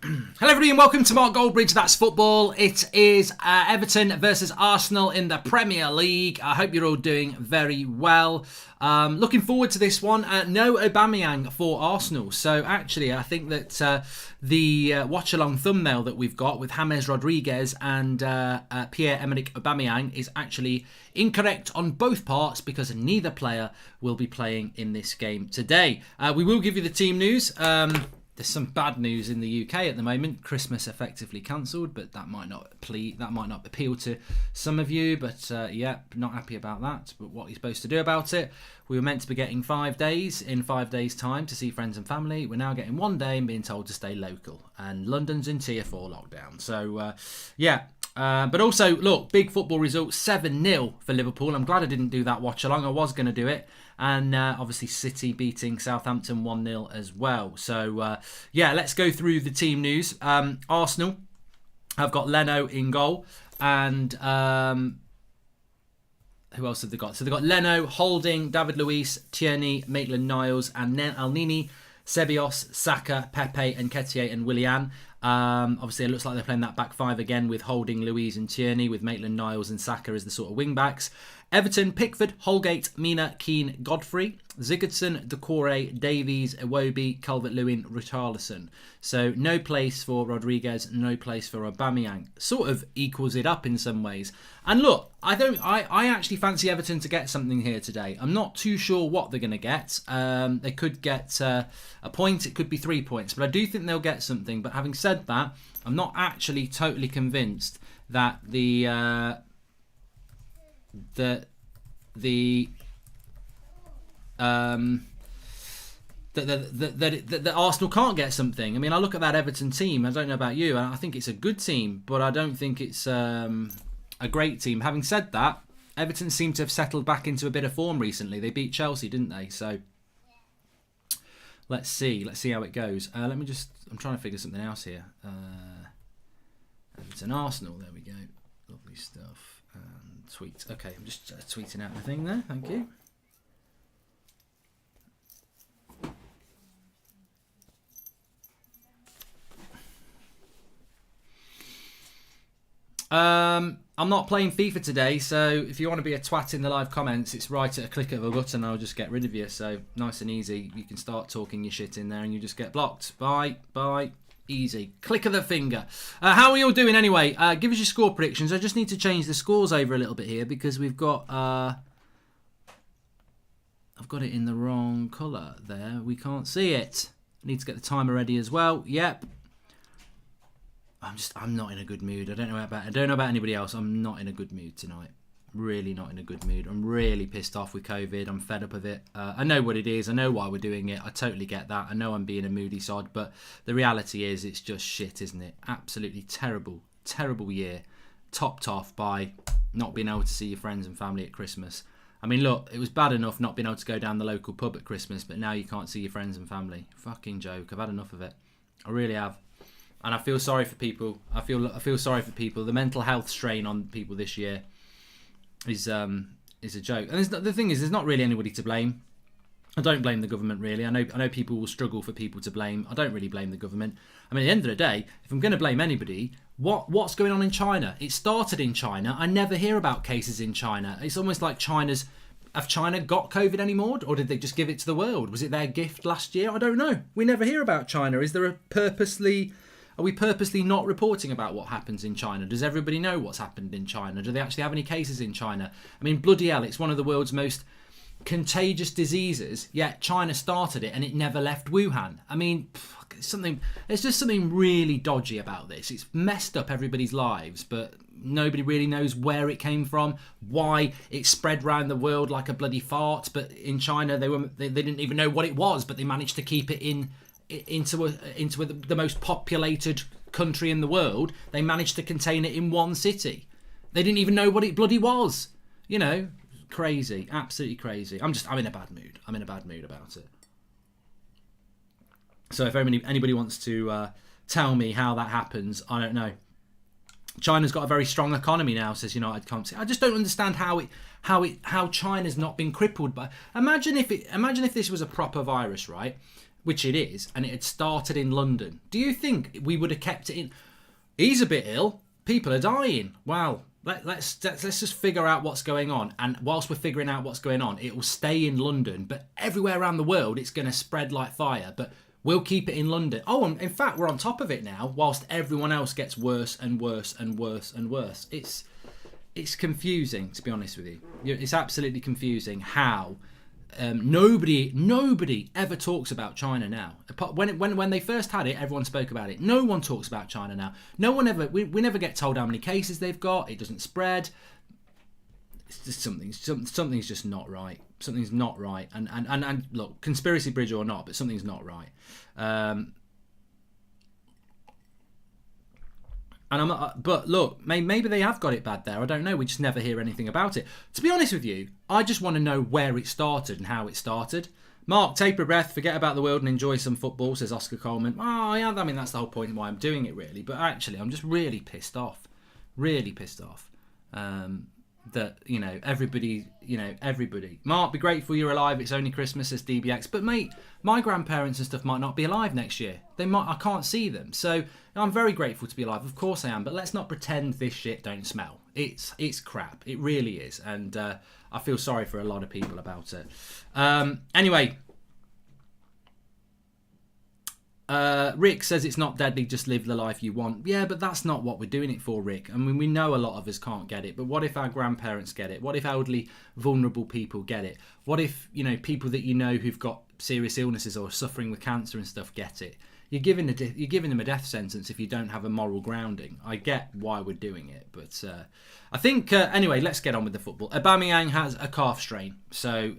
Hello everybody and welcome to Mark Goldbridge, That's Football. It is Everton versus Arsenal in the Premier League. I hope you're all doing very well. Looking forward to this one. No Aubameyang for Arsenal. So actually I think that the watch-along thumbnail that we've got with James Rodriguez and Pierre-Emerick Aubameyang is actually incorrect on both parts because neither player will be playing in this game today. We will give you the team news. There's some bad news in the UK at the moment. Christmas effectively cancelled, but that might not appeal to some of you. But yeah, not happy about that. But what are you supposed to do about it? We were meant to be getting 5 days in 5 days' time to see friends and family. We're now getting 1 day and being told to stay local. And London's in Tier 4 lockdown. So yeah. But also, look, big football results, 7-0 for Liverpool. I'm glad I didn't do that watch along. I was going to do it. And obviously City beating Southampton 1-0 as well. So, yeah, let's go through the team news. Arsenal have got Leno in goal. And who else have they got? So they've got Leno, Holding, David Luiz, Tierney, Maitland-Niles, and Elneny, Ceballos, Saka, Pepe, and Nketiah and Willian. Obviously, it looks like they're playing that back five again with Holding, Luiz and Tierney, with Maitland-Niles and Saka as the sort of wing-backs. Everton, Pickford, Holgate, Mina, Keane, Godfrey, Sigurdsson, Doucouré, Davies, Iwobi, Calvert-Lewin, Richarlison. So no place for Rodriguez, no place for Aubameyang. Sort of equals it up in some ways. And look, I actually fancy Everton to get something here today. I'm not too sure what they're going to get. They could get a point, it could be 3 points, but I do think they'll get something. But having said that, I'm not actually totally convinced that the Arsenal can't get something. I mean, I look at that Everton team. I don't know about you. I think it's a good team, but I don't think it's a great team. Having said that, Everton seem to have settled back into a bit of form recently. They beat Chelsea, didn't they? So let's see how it goes. I'm trying to figure something else here. Everton Arsenal. There we go. Lovely stuff. Tweet. Okay, I'm just tweeting out the thing there. Thank you. I'm not playing FIFA today, so if you want to be a twat in the live comments, it's right at a click of a button. I'll just get rid of you. So nice and easy. You can start talking your shit in there, and you just get blocked. Bye. Easy. Click of the finger. How are you all doing anyway? Give us your score predictions. I just need to change the scores over a little bit here because we've got... I've got it in the wrong colour there. We can't see it. I need to get the timer ready as well. Yep. I'm not in a good mood. I don't know about anybody else. I'm not in a good mood tonight. Really not in a good mood. I'm really pissed off with COVID. I'm fed up of it. I know what it is. I know why we're doing it. I totally get that. I know I'm being a moody sod, but the reality is it's just shit, isn't it? Absolutely terrible year. Topped off by not being able to see your friends and family at Christmas. I mean, look, it was bad enough not being able to go down the local pub at Christmas, but now you can't see your friends and family. Fucking joke. I've had enough of it. I really have. And I feel sorry for people. I feel sorry for people. The mental health strain on people this year is a joke. And the thing is, there's not really anybody to blame. I don't blame the government, really. I know people will struggle for people to blame. I don't really blame the government. I mean, at the end of the day, if I'm going to blame anybody, what's going on in China? It started in China. I never hear about cases in China. It's almost like have China got COVID anymore? Or did they just give it to the world? Was it their gift last year? I don't know. We never hear about China. Are we purposely not reporting about what happens in China? Does everybody know what's happened in China? Do they actually have any cases in China? I mean, bloody hell, it's one of the world's most contagious diseases, yet China started it and it never left Wuhan. I mean, there's just something really dodgy about this. It's messed up everybody's lives, but nobody really knows where it came from, why it spread around the world like a bloody fart. But in China, they didn't even know what it was, but they managed to keep it into the most populated country in the world. They managed to contain it in one city. They didn't even know what it bloody was. You know, crazy, absolutely crazy. I'm in a bad mood. I'm in a bad mood about it. So if anybody wants to tell me how that happens, I don't know. China's got a very strong economy now, says United Comps. I just don't understand how China's not been crippled by. Imagine if this was a proper virus, right? which it is, and it had started in London, do you think we would have kept it in? He's a bit ill. People are dying. Well, let's just figure out what's going on. And whilst we're figuring out what's going on, it will stay in London, but everywhere around the world, it's going to spread like fire. But we'll keep it in London. Oh, and in fact, we're on top of it now, whilst everyone else gets worse and worse and worse and worse. It's confusing, to be honest with you. It's absolutely confusing how nobody ever talks about China now. When they first had it, everyone spoke about it. No one talks about China now. No one ever. We never get told how many cases they've got. It doesn't spread. It's just something's just not right. Something's not right. And look, conspiracy bridge or not, but something's not right. But look, maybe they have got it bad there. I don't know. We just never hear anything about it. To be honest with you, I just want to know where it started and how it started. Mark, take a breath, forget about the world and enjoy some football, says Oscar Coleman. Oh, yeah, I mean, that's the whole point why I'm doing it, really. But actually, I'm just really pissed off. Really pissed off. That, everybody. Mark, be grateful you're alive. It's only Christmas, says DBX. But, mate, my grandparents and stuff might not be alive next year. I can't see them. So I'm very grateful to be alive. Of course I am. But let's not pretend this shit don't smell. It's crap. It really is. And I feel sorry for a lot of people about it. Anyway. Rick says it's not deadly, just live the life you want. Yeah, but that's not what we're doing it for, Rick. I mean, we know a lot of us can't get it, but what if our grandparents get it? What if elderly, vulnerable people get it? What if, people that who've got serious illnesses or suffering with cancer and stuff get it? You're giving them a death sentence if you don't have a moral grounding. I get why we're doing it, but I think, anyway, let's get on with the football. Aubameyang has a calf strain, so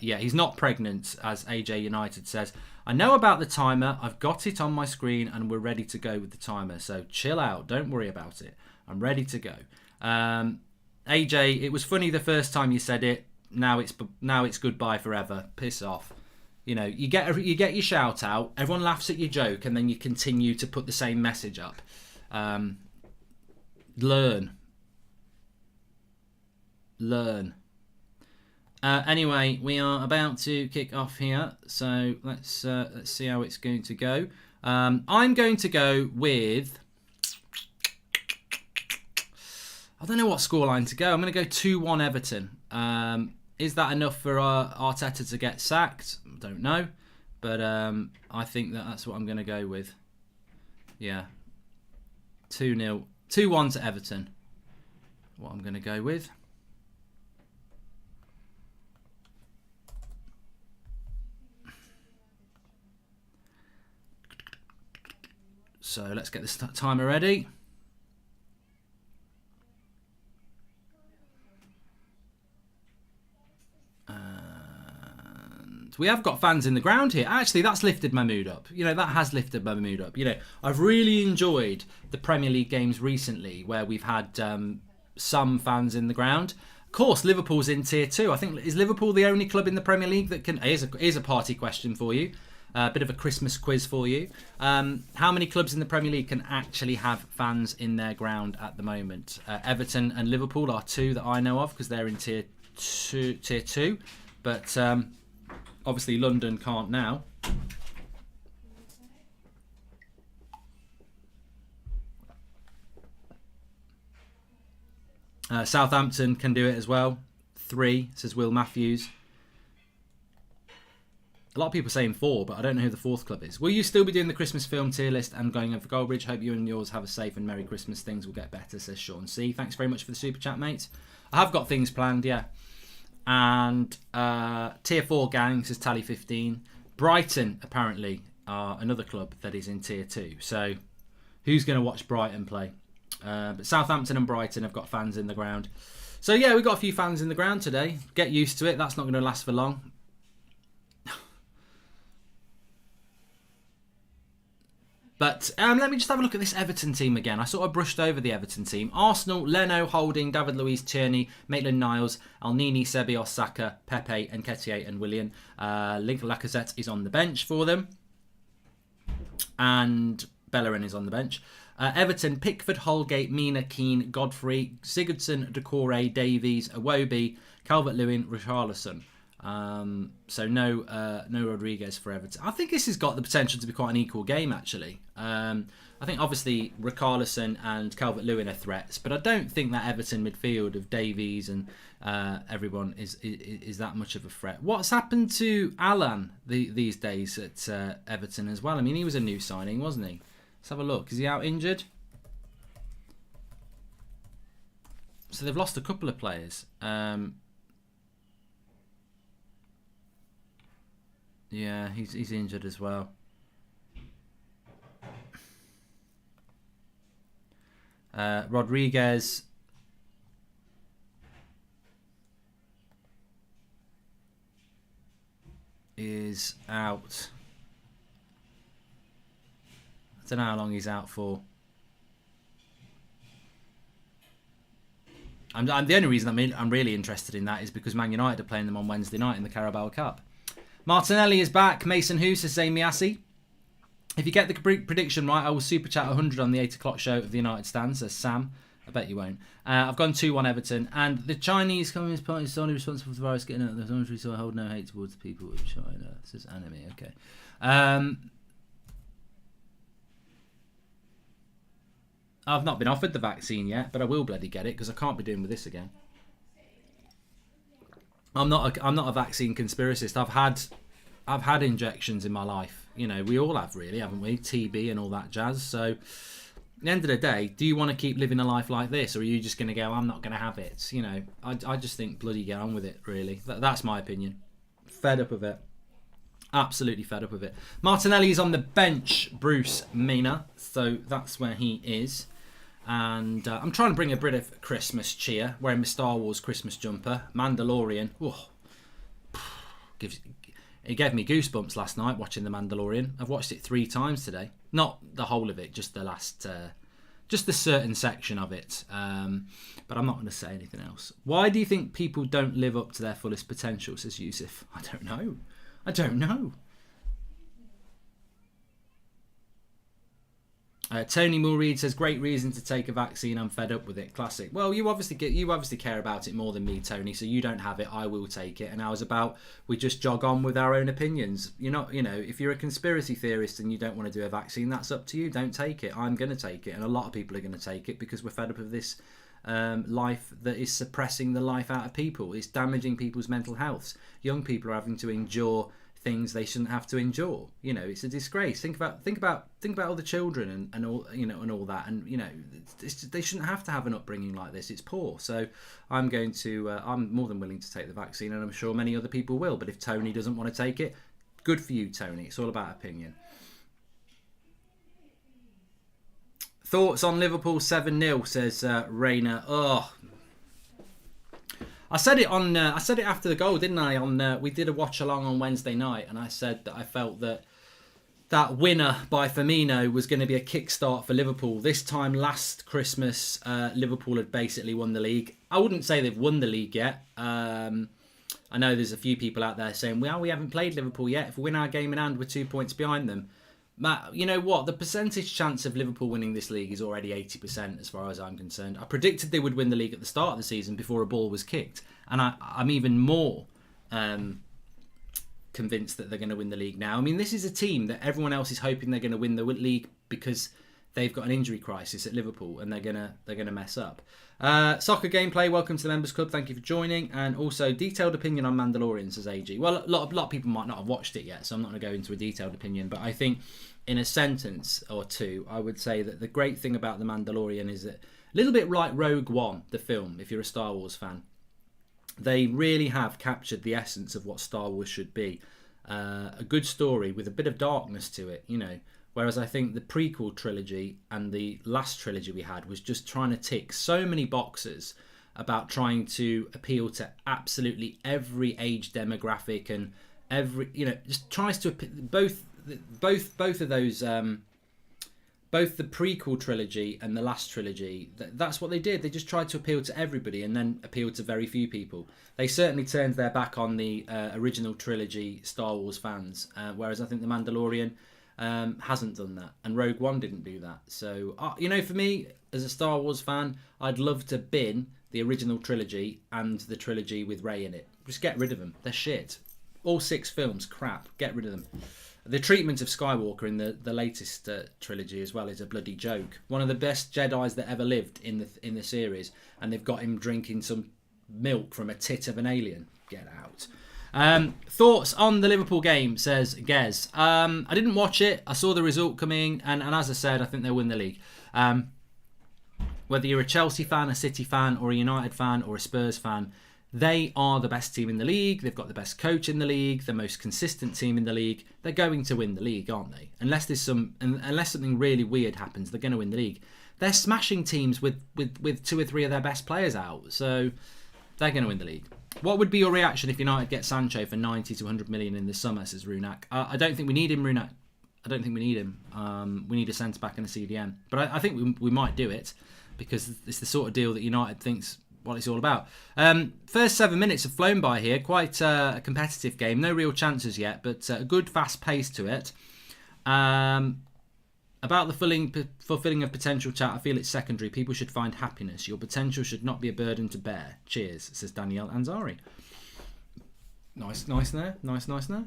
he's not pregnant, as AJ United says. I know about the timer. I've got it on my screen and we're ready to go with the timer. So chill out. Don't worry about it. I'm ready to go. AJ, it was funny the first time you said it. Now it's goodbye forever. Piss off. You get your shout out. Everyone laughs at your joke and then you continue to put the same message up. Learn. Anyway, we are about to kick off here, so let's see how it's going to go. I'm going to go with, I don't know what scoreline to go. I'm going to go 2-1 Everton. Is that enough for Arteta to get sacked? I don't know, but I think that's what I'm going to go with. Yeah, 2-0, 2-1 to Everton. What I'm going to go with. So let's get this timer ready. And we have got fans in the ground here. Actually, that's lifted my mood up. That has lifted my mood up. I've really enjoyed the Premier League games recently where we've had some fans in the ground. Of course, Liverpool's in tier 2. I think, is Liverpool the only club in the Premier League that can... Here's a party question for you. A bit of a Christmas quiz for you. How many clubs in the Premier League can actually have fans in their ground at the moment? Everton and Liverpool are 2 that I know of because they're in tier 2. But obviously London can't now. Southampton can do it as well. 3, says Will Matthews. A lot of people saying 4, but I don't know who the 4th club is. Will you still be doing the Christmas film tier list and going over Goldbridge? Hope you and yours have a safe and Merry Christmas. Things will get better, says Sean C. Thanks very much for the super chat, mate. I have got things planned, yeah. And tier 4 gang, says Tally 15. Brighton, apparently, are another club that is in tier 2. So who's going to watch Brighton play? But Southampton and Brighton have got fans in the ground. So yeah, we've got a few fans in the ground today. Get used to it. That's not going to last for long. But let me just have a look at this Everton team again. I sort of brushed over the Everton team. Arsenal, Leno, Holding, David Luiz, Tierney, Maitland-Niles, Elneny, Sebios, Saka, Pepe, Nketiah and Willian. Lincoln Lacazette is on the bench for them. And Bellerin is on the bench. Everton, Pickford, Holgate, Mina, Keane, Godfrey, Sigurdsson, Decore, Davies, Iwobi, Calvert-Lewin, Richarlison. So no Rodriguez for Everton. I think this has got the potential to be quite an equal game, actually. I think obviously Richarlison and Calvert-Lewin are threats, but I don't think that Everton midfield of Davies and everyone is that much of a threat. What's happened to Alan these days at Everton as well? I mean, he was a new signing, wasn't he? Let's have a look. Is he out injured? So they've lost a couple of players. Yeah, he's injured as well. Rodriguez is out. I don't know how long he's out for. The only reason I'm really interested in that is because Man United are playing them on Wednesday night in the Carabao Cup. Martinelli is back. Mason Hu says Miasi. If you get the prediction right, I will super chat 100 on the 8 o'clock show of the United Stand, says Sam. I bet you won't. I've gone 2-1 Everton. And the Chinese Communist Party is solely responsible for the virus getting out of the country, so I hold no hate towards the people of China, says Enemy. Okay. I've not been offered the vaccine yet, but I will bloody get it because I can't be doing with this again. I'm not a vaccine conspiracist. I've had injections in my life. You know, we all have, really, haven't we? TB and all that jazz. So, at the end of the day, do you want to keep living a life like this, or are you just going to go, I'm not going to have it? You know, I just think bloody get on with it, really. That's my opinion. Fed up of it. Absolutely fed up with it. Martinelli's on the bench, Bruce Mina. So that's where he is. And I'm trying to bring a bit of Christmas cheer, wearing my Star Wars Christmas jumper. Mandalorian. Oh, it gave me goosebumps last night watching The Mandalorian. I've watched it 3 times today. Not the whole of it, just the last... just the certain section of it. But I'm not going to say anything else. Why do you think people don't live up to their fullest potential, says Yusuf? I don't know. Tony Mulreed says, great reason to take a vaccine. I'm fed up with it. Classic. Well, you obviously care about it more than me, Tony. So you don't have it. I will take it. And I was about, we just jog on with our own opinions. You're not, if you're a conspiracy theorist and you don't want to do a vaccine, that's up to you. Don't take it. I'm going to take it. And a lot of people are going to take it because we're fed up of this life that is suppressing the life out of people. It's damaging people's mental health. Young people are having to endure things they shouldn't have to endure. It's a disgrace. Think about all the children and all and all that, and they shouldn't have to have an upbringing like this. It's poor. So I'm more than willing to take the vaccine, and I'm sure many other people will. But if Tony doesn't want to take it, good for you, Tony. It's all about opinion. Thoughts on Liverpool 7-0, says Rayner. I said it after the goal, didn't I? We did a watch along on Wednesday night, and I said that I felt that winner by Firmino was going to be a kickstart for Liverpool. This time last Christmas, Liverpool had basically won the league. I wouldn't say they've won the league yet. I know there's a few people out there saying, well, we haven't played Liverpool yet. If we win our game in hand, we're 2 points behind them. Matt, you know what? The percentage chance of Liverpool winning this league is already 80% as far as I'm concerned. I predicted they would win the league at the start of the season before a ball was kicked. And I'm even more convinced that they're going to win the league now. I mean, this is a team that everyone else is hoping they're going to win the league because they've got an injury crisis at Liverpool and they're gonna mess up. Soccer gameplay, welcome to the Members Club. Thank you for joining. And also, detailed opinion on Mandalorian, says AG. Well, a lot of people might not have watched it yet, so I'm not going to go into a detailed opinion. But I think in a sentence or two, I would say that the great thing about The Mandalorian is that, a little bit like Rogue One, the film, if you're a Star Wars fan, they really have captured the essence of what Star Wars should be. A good story with a bit of darkness to it, Whereas I think the prequel trilogy and the last trilogy we had was just trying to tick so many boxes about trying to appeal to absolutely every age demographic and just tries to both of those both the prequel trilogy and the last trilogy. That's what they did. They just tried to appeal to everybody and then appealed to very few people. They certainly turned their back on the original trilogy Star Wars fans, whereas I think The Mandalorian hasn't done that, and Rogue One didn't do that. So for me as a Star Wars fan, I'd love to bin the original trilogy and the trilogy with Rey in it. Just get rid of them. They're shit. All 6 films, crap. Get rid of them. The treatment of Skywalker in the latest trilogy as well is a bloody joke. One of the best Jedis that ever lived in the series, and they've got him drinking some milk from a tit of an alien. Get out. Thoughts on the Liverpool game, says Gez. I didn't watch it. I saw the result coming, and as I said, I think they'll win the league. Whether you're a Chelsea fan, a City fan, or a United fan, or a Spurs fan, they are the best team in the league. They've got the best coach in the league, the most consistent team in the league. They're going to win the league, aren't they? Unless something really weird happens, they're going to win the league. They're smashing teams with 2 or 3 of their best players out, so they're going to win the league. What would be your reaction if United get Sancho for 90 to 100 million in the summer, says Runak? I don't think we need him, Runak. I don't think we need him. We need a centre-back and a CDM. But I think we might do it, because it's the sort of deal that United thinks what it's all about. First 7 minutes have flown by here. Quite a competitive game. No real chances yet, but a good fast pace to it. About the fulfilling of potential chat, I feel it's secondary. People should find happiness. Your potential should not be a burden to bear. Cheers, says Danielle Anzari. Nice there. Nice there.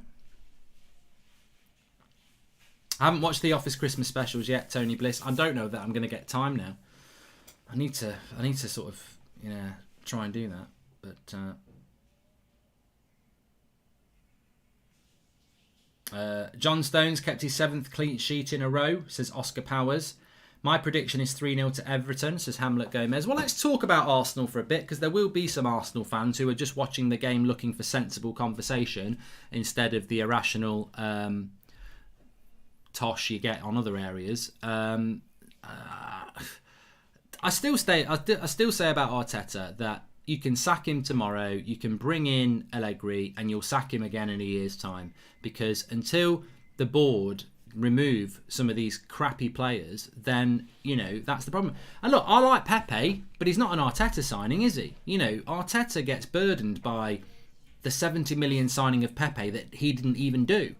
I haven't watched the Office Christmas specials yet, Tony Bliss. I don't know that I'm going to get time now. I need to sort of, try and do that. But John Stones kept his 7th clean sheet in a row, says Oscar Powers. My prediction is 3-0 to Everton, says Hamlet Gomez. Well, let's talk about Arsenal for a bit, because there will be some Arsenal fans who are just watching the game looking for sensible conversation instead of the irrational tosh you get on other areas. I still say about Arteta that you can sack him tomorrow, you can bring in Allegri, and you'll sack him again in a year's time. Because until the board remove some of these crappy players, then, that's the problem. And look, I like Pepe, but he's not an Arteta signing, is he? Arteta gets burdened by the 70 million signing of Pepe that he didn't even do.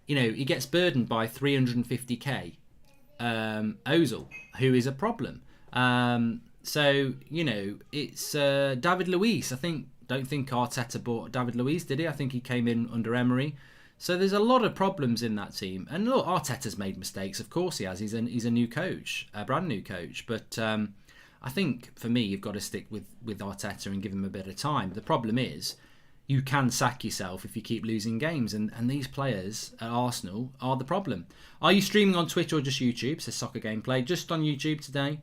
He gets burdened by 350k Ozil, who is a problem. So, it's David Luiz. Don't think Arteta bought David Luiz, did he? I think he came in under Emery. So there's a lot of problems in that team. And look, Arteta's made mistakes. Of course he has. He's a new coach, a brand new coach. But I think, for me, you've got to stick with Arteta and give him a bit of time. The problem is, you can sack yourself if you keep losing games. And these players at Arsenal are the problem. Are you streaming on Twitch or just YouTube, says Soccer Gameplay? Just on YouTube today.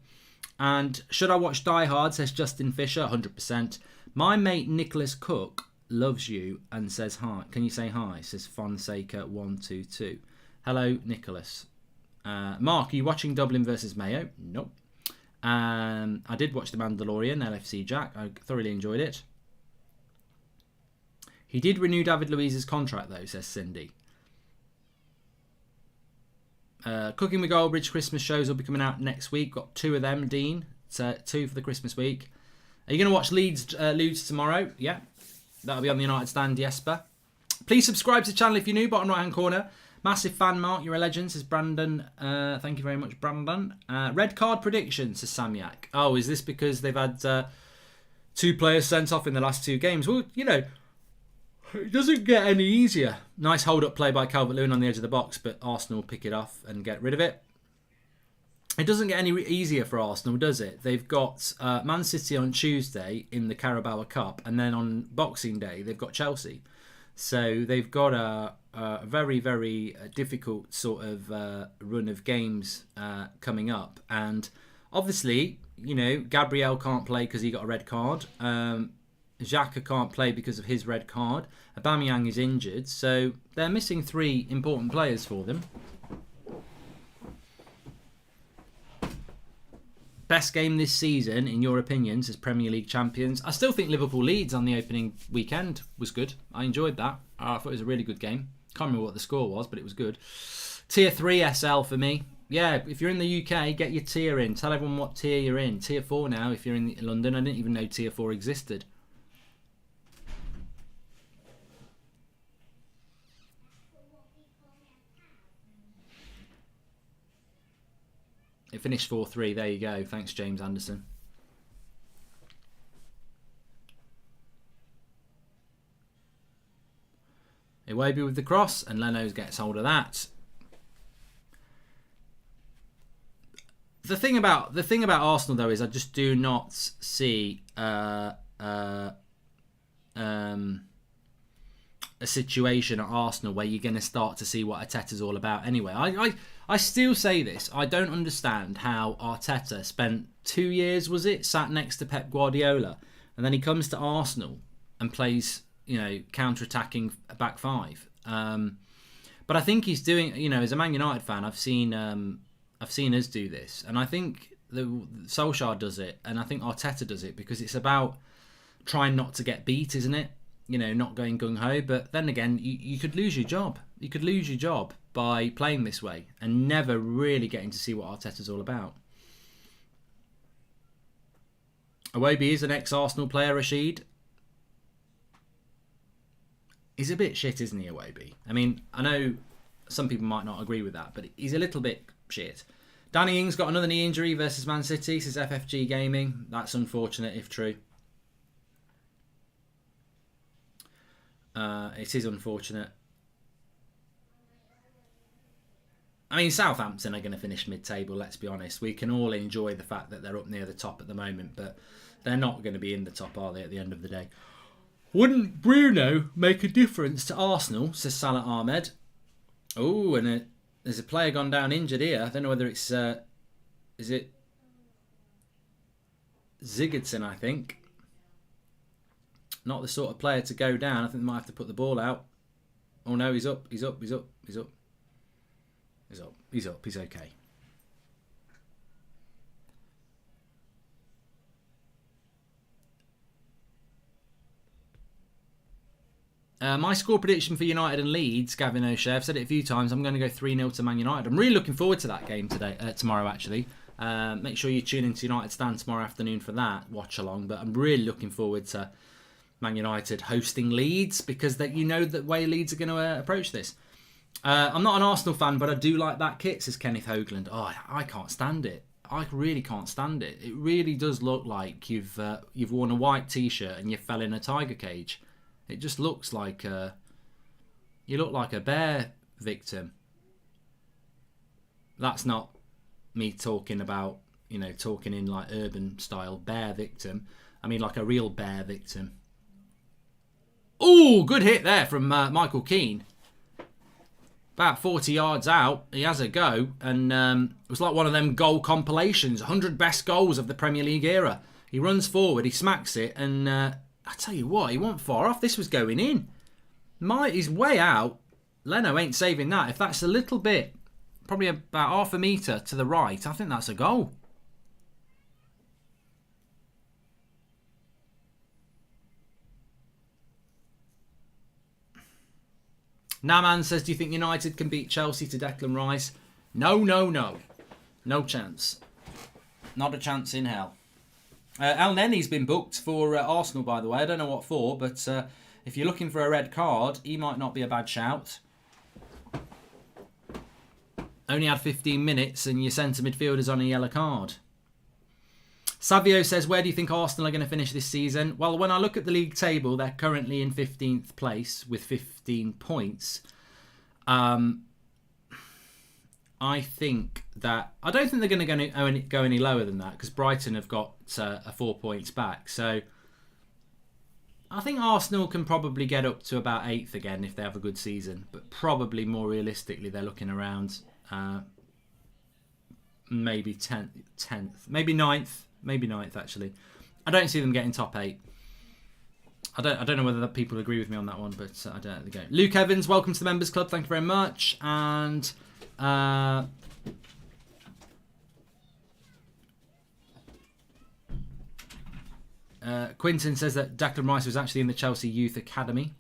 And should I watch Die Hard, says Justin Fisher? 100%. My mate Nicholas Cook loves you and says hi. Can you say hi, says Fonseca122. Hello, Nicholas. Mark, are you watching Dublin versus Mayo? Nope. I did watch The Mandalorian, LFC Jack. I thoroughly enjoyed it. He did renew David Luiz's contract, though, says Cindy. Cooking with Goldbridge Christmas shows will be coming out next week. Got 2 of them, Dean. It's 2 for the Christmas week. Are you going to watch Leeds tomorrow? Yeah. That'll be on the United Stand, Jesper. Please subscribe to the channel if you're new, bottom right hand corner. Massive fan, Mark. You're a legend, says Brandon. Thank you very much, Brandon. Red card prediction, says Samyak. Oh, is this because they've had 2 players sent off in the last 2 games? Well, it doesn't get any easier. Nice hold-up play by Calvert-Lewin on the edge of the box, but Arsenal pick it off and get rid of it. It doesn't get any easier for Arsenal, does it? They've got Man City on Tuesday in the Carabao Cup, and then on Boxing Day, they've got Chelsea. So they've got a very, very difficult sort of run of games coming up. And obviously, Gabriel can't play because he got a red card. Xhaka can't play because of his red card. Aubameyang is injured, so they're missing 3 important players for them. Best game this season, in your opinions, as Premier League champions? I still think Liverpool Leeds on the opening weekend was good. I enjoyed that. I thought it was a really good game. Can't remember what the score was, but it was good. Tier 3 SL for me. Yeah, if you're in the UK, get your tier in. Tell everyone what tier you're in. Tier 4 now if you're in London. I didn't even know Tier 4 existed. It finished 4-3. There you go. Thanks, James Anderson. Iwobi with the cross, and Leno gets hold of that. The thing about Arsenal though is I just do not see a situation at Arsenal where you're going to start to see what Arteta's all about. Anyway, I still say this. I don't understand how Arteta spent 2 years, was it, sat next to Pep Guardiola, and then he comes to Arsenal and plays, counter-attacking back five. But I think he's doing, as a Man United fan, I've seen us do this, and I think Solskjaer does it, and I think Arteta does it because it's about trying not to get beat, isn't it? Not going gung-ho. But then again, you could lose your job. You could lose your job by playing this way and never really getting to see what Arteta's all about. Iwobi is an ex-Arsenal player, Rashid. He's a bit shit, isn't he, Iwobi? I mean, I know some people might not agree with that, but he's a little bit shit. Danny Ings got another knee injury versus Man City, says FFG Gaming. That's unfortunate if true. It is unfortunate. I mean, Southampton are going to finish mid-table, let's be honest. We can all enjoy the fact that they're up near the top at the moment, but they're not going to be in the top, are they, at the end of the day? Wouldn't Bruno make a difference to Arsenal, says Salah Ahmed. Oh, and there's a player gone down injured here. I don't know whether it's... is it Sigurdsson, I think? Not the sort of player to go down. I think they might have to put the ball out. Oh no, he's up. He's okay. My score prediction for United and Leeds, Gavin O'Shea, I've said it a few times. I'm going to go 3-0 to Man United. I'm really looking forward to that game tomorrow, actually. Make sure you tune into United Stand tomorrow afternoon for that watch along. But I'm really looking forward to Man United hosting Leeds because the way Leeds are going to approach this. I'm not an Arsenal fan, but I do like that kit, says Kenneth Hoagland. Oh, I can't stand it. I really can't stand it. It really does look like you've worn a white t-shirt and you fell in a tiger cage. It just looks like you look like a bear victim. That's not me talking about, talking in like urban style bear victim. I mean like a real bear victim. Oh, good hit there from Michael Keane. About 40 yards out, he has a go, and it was like one of them goal compilations, 100 best goals of the Premier League era. He runs forward, he smacks it, and I tell you what, he wasn't far off. This was going in. He's way out. Leno ain't saving that. If that's a little bit, probably about half a metre to the right, I think that's a goal. Naman says, do you think United can beat Chelsea to Declan Rice? No. No chance. Not a chance in hell. El Nenny's been booked for Arsenal, by the way. I don't know what for, but if you're looking for a red card, he might not be a bad shout. Only had 15 minutes and your centre midfielder's on a yellow card. Savio says, where do you think Arsenal are going to finish this season? Well, when I look at the league table, they're currently in 15th place with 15 points. I think that... I don't think they're going to go any lower than that because Brighton have got 4 points back. So I think Arsenal can probably get up to about 8th again if they have a good season. But probably more realistically, they're looking around maybe 10th, maybe 9th. Maybe 9th, actually. I don't see them getting top 8. I don't know whether people agree with me on that one, but I don't think they go. Luke Evans, welcome to the Members Club. Thank you very much. And Quinton says that Declan Rice was actually in the Chelsea Youth Academy.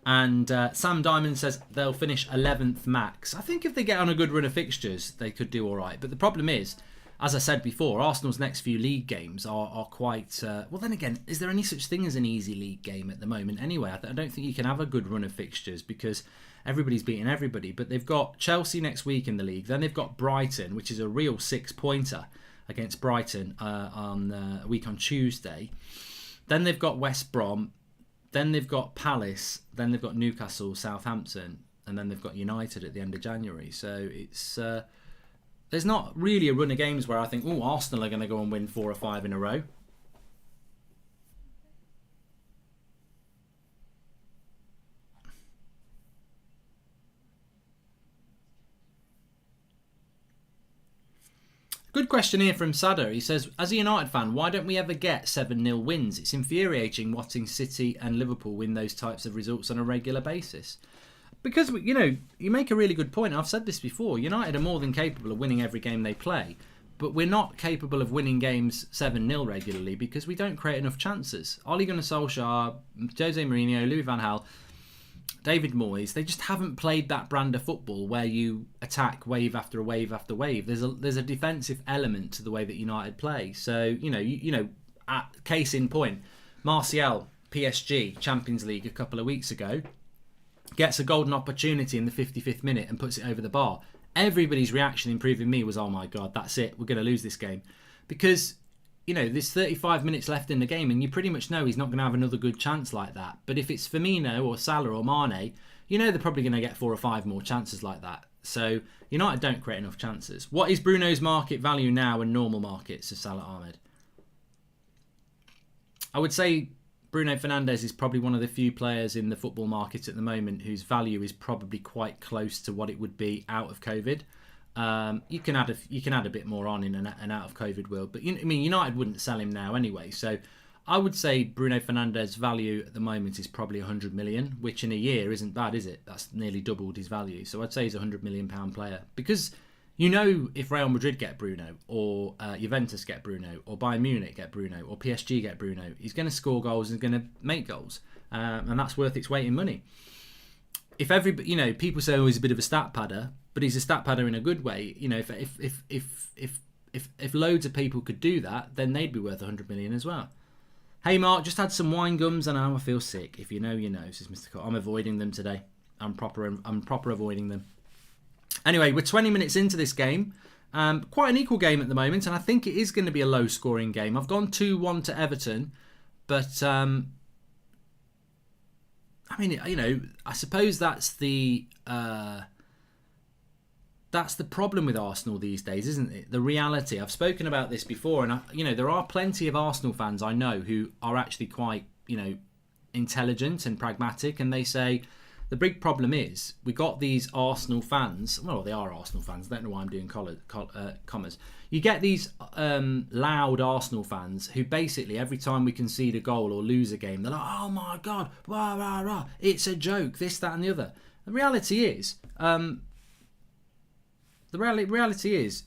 And Sam Diamond says they'll finish 11th max. I think if they get on a good run of fixtures, they could do all right. But the problem is, as I said before, Arsenal's next few league games are quite... well, then again, is there any such thing as an easy league game at the moment? Anyway, I don't think you can have a good run of fixtures because everybody's beating everybody. But they've got Chelsea next week in the league. Then they've got Brighton, which is a real 6-pointer against Brighton on a week on Tuesday. Then they've got West Brom. Then they've got Palace, then they've got Newcastle, Southampton, and then they've got United at the end of January. So it's there's not really a run of games where I think, oh, Arsenal are going to go and win 4 or 5 in a row. Good question here from Sada. He says, as a United fan, why don't we ever get 7-0 wins? It's infuriating watching City and Liverpool win those types of results on a regular basis. Because, you know, you make a really good point. I've said this before. United are more than capable of winning every game they play. But we're not capable of winning games 7-0 regularly because we don't create enough chances. Ole Gunnar Solskjaer, Jose Mourinho, Louis van Gaal, David Moyes, they just haven't played that brand of football where you attack wave after wave after wave. There's a defensive element to the way that United play. So, you know, case in point, Martial, PSG, Champions League a couple of weeks ago, gets a golden opportunity in the 55th minute and puts it over the bar. Everybody's reaction, including me, was, oh my God, that's it. We're going to lose this game. Because, you know, there's 35 minutes left in the game and you pretty much know he's not going to have another good chance like that. But if it's Firmino or Salah or Mane, you know they're probably going to get 4 or 5 more chances like that. So United don't create enough chances. What is Bruno's market value now in normal markets, says Salah Ahmed? I would say Bruno Fernandes is probably one of the few players in the football market at the moment whose value is probably quite close to what it would be out of COVID. You can add a bit more on in an out of COVID world, but United wouldn't sell him now anyway. So I would say Bruno Fernandes' value at the moment is probably 100 million, which in a year isn't bad, is it? That's nearly doubled his value. So I'd say he's a £100 million player because you know if Real Madrid get Bruno or Juventus get Bruno or Bayern Munich get Bruno or PSG get Bruno, he's going to score goals and going to make goals, and that's worth its weight in money. If everybody, you know, people say, oh, he's a bit of a stat padder, but he's a stat padder in a good way. You know, if loads of people could do that, then they'd be worth 100 million as well. Hey Mark, just had some wine gums and now I feel sick. If you know, you know, says Mr. Cole. I'm avoiding them today. I'm proper avoiding them. Anyway, we're 20 minutes into this game. Quite an equal game at the moment, and I think it is going to be a low-scoring game. I've gone 2-1 to Everton, but I mean, you know, I suppose that's the problem with Arsenal these days, isn't it? The reality. I've spoken about this before, and you know, there are plenty of Arsenal fans I know who are actually quite, you know, intelligent and pragmatic, and they say the big problem is we got these Arsenal fans. Well, they are Arsenal fans. I don't know why I'm doing commas. You get these loud Arsenal fans who basically every time we concede a goal or lose a game, they're like, "Oh my God, rah rah rah! It's a joke. This, that, and the other." The reality is,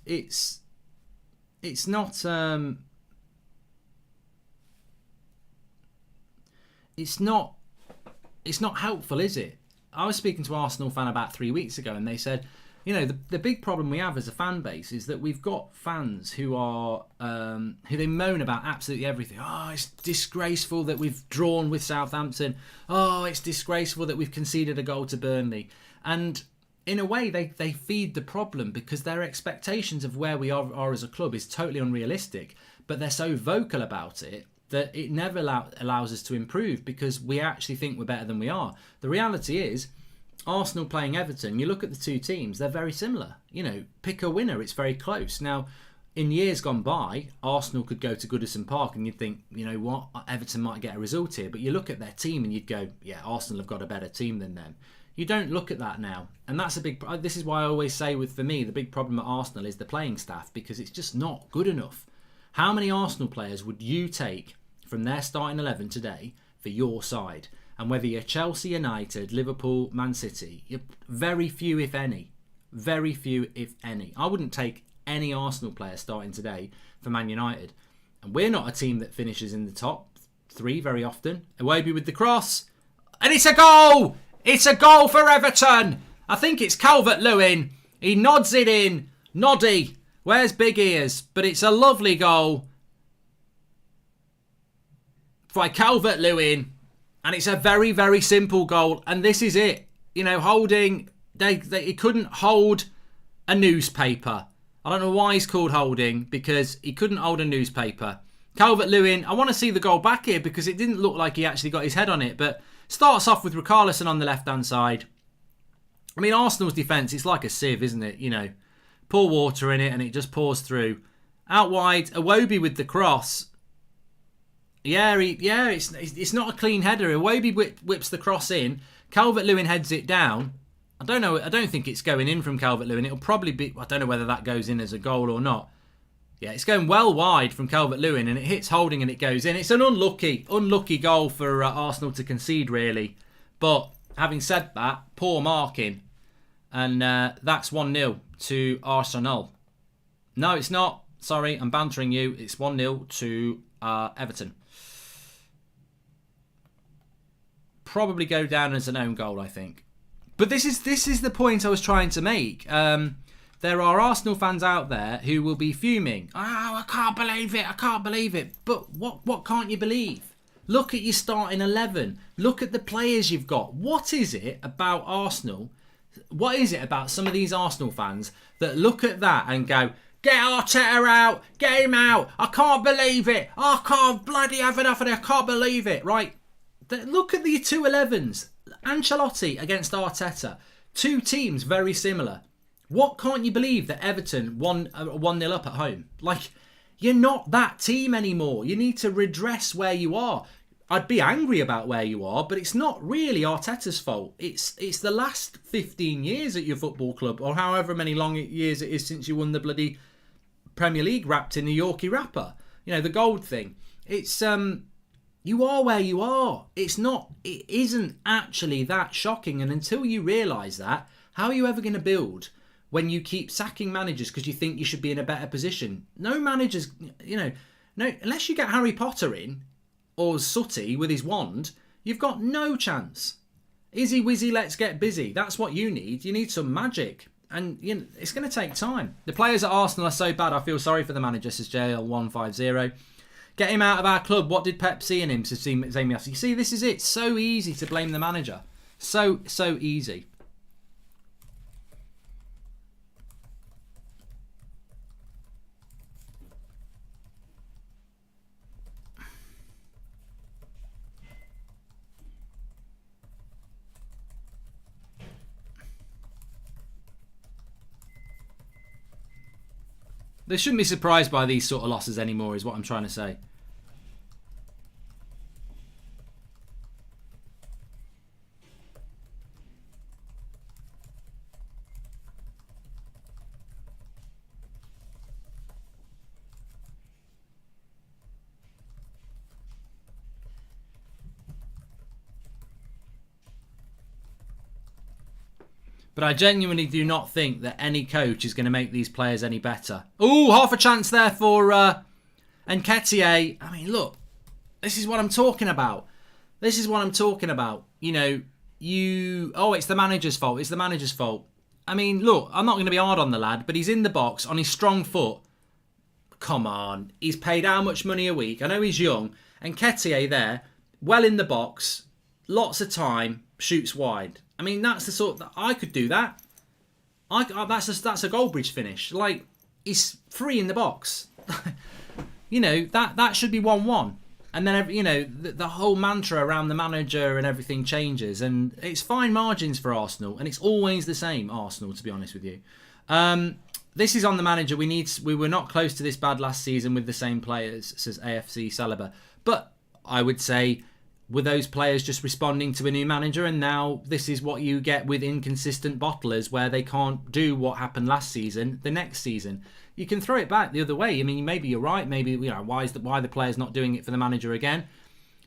it's not. It's not helpful, is it? I was speaking to an Arsenal fan about 3 weeks ago, and they said, you know, the big problem we have as a fan base is that we've got fans who are who they moan about absolutely everything. Oh, it's disgraceful that we've drawn with Southampton. Oh, it's disgraceful that we've conceded a goal to Burnley. And in a way, they feed the problem because their expectations of where we are as a club is totally unrealistic. But they're so vocal about it that it never allows us to improve because we actually think we're better than we are. The reality is, Arsenal playing Everton, you look at the two teams, they're very similar. You know, pick a winner, it's very close. Now, in years gone by, Arsenal could go to Goodison Park and you'd think, you know what, Everton might get a result here. But you look at their team and you'd go, yeah, Arsenal have got a better team than them. You don't look at that now. And that's this is why I always say for me, the big problem at Arsenal is the playing staff because it's just not good enough. How many Arsenal players would you take from their starting 11 today for your side? And whether you're Chelsea, United, Liverpool, Man City, you're very few, if any. Very few, if any. I wouldn't take any Arsenal player starting today for Man United. And we're not a team that finishes in the top 3 very often. Iwobi with the cross. And it's a goal! It's a goal for Everton! I think it's Calvert-Lewin. He nods it in. Noddy. Where's Big Ears? But it's a lovely goal by Calvert-Lewin. And it's a very, very simple goal. And this is it. You know, holding... He couldn't hold a newspaper. I don't know why he's called holding, because he couldn't hold a newspaper. Calvert-Lewin, I want to see the goal back here because it didn't look like he actually got his head on it. But starts off with Richarlison on the left-hand side. I mean, Arsenal's defence, it's like a sieve, isn't it? You know, pour water in it and it just pours through. Out wide, Iwobi with the cross. It's not a clean header. Iwobi whips the cross in. Calvert-Lewin heads it down. I don't know. I don't think it's going in from Calvert-Lewin. It'll probably be... I don't know whether that goes in as a goal or not. Yeah, it's going well wide from Calvert-Lewin and it hits Holding and it goes in. It's an unlucky goal for Arsenal to concede, really. But having said that, poor marking. And that's 1-0 to Arsenal. No, it's not. Sorry, I'm bantering you. It's 1-0 to Everton. Probably go down as an own goal, I think. But this is the point I was trying to make. There are Arsenal fans out there who will be fuming. Oh, I can't believe it. I can't believe it. But what can't you believe? Look at your starting 11. Look at the players you've got. What is it about Arsenal? What is it about some of these Arsenal fans that look at that and go, get Arteta out, get him out. I can't believe it. I can't bloody have enough of it. I can't believe it. Right? Look at the 2 11s. Ancelotti against Arteta. Two teams very similar. What can't you believe that Everton won 1-0 up at home? Like, you're not that team anymore. You need to redress where you are. I'd be angry about where you are, but it's not really Arteta's fault. It's the last 15 years at your football club, or however many long years it is since you won the bloody Premier League wrapped in the Yorkie wrapper. You know, the gold thing. It's you are where you are. It isn't actually that shocking. And until you realise that, how are you ever going to build when you keep sacking managers because you think you should be in a better position? No managers, unless you get Harry Potter in, or Sooty with his wand, you've got no chance. Izzy Wizzy, let's get busy. That's what you need. You need some magic. And it's going to take time. The players at Arsenal are so bad, I feel sorry for the manager, says JL150. Get him out of our club. What did Pep see in him? Says Zamy. You see, this is it. So easy to blame the manager. So easy. They shouldn't be surprised by these sort of losses anymore, is what I'm trying to say. But I genuinely do not think that any coach is going to make these players any better. Ooh, half a chance there for Nketiah. I mean, look, this is what I'm talking about. This is what I'm talking about. It's the manager's fault. It's the manager's fault. I mean, look, I'm not going to be hard on the lad, but he's in the box on his strong foot. Come on. He's paid how much money a week? I know he's young. Nketiah there, well in the box, lots of time, shoots wide. I mean, that's the sort that I could do that. That's a Goldbridge finish. Like, he's free in the box. that should be 1-1. And then, the whole mantra around the manager and everything changes. And it's fine margins for Arsenal. And it's always the same, Arsenal, to be honest with you. This is on the manager. We were not close to this bad last season with the same players, says AFC Saliba. But I would say, were those players just responding to a new manager, and now this is what you get with inconsistent bottlers where they can't do what happened last season the next season? You can throw it back the other way. I mean, maybe you're right. Maybe why the players not doing it for the manager again?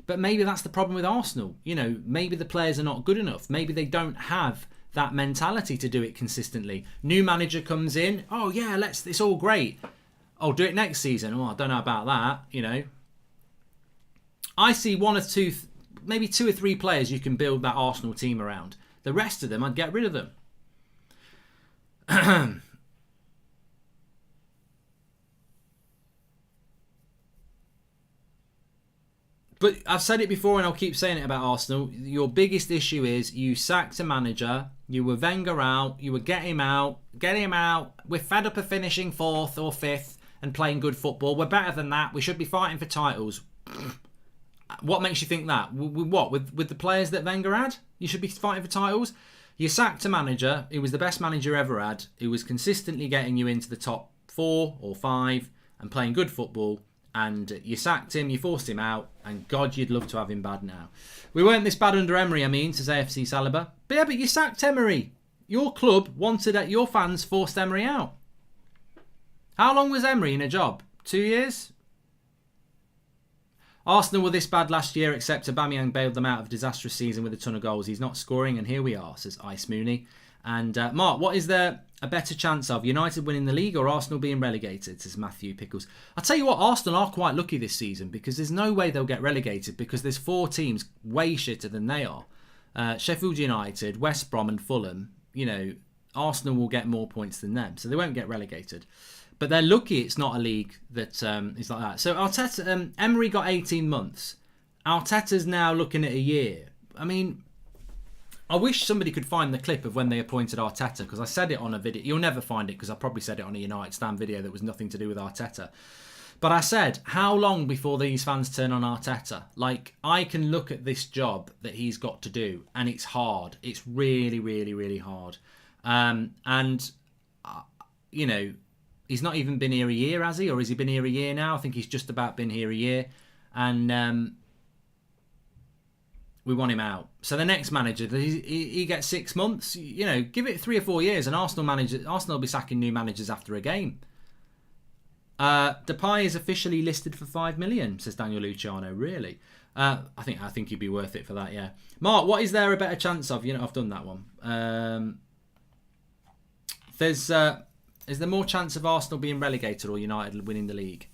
But maybe that's the problem with Arsenal. Maybe the players are not good enough. Maybe they don't have that mentality to do it consistently. New manager comes in. Oh yeah, it's all great. I'll do it next season. Oh, I don't know about that. I see one or two, maybe 2 or 3 players you can build that Arsenal team around. The rest of them, I'd get rid of them. But I've said it before and I'll keep saying it about Arsenal. Your biggest issue is you sacked a manager, you were Wenger out, you were get him out. We're fed up of finishing 4th or 5th. and playing good football. We're better than that. We should be fighting for titles. What makes you think that? With the players that Wenger had? You should be fighting for titles? You sacked a manager who was the best manager ever had, who was consistently getting you into the top 4 or 5 and playing good football, and you sacked him, you forced him out, and God, you'd love to have him bad now. We weren't this bad under Emery, says AFC Saliba. But yeah, but you sacked Emery. Your club wanted it, your fans forced Emery out. How long was Emery in a job? 2 years? Arsenal were this bad last year, except Aubameyang bailed them out of a disastrous season with a ton of goals. He's not scoring, and here we are, says Ice Mooney. And Mark, what is there a better chance of? United winning the league or Arsenal being relegated, says Matthew Pickles. I'll tell you what, Arsenal are quite lucky this season because there's no way they'll get relegated because there's 4 teams way shitter than they are. Sheffield United, West Brom and Fulham. You know, Arsenal will get more points than them, so they won't get relegated. But they're lucky it's not a league that is like that. So Arteta, Emery got 18 months. Arteta's now looking at a year. I mean, I wish somebody could find the clip of when they appointed Arteta, because I said it on a video. You'll never find it because I probably said it on a United Stand video that was nothing to do with Arteta. But I said, how long before these fans turn on Arteta? Like, I can look at this job that he's got to do, and it's hard. It's really, really, really hard. You know, he's not even been here a year, has he? Or has he been here a year now? I think he's just about been here a year. And we want him out. So the next manager, he gets 6 months. You know, give it 3 or 4 years, and Arsenal will be sacking new managers after a game. Depay is officially listed for 5 million, says Daniel Luciano. Really? I think he'd be worth it for that. Yeah. Mark, what is there a better chance of? You know, I've done that one. Is there more chance of Arsenal being relegated or United winning the league?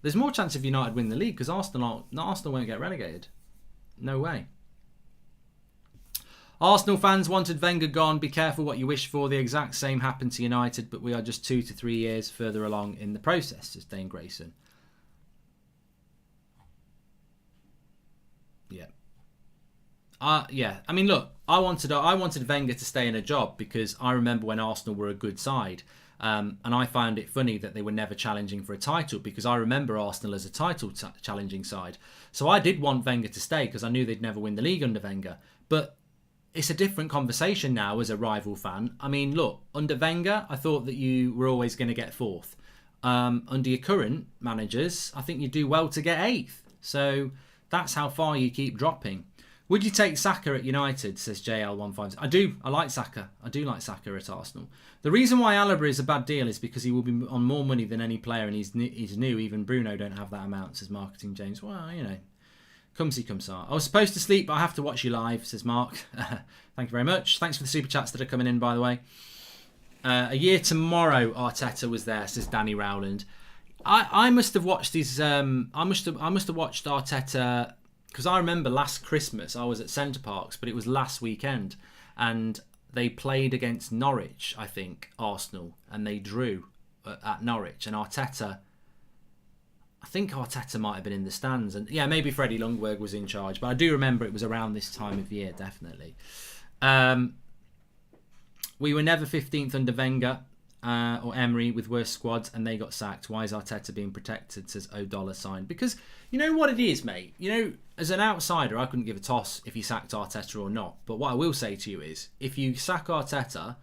There's more chance of United winning the league because Arsenal won't get relegated. No way. Arsenal fans wanted Wenger gone. Be careful what you wish for. The exact same happened to United, but we are just 2 to 3 years further along in the process, says Dane Grayson. Yeah. Yeah. I mean, look, I wanted Wenger to stay in a job because I remember when Arsenal were a good side. And I found it funny that they were never challenging for a title because I remember Arsenal as a title challenging side. So I did want Wenger to stay because I knew they'd never win the league under Wenger. But it's a different conversation now as a rival fan. I mean, look, under Wenger, I thought that you were always going to get 4th. Under your current managers, I think you do well to get 8th. So that's how far you keep dropping. Would you take Saka at United, says JL15? I do. I like Saka. I do like Saka at Arsenal. The reason why Alaba is a bad deal is because he will be on more money than any player and he's new. Even Bruno don't have that amount, says Marketing James. Well, you know, come see, come sir. I was supposed to sleep, but I have to watch you live, says Mark. Thank you very much. Thanks for the super chats that are coming in, by the way. A year tomorrow, Arteta was there, says Danny Rowland. I must have watched his. I must have watched Arteta. Because I remember last Christmas I was at Centre Parks, but it was last weekend, and they played against Norwich, I think, Arsenal, and they drew at Norwich. And Arteta, I think Arteta might have been in the stands, and yeah, maybe Freddie Ljungberg was in charge, but I do remember it was around this time of year, definitely. We were never 15th under Wenger or Emery with worse squads, and they got sacked. Why is Arteta being protected, says $. Because you know what it is, mate. You know, as an outsider, I couldn't give a toss if you sacked Arteta or not. But what I will say to you is, if you sack Arteta,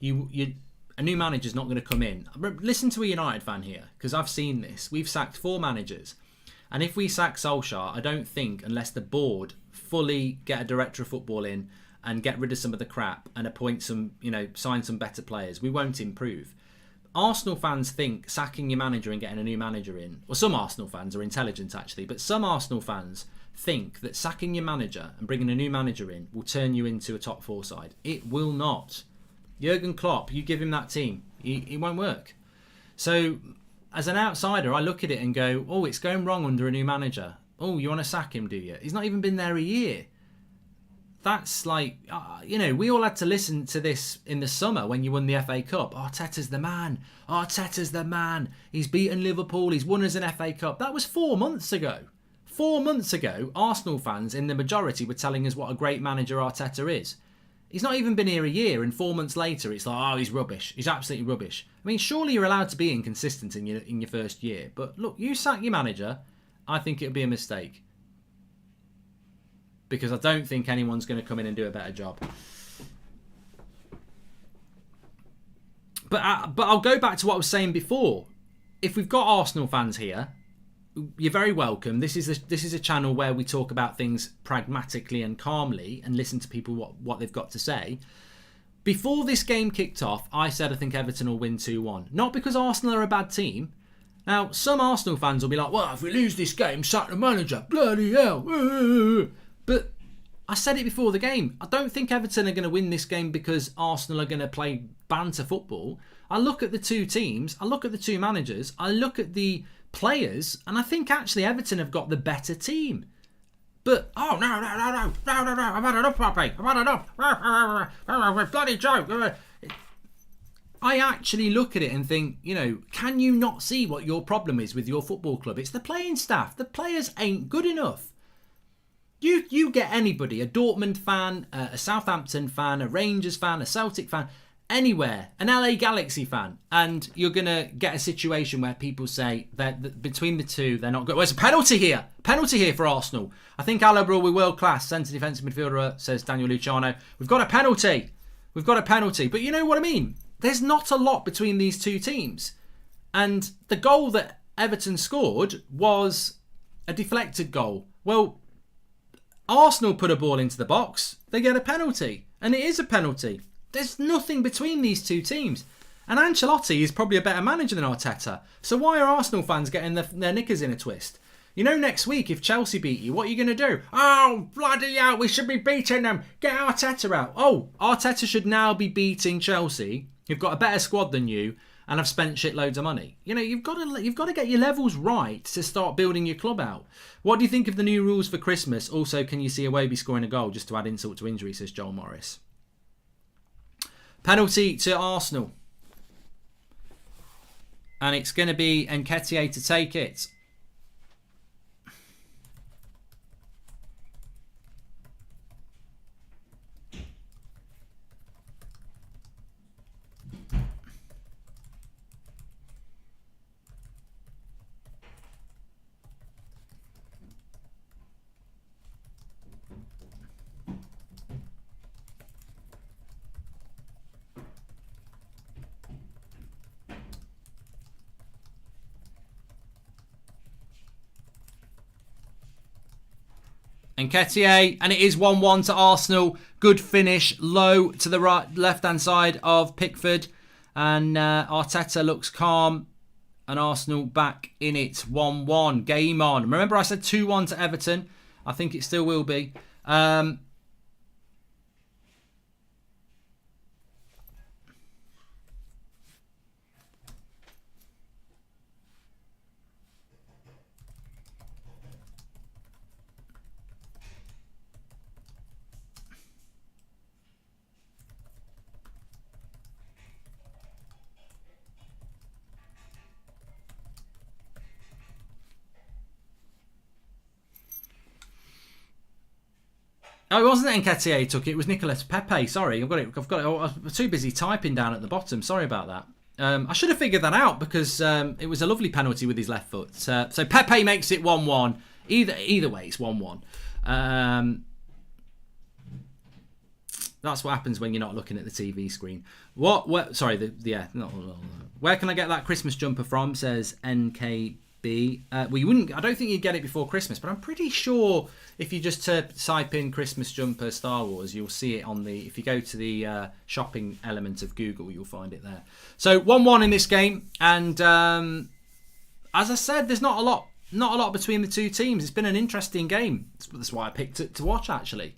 a new manager's not going to come in. Listen to a United fan here, because I've seen this. We've sacked 4 managers. And if we sack Solskjaer, I don't think, unless the board fully get a director of football in and get rid of some of the crap and appoint some, you know, sign some better players, we won't improve. Arsenal fans think sacking your manager and getting a new manager in, or some Arsenal fans are intelligent actually, but some Arsenal fans think that sacking your manager and bringing a new manager in will turn you into a top 4 side. It will not. Jurgen Klopp, you give him that team, it won't work. So as an outsider, I look at it and go, oh, it's going wrong under a new manager. Oh, you want to sack him, do you? He's not even been there a year. That's like, you know, we all had to listen to this in the summer when you won the FA Cup. Arteta's the man. Arteta's the man. He's beaten Liverpool. He's won us an FA Cup. That was 4 months ago. 4 months ago, Arsenal fans in the majority were telling us what a great manager Arteta is. He's not even been here a year, and 4 months later, it's like, oh, he's rubbish. He's absolutely rubbish. I mean, surely you're allowed to be inconsistent in your first year. But look, you sack your manager, I think it would be a mistake. Because I don't think anyone's going to come in and do a better job. But I'll go back to what I was saying before. If we've got Arsenal fans here, you're very welcome. This is a channel where we talk about things pragmatically and calmly and listen to people what they've got to say. Before this game kicked off, I said I think Everton will win 2-1. Not because Arsenal are a bad team. Now, some Arsenal fans will be like, well, if we lose this game, sack the manager. Bloody hell. But I said it before the game. I don't think Everton are going to win this game because Arsenal are going to play banter football. I look at the two teams. I look at the two managers. I look at the players, and I think actually Everton have got the better team. But no, I've had enough, Poppy. I've had enough. Bloody joke. I actually look at it and think, can you not see what your problem is with your football club? It's the playing staff. The players ain't good enough. You get anybody, a Dortmund fan, a Southampton fan, a Rangers fan, a Celtic fan, anywhere, an LA Galaxy fan, and you're going to get a situation where people say that between the two, they're not good. Well, there's a penalty here. Penalty here for Arsenal. I think Alaba will be world class. Centre defensive midfielder, says Daniel Luciano. We've got a penalty. But you know what I mean? There's not a lot between these two teams. And the goal that Everton scored was a deflected goal. Well, Arsenal put a ball into the box. They get a penalty. And it is a penalty. There's nothing between these two teams. And Ancelotti is probably a better manager than Arteta. So why are Arsenal fans getting their knickers in a twist? Next week, if Chelsea beat you, what are you going to do? Oh, bloody hell, we should be beating them. Get Arteta out. Oh, Arteta should now be beating Chelsea, who've got a better squad than you, and have spent shitloads of money. You've got to get your levels right to start building your club out. What do you think of the new rules for Christmas? Also, can you see Iwobi scoring a goal? Just to add insult to injury, says Joel Morris. Penalty to Arsenal. And it's going to be Nketiah to take it. Nketiah, and it is 1-1 to Arsenal. Good finish, low to the left-hand side of Pickford. And Arteta looks calm. And Arsenal back in it, 1-1. Game on. Remember I said 2-1 to Everton? I think it still will be. Oh, it wasn't Nketiah who took it. It was Nicolas Pepe. Sorry, I've got it. I was too busy typing down at the bottom. Sorry about that. I should have figured that out because it was a lovely penalty with his left foot. So Pepe makes it 1-1. Either way, it's 1-1. That's what happens when you're not looking at the TV screen. Where can I get that Christmas jumper from? Says NKB. Well, you wouldn't. I don't think you'd get it before Christmas, but I'm pretty sure if you just type in Christmas jumper Star Wars, you'll see it on the. If you go to the shopping element of Google, you'll find it there. So 1-1 in this game, and as I said, there's not a lot between the two teams. It's been an interesting game. That's why I picked it to watch. Actually,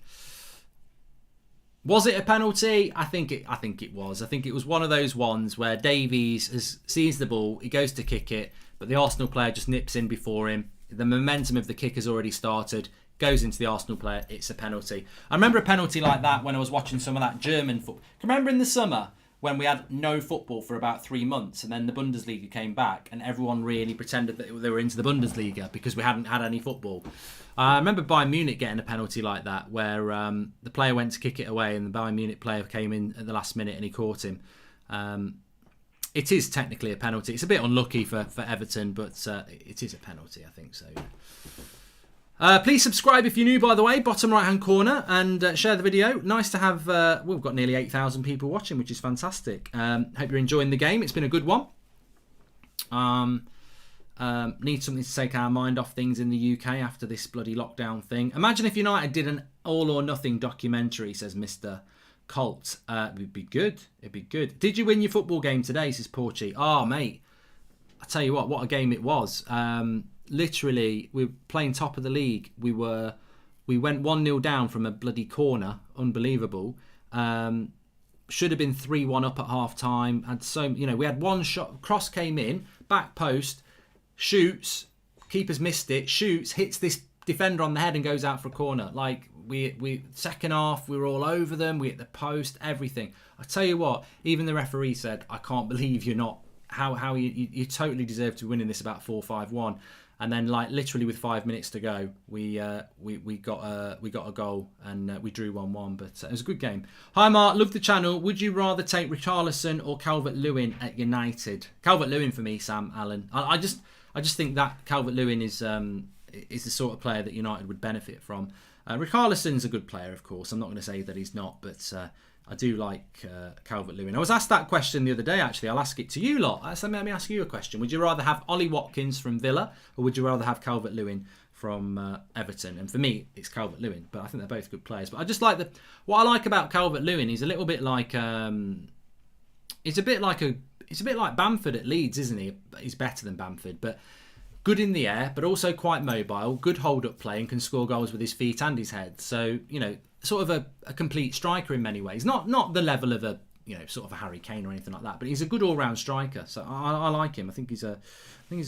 was it a penalty? I think it was. I think it was one of those ones where Davies sees the ball, he goes to kick it, but the Arsenal player just nips in before him. The momentum of the kick has already started. Goes into the Arsenal player. It's a penalty. I remember a penalty like that when I was watching some of that German football. Remember in the summer when we had no football for about 3 months, and then the Bundesliga came back, and everyone really pretended that they were into the Bundesliga because we hadn't had any football. I remember Bayern Munich getting a penalty like that, where the player went to kick it away, and the Bayern Munich player came in at the last minute and he caught him. It is technically a penalty. It's a bit unlucky for Everton, but it is a penalty, I think so. Please subscribe if you're new, by the way, bottom right hand corner, and share the video. Nice to have, we've got nearly 8,000 people watching, which is fantastic. Hope you're enjoying the game. It's been a good one. Need something to take our mind off things in the UK after this bloody lockdown thing. Imagine if United did an all or nothing documentary, says Mr. Colt. It'd be good. It'd be good. Did you win your football game today, says Porchy? Oh, mate. I tell you what a game it was. Literally, we were playing top of the league. We went 1-0 down from a bloody corner. Unbelievable. Should have been 3-1 up at half time. We had one shot. Cross came in, back post, shoots, keeper's missed it, shoots, hits this defender on the head and goes out for a corner. Like, we second half, we were all over them. We hit the post, everything. I tell you what, even the referee said, I can't believe you're not, how you totally deserve to be winning this about 4-5-1. And then, like, literally with 5 minutes to go, we got a goal and we drew 1-1. But it was a good game. Hi Mark, love the channel. Would you rather take Richarlison or Calvert-Lewin at United? Calvert-Lewin for me, Sam Allen. I just think that Calvert-Lewin is the sort of player that United would benefit from. Richarlison's a good player, of course. I'm not going to say that he's not, but I do like Calvert-Lewin. I was asked that question the other day, actually. I'll ask it to you lot. Let me ask you a question. Would you rather have Ollie Watkins from Villa, or would you rather have Calvert-Lewin from Everton? And for me, it's Calvert-Lewin, but I think they're both good players. But I just like what I like about Calvert-Lewin. He's a little bit like it's a bit like Bamford at Leeds, isn't he? He's better than Bamford, but good in the air, but also quite mobile, good hold-up play, and can score goals with his feet and his head. So, sort of a complete striker in many ways. Not the level of a sort of a Harry Kane or anything like that, but he's a good all-round striker. So I like him. I think he's a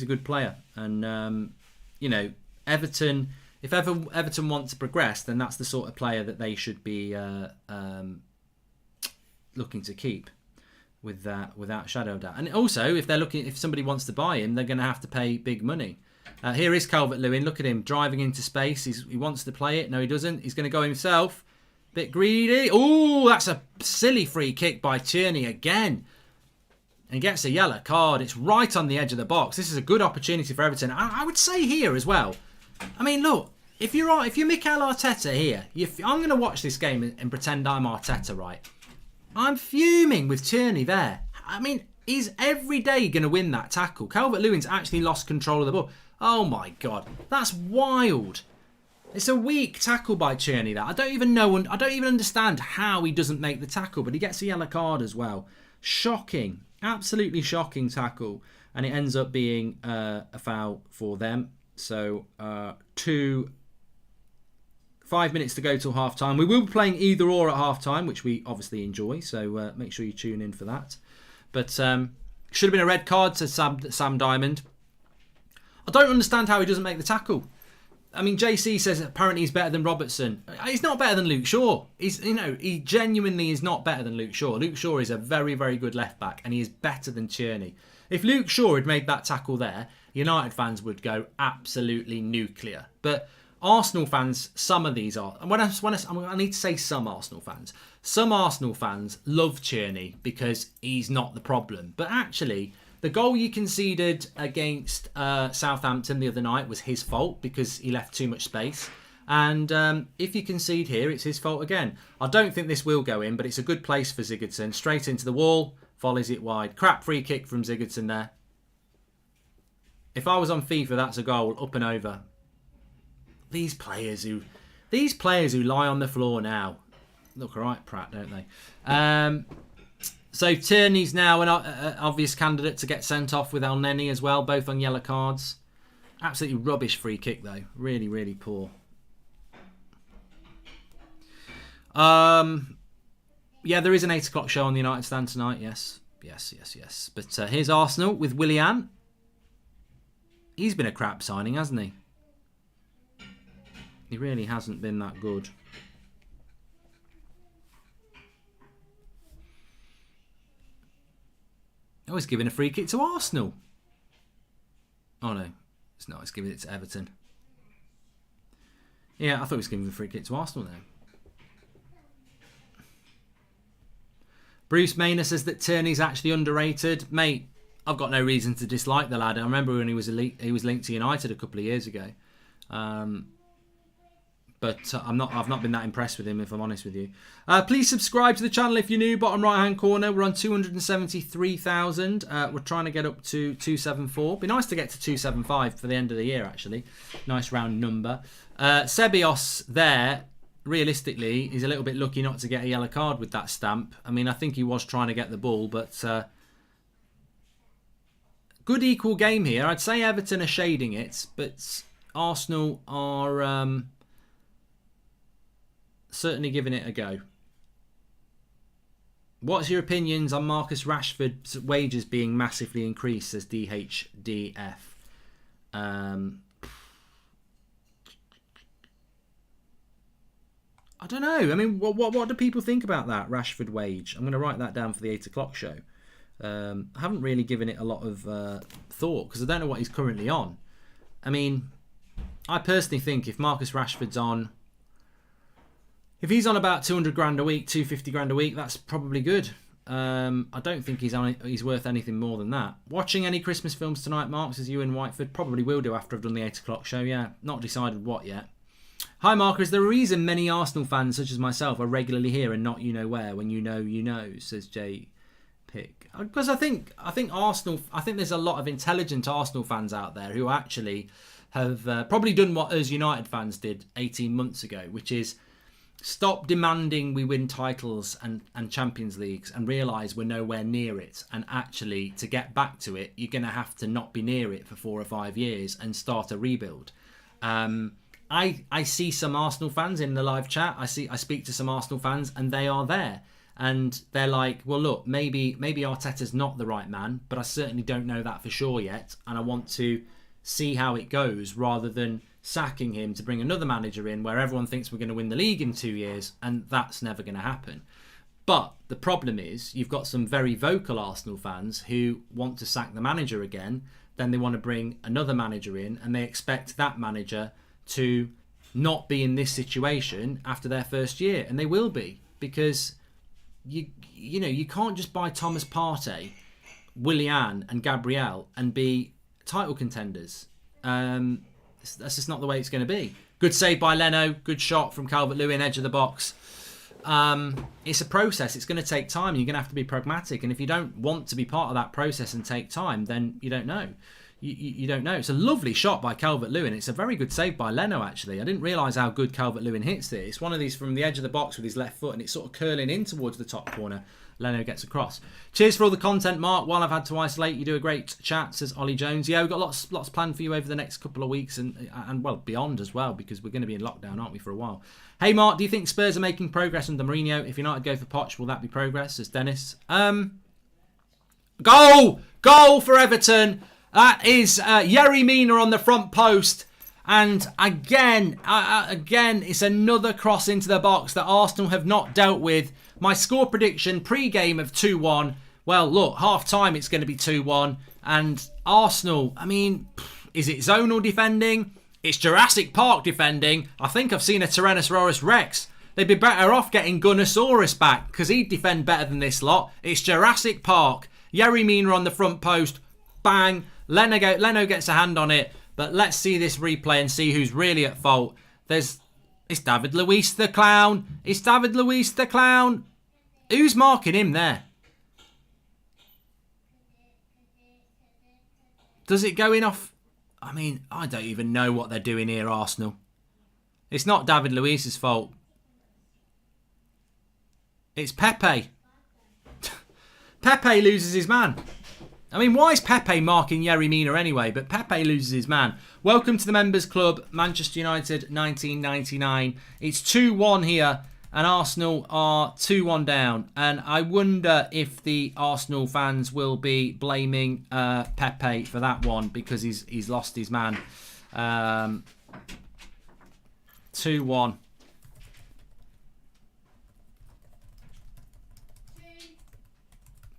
good player. And Everton, if Everton want to progress, then that's the sort of player that they should be looking to keep without shadow of doubt. And also, if somebody wants to buy him, they're going to have to pay big money. Here is Calvert-Lewin. Look at him driving into space. He wants to play it. No, he doesn't. He's going to go himself. Bit greedy. Oh, that's a silly free kick by Tierney again. And he gets a yellow card. It's right on the edge of the box. This is a good opportunity for Everton. I would say here as well. I mean, look, if you're Mikel Arteta here, I'm going to watch this game and pretend I'm Arteta, right? I'm fuming with Tierney there. I mean, he's every day going to win that tackle. Calvert-Lewin's actually lost control of the ball. Oh my God, that's wild. It's a weak tackle by Tierney. That I don't even understand how he doesn't make the tackle, but he gets a yellow card as well. Shocking, absolutely shocking tackle, and it ends up being a foul for them. So 5 minutes to go till half time. We will be playing either or at half time, which we obviously enjoy. So make sure you tune in for that. But should have been a red card, says Sam Diamond. I don't understand how he doesn't make the tackle. I mean, JC says apparently he's better than Robertson. He's not better than Luke Shaw. He genuinely is not better than Luke Shaw. Luke Shaw is a very, very good left back, and he is better than Tierney. If Luke Shaw had made that tackle there, United fans would go absolutely nuclear. But Arsenal fans, some of these are, and I need to say some Arsenal fans. Some Arsenal fans love Tierney because he's not the problem. But actually, the goal you conceded against Southampton the other night was his fault because he left too much space. And if you concede here, it's his fault again. I don't think this will go in, but it's a good place for Sigurdsson. Straight into the wall, volleys it wide. Crap free kick from Sigurdsson there. If I was on FIFA, that's a goal, up and over. These players who lie on the floor now look alright, Pratt, don't they? So Tierney's now an obvious candidate to get sent off with El Neni as well, both on yellow cards. Absolutely rubbish free kick though, really, really poor. Yeah, there is an 8 o'clock show on the United Stand tonight. Yes. But here's Arsenal with Willian. He's been a crap signing, hasn't he? He really hasn't been that good. Oh, he's giving a free kick to Arsenal. Oh, no. It's not. He's giving it to Everton. Yeah, I thought he was giving a free kick to Arsenal there. Bruce Maynard says that Tierney's actually underrated. Mate, I've got no reason to dislike the lad. I remember when he was linked to United a couple of years ago. But I've not been that impressed with him, if I'm honest with you. Please subscribe to the channel if you're new. Bottom right hand corner, we're on 273,000. We're trying to get up to 274. Be nice to get to 275 for the end of the year, actually. Nice round number. Sebios there, realistically, is a little bit lucky not to get a yellow card with that stamp. I mean, I think he was trying to get the ball, but good equal game here. I'd say Everton are shading it, but Arsenal are certainly giving it a go. What's your opinions on Marcus Rashford's wages being massively increased, says DHDF? I don't know. I mean, what do people think about that Rashford wage? I'm going to write that down for the 8 o'clock show. I haven't really given it a lot of thought because I don't know what he's currently on. I mean, I personally think if Marcus Rashford's on, if he's on about 200 grand a week, 250 grand a week, that's probably good. I don't think he's worth anything more than that. Watching any Christmas films tonight, Mark, says you in Whiteford? Probably will do after I've done the 8 o'clock show. Yeah, not decided what yet. Hi, Mark. Is there a reason many Arsenal fans, such as myself, are regularly here and not you know where? When you know, says J. Pick. Because I think Arsenal. I think there's a lot of intelligent Arsenal fans out there who actually have probably done what us United fans did 18 months ago, which is stop demanding we win titles and Champions Leagues and realise we're nowhere near it. And actually, to get back to it, you're going to have to not be near it for 4 or 5 years and start a rebuild. I see some Arsenal fans in the live chat. I speak to some Arsenal fans and they are there. And they're like, well, look, maybe Arteta's not the right man, but I certainly don't know that for sure yet. And I want to see how it goes rather than sacking him to bring another manager in where everyone thinks we're going to win the league in 2 years. And that's never going to happen. But the problem is you've got some very vocal Arsenal fans who want to sack the manager again. Then they want to bring another manager in and they expect that manager to not be in this situation after their first year. And they will be, because you can't just buy Thomas Partey, Willian and Gabriel and be title contenders. That's just not the way it's going to be. Good save by Leno, good shot from Calvert-Lewin, edge of the box. It's a process. It's going to take time. You're going to have to be pragmatic. And if you don't want to be part of that process and take time, then you don't know. You don't know. It's a lovely shot by Calvert-Lewin. It's a very good save by Leno, actually. I didn't realise how good Calvert-Lewin hits it. It's one of these from the edge of the box with his left foot and it's sort of curling in towards the top corner. Leno gets across. Cheers for all the content, Mark. While I've had to isolate, you do a great chat, says Ollie Jones. Yeah, we've got lots planned for you over the next couple of weeks and well, beyond as well, because we're going to be in lockdown, aren't we, for a while. Hey, Mark, do you think Spurs are making progress under Mourinho? If United go for Poch, will that be progress, says Dennis? Goal for Everton. That is Yerry Mina on the front post. And again, it's another cross into the box that Arsenal have not dealt with. My score prediction pre-game of 2-1. Well, look, half-time it's going to be 2-1. And Arsenal, I mean, is it zonal defending? It's Jurassic Park defending. I think I've seen a Tyrannosaurus Rex. They'd be better off getting Gunnosaurus back because he'd defend better than this lot. It's Jurassic Park. Yerry Mina on the front post. Bang. Leno gets a hand on it. But let's see this replay and see who's really at fault. It's David Luiz the clown. It's David Luiz the clown. Who's marking him there? Does it go in off? I mean, I don't even know what they're doing here, Arsenal. It's not David Luiz's fault. It's Pepe. Pepe loses his man. I mean, why is Pepe marking Yerry Mina anyway? But Pepe loses his man. Welcome to the Members Club, Manchester United 1999. It's 2-1 here, and Arsenal are 2-1 down. And I wonder if the Arsenal fans will be blaming Pepe for that one because he's lost his man. 2-1.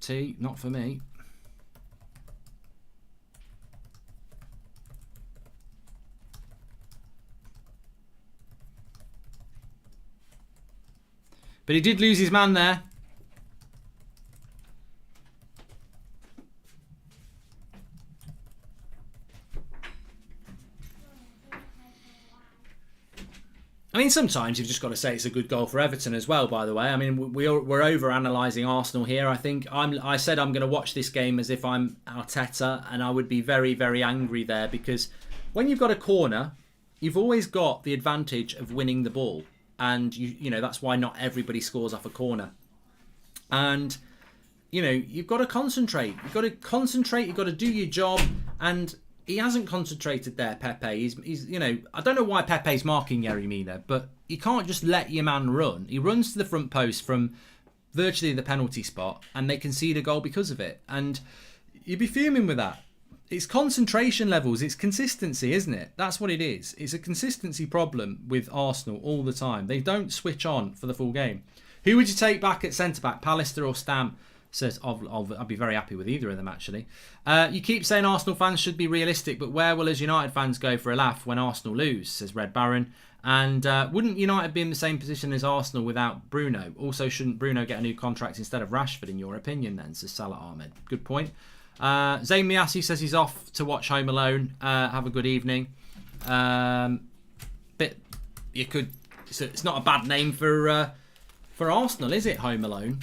Tea, not for me. But he did lose his man there. I mean, sometimes you've just got to say it's a good goal for Everton as well, by the way. I mean, we're over-analysing Arsenal here. I think I said I'm going to watch this game as if I'm Arteta, and I would be very, very angry there, because when you've got a corner, you've always got the advantage of winning the ball. And, you know, that's why not everybody scores off a corner. And, you know, you've got to concentrate. You've got to do your job, and he hasn't concentrated there, Pepe. He's you know, I don't know why Pepe's marking Yerry Mina, but you can't just let your man run. He runs to the front post from virtually the penalty spot, and they concede a goal because of it. And you'd be fuming with that. It's concentration levels. It's consistency, isn't it? That's what it is. It's a consistency problem with Arsenal all the time. They don't switch on for the full game. Who would you take back at centre-back, Pallister or Stam? Says, I'd be very happy with either of them, actually. You keep saying Arsenal fans should be realistic, but where will us United fans go for a laugh when Arsenal lose, says Red Baron. And wouldn't United be in the same position as Arsenal without Bruno? Also, shouldn't Bruno get a new contract instead of Rashford, in your opinion, then, says Salah Ahmed. Good point. Zayn Miasi says he's off to watch Home Alone. Have a good evening. But you could... It's not a bad name for Arsenal, is it? Home Alone,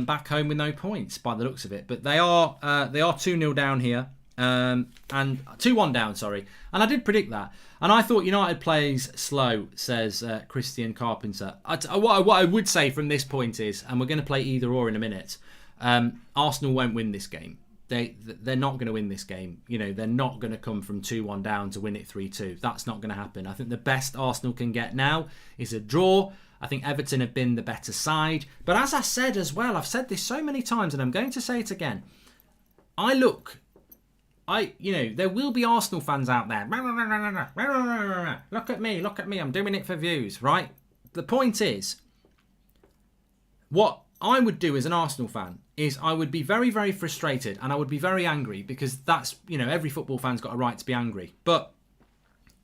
back home with no points by the looks of it. But they are 2-0 down here, and 2-1 down. Sorry, and I did predict that, and I thought United plays slow, says Christian Carpenter. What I would say from this point is, and we're going to play either or in a minute. Arsenal won't win this game. They're not going to win this game. You know, they're not going to come from 2-1 down to win it 3-2. That's not going to happen. I think the best Arsenal can get now is a draw. I think Everton have been the better side. But as I said as well, I've said this so many times and I'm going to say it again. There will be Arsenal fans out there. Look at me, I'm doing it for views, right? The point is, what I would do as an Arsenal fan is I would be very, very frustrated and I would be very angry, because that's, every football fan's got a right to be angry. But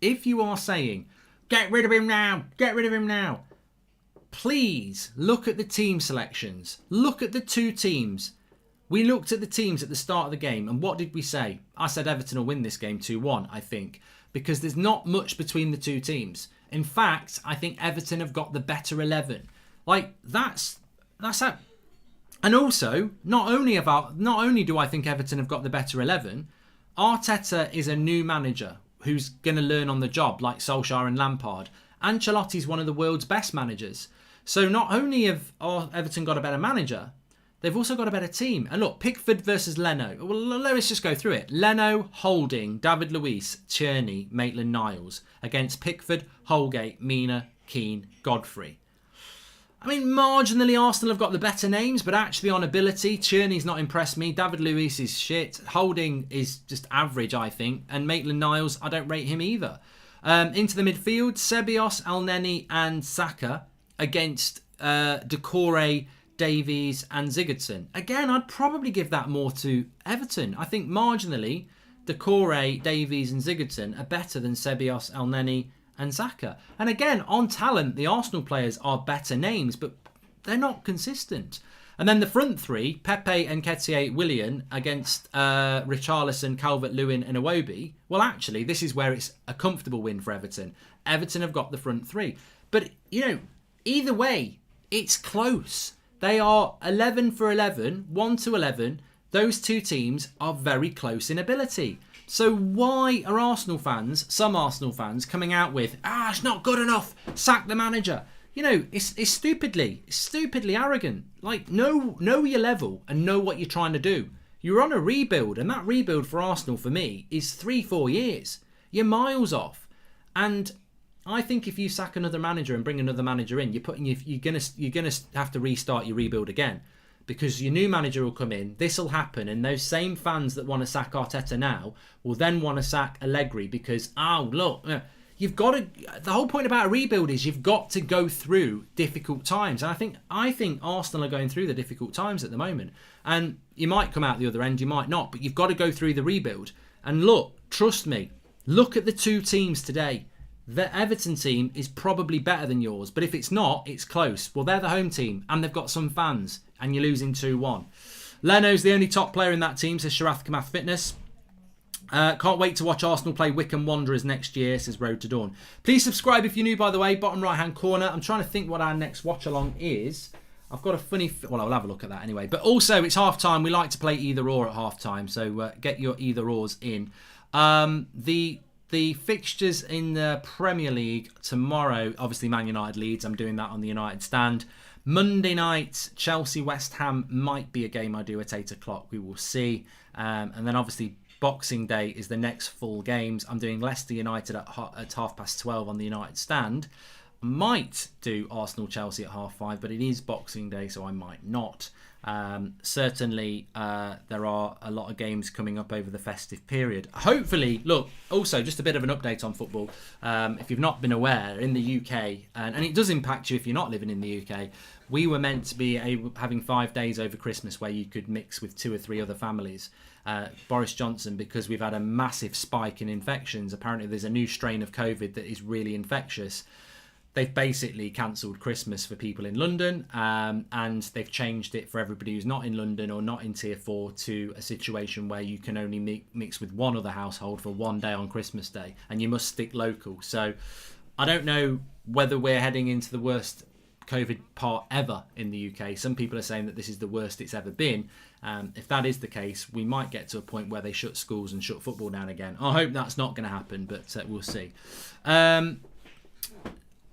if you are saying, get rid of him now, please look at the team selections. Look at the two teams. We looked at the teams at the start of the game, and what did we say? I said Everton will win this game 2-1, I think, because there's not much between the two teams. In fact, I think Everton have got the better 11. That's how. And also, not only do I think Everton have got the better 11, Arteta is a new manager who's going to learn on the job, like Solskjaer and Lampard. Ancelotti's one of the world's best managers. So not only have Everton got a better manager, they've also got a better team. And look, Pickford versus Leno. Well, let's just go through it. Leno, Holding, David Luiz, Tierney, Maitland-Niles against Pickford, Holgate, Mina, Keane, Godfrey. I mean, marginally Arsenal have got the better names, but actually on ability, Tierney's not impressed me. David Luiz is shit. Holding is just average, I think. And Maitland-Niles, I don't rate him either. Into the midfield, Ceballos, Elneny and Saka against Decore, Davies and Sigurdsson. Again, I'd probably give that more to Everton. I think marginally, Decore, Davies and Sigurdsson are better than Ceballos, Elneny and Saka. And again, on talent, the Arsenal players are better names, but they're not consistent. And then the front three, Pepe and Nketiah Willian against Richarlison, Calvert-Lewin and Iwobi. Well, actually, this is where it's a comfortable win for Everton. Everton have got the front three. But, either way, it's close. They are 11 for 11, 1-11. Those two teams are very close in ability. So why are some Arsenal fans, coming out with, it's not good enough, sack the manager? It's stupidly arrogant. Know your level and know what you're trying to do. You're on a rebuild, and that rebuild for Arsenal, for me, is 3-4 years. You're miles off. And I think if you sack another manager and bring another manager in, you're gonna have to restart your rebuild again, because your new manager will come in. This will happen, and those same fans that want to sack Arteta now will then want to sack Allegri because you've got to. The whole point about a rebuild is you've got to go through difficult times, and I think Arsenal are going through the difficult times at the moment. And you might come out the other end, you might not, but you've got to go through the rebuild. And trust me, look at the two teams today. the Everton team is probably better than yours. But if it's not, it's close. Well, they're the home team and they've got some fans and you're losing 2-1. Leno's the only top player in that team, says Sharath Kamath Fitness. Can't wait to watch Arsenal play Wycombe Wanderers next year, says Road to Dawn. Please subscribe if you're new, by the way. Bottom right-hand corner. I'm trying to think what our next watch-along is. I've got a funny... Well, I'll have a look at that anyway. But also, it's half-time. We like to play either-or at half-time. So get your either-ors in. The fixtures in the Premier League tomorrow, obviously Man United Leeds. I'm doing that on the United stand. Monday night, Chelsea-West Ham might be a game I do at 8 o'clock. We will see. And then obviously Boxing Day is the next full games. I'm doing Leicester United at 12:30 on the United stand. Might do Arsenal-Chelsea at 5:30, but it is Boxing Day, so I might not. Certainly, there are a lot of games coming up over the festive period. Hopefully, look, also just a bit of an update on football. If you've not been aware, in the UK, and it does impact you if you're not living in the UK, we were meant to be having 5 days over Christmas where you could mix with 2 or 3 other families. Boris Johnson, because we've had a massive spike in infections, apparently there's a new strain of COVID that is really infectious. They've basically cancelled Christmas for people in London, and they've changed it for everybody who's not in London or not in Tier 4 to a situation where you can only mix with one other household for 1 day on Christmas Day, and you must stick local. So I don't know whether we're heading into the worst COVID part ever in the UK. Some people are saying that this is the worst it's ever been. If that is the case, we might get to a point where they shut schools and shut football down again. I hope that's not going to happen, but we'll see.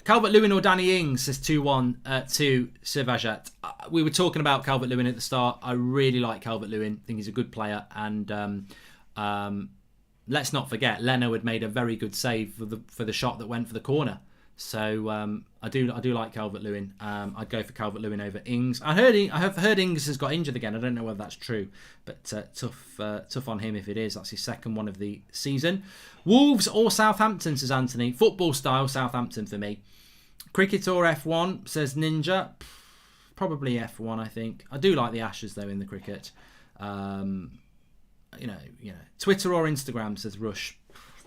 Calvert-Lewin or Danny Ings, says 2-1 to Sivajat. We were talking about Calvert-Lewin at the start. I really like Calvert-Lewin. I think he's a good player. And let's not forget, Leno had made a very good save for the shot that went for the corner. So I do like Calvert-Lewin. I'd go for Calvert-Lewin over Ings. I have heard Ings has got injured again. I don't know whether that's true, but tough on him if it is. That's his second one of the season. Wolves or Southampton, says Anthony. Football style, Southampton for me. Cricket or F1, says Ninja. Probably F1, I think. I do like the Ashes though in the cricket. You know. Twitter or Instagram, says Rush.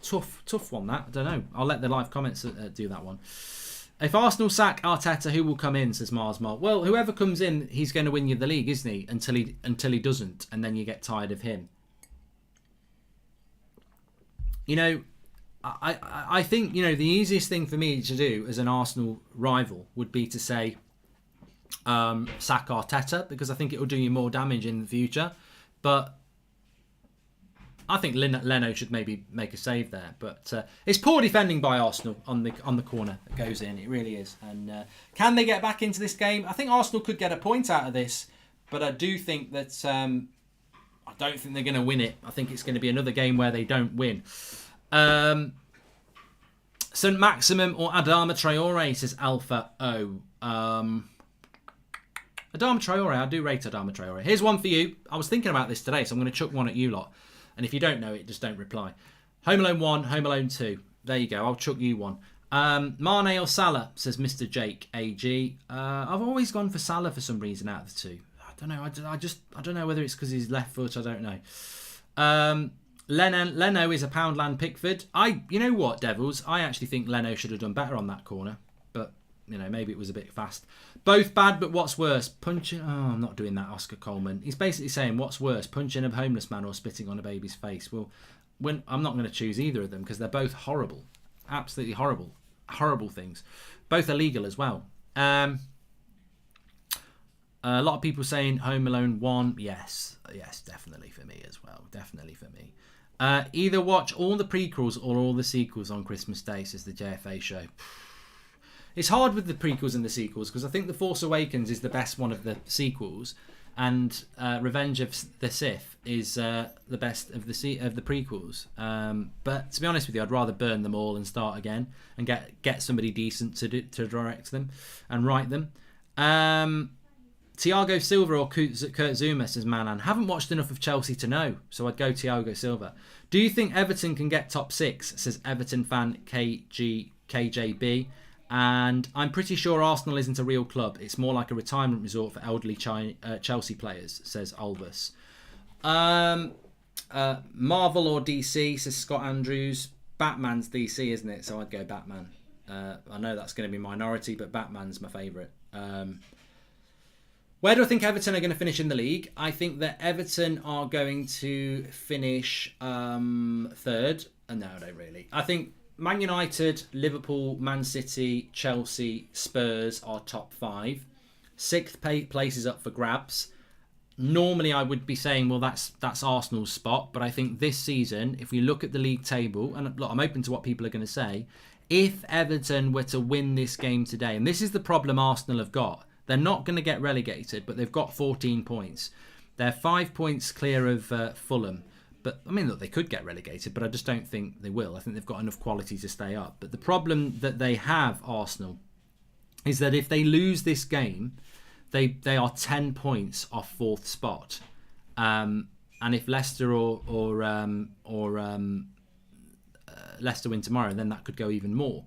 Tough one that. I don't know. I'll let the live comments do that one. If Arsenal sack Arteta, who will come in, says Mars Mark. Well, whoever comes in, he's going to win you the league, isn't he? Until he doesn't, and then you get tired of him. I think the easiest thing for me to do as an Arsenal rival would be to say sack Arteta, because I think it will do you more damage in the future. But I think Leno should maybe make a save there, but it's poor defending by Arsenal on the corner that goes in. It really is. And can they get back into this game? I think Arsenal could get a point out of this, but I do think that I don't think they're going to win it. I think it's going to be another game where they don't win. St. Maximum or Adama Traore, says Alpha O. Adama Traore, I do rate Adama Traore. Here's one for you. I was thinking about this today, so I'm going to chuck one at you lot. And if you don't know it, just don't reply. Home Alone 1, Home Alone 2. There you go. I'll chuck you one. Mane or Salah, says Mr. Jake AG. I've always gone for Salah for some reason out of the two. I don't know. I don't know whether it's because he's left foot. I don't know. Leno is a Poundland Pickford. You know what, Devils? I actually think Leno should have done better on that corner. But, maybe it was a bit fast. Both bad, but what's worse? Punching... Oh, I'm not doing that, Oscar Coleman. He's basically saying, what's worse? Punching a homeless man or spitting on a baby's face? Well, I'm not going to choose either of them because they're both horrible. Absolutely horrible. Horrible things. Both illegal as well. A lot of people saying Home Alone 1. Yes, definitely for me as well. Definitely for me. Either watch all the prequels or all the sequels on Christmas Day, says the JFA show. It's hard with the prequels and the sequels because I think The Force Awakens is the best one of the sequels, and Revenge of the Sith is the best of the prequels. But to be honest with you, I'd rather burn them all and start again and get somebody decent to direct them and write them. Thiago Silva or Kurt Zuma, says Manan. Haven't watched enough of Chelsea to know, so I'd go Thiago Silva. Do you think Everton can get top 6, says Everton fan KJB. And I'm pretty sure Arsenal isn't a real club. It's more like a retirement resort for elderly Chelsea players, says Alvis. Marvel or DC, says Scott Andrews. Batman's DC, isn't it? So I'd go Batman. I know that's going to be minority, but Batman's my favourite. Where do I think Everton are going to finish in the league? I think that Everton are going to finish third. No, I don't really. I think Man United, Liverpool, Man City, Chelsea, Spurs are top 5. 6th place is up for grabs. Normally I would be saying, well, that's Arsenal's spot. But I think this season, if we look at the league table, and look, I'm open to what people are going to say, if Everton were to win this game today, and this is the problem Arsenal have got, they're not going to get relegated, but they've got 14 points. They're 5 points clear of Fulham. But I mean, look, they could get relegated, but I just don't think they will. I think they've got enough quality to stay up. But the problem that they have, Arsenal, is that if they lose this game, they are 10 points off 4th spot. And if Leicester or Leicester win tomorrow, then that could go even more.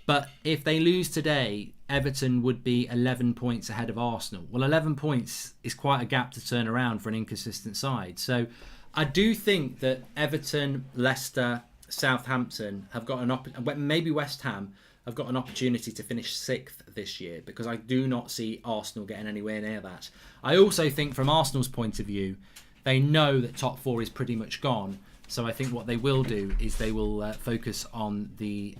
But if they lose today, Everton would be 11 points ahead of Arsenal. Well, 11 points is quite a gap to turn around for an inconsistent side. So I do think that Everton, Leicester, Southampton have got maybe West Ham have got an opportunity to finish 6th this year, because I do not see Arsenal getting anywhere near that. I also think from Arsenal's point of view, they know that top 4 is pretty much gone. So I think what they will do is they will focus on the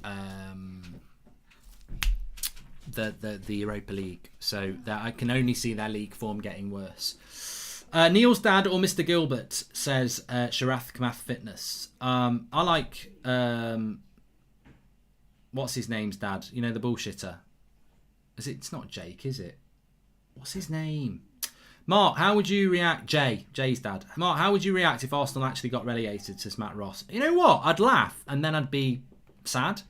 Europa League. So that I can only see their league form getting worse. Neil's dad or Mr. Gilbert says Sharath Kamath Fitness. I like what's his name's dad? You know, the bullshitter. It's not Jake, is it? What's his name? Mark, how would you react? Jay's dad. Mark, how would you react if Arsenal actually got relegated, says Matt Ross? You know what? I'd laugh and then I'd be sad.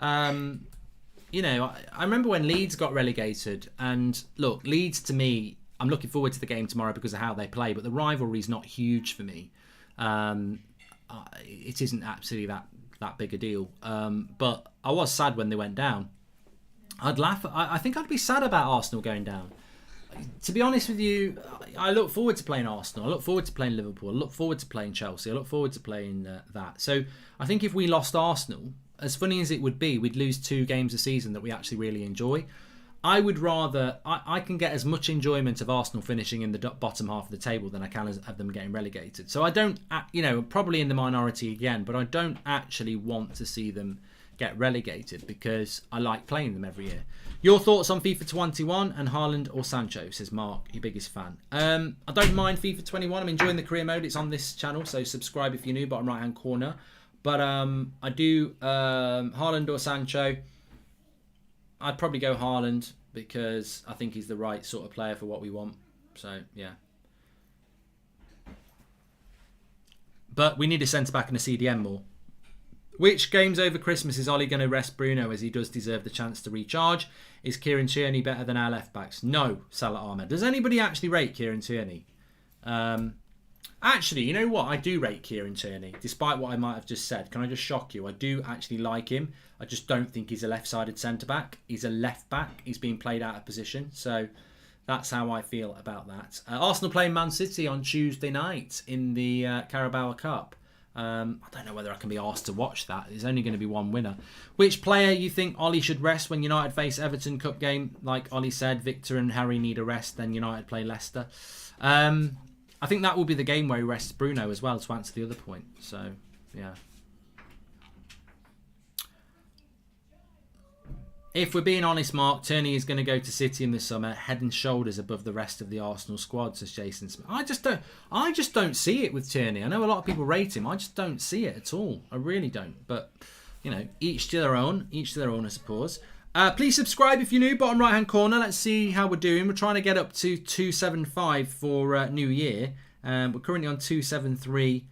You know, I remember when Leeds got relegated, and look, Leeds to me, I'm looking forward to the game tomorrow because of how they play, but the rivalry's not huge for me. It isn't absolutely that big a deal. But I was sad when they went down. I'd laugh. I think I'd be sad about Arsenal going down. To be honest with you, I look forward to playing Arsenal. I look forward to playing Liverpool. I look forward to playing Chelsea. I look forward to playing that. So I think if we lost Arsenal, as funny as it would be, we'd lose 2 games a season that we actually really enjoy. I would rather... I can get as much enjoyment of Arsenal finishing in the bottom half of the table than I can of them getting relegated. So I don't... You know, probably in the minority again, but I don't actually want to see them get relegated because I like playing them every year. Your thoughts on FIFA 21 and Haaland or Sancho, says Mark, your biggest fan. I don't mind FIFA 21. I'm enjoying the career mode. It's on this channel, so subscribe if you're new, bottom right hand corner. But I do Haaland or Sancho. I'd probably go Haaland because I think he's the right sort of player for what we want. So, yeah. But we need a centre-back and a CDM more. Which games over Christmas is Ollie going to rest Bruno, as he does deserve the chance to recharge? Is Kieran Tierney better than our left-backs? No, Salah Ahmed. Does anybody actually rate Kieran Tierney? Actually, you know what? I do rate Kieran Tierney, despite what I might have just said. Can I just shock you? I do actually like him. I just don't think he's a left-sided centre-back. He's a left-back. He's being played out of position. So that's how I feel about that. Arsenal playing Man City on Tuesday night in the Carabao Cup. I don't know whether I can be asked to watch that. There's only going to be one winner. Which player you think Ollie should rest when United face Everton Cup game? Like Ollie said, Victor and Harry need a rest, then United play Leicester. I think that will be the game where he rests Bruno as well, to answer the other point. So, yeah. If we're being honest, Mark, Tierney is going to go to City in the summer, head and shoulders above the rest of the Arsenal squad, says Jason Smith. I just don't see it with Tierney. I know a lot of people rate him. I just don't see it at all. I really don't. But, you know, each to their own. Each to their own, I suppose. Please subscribe if you're new, bottom right-hand corner. Let's see how we're doing. We're trying to get up to 275 for New Year. We're currently on 273,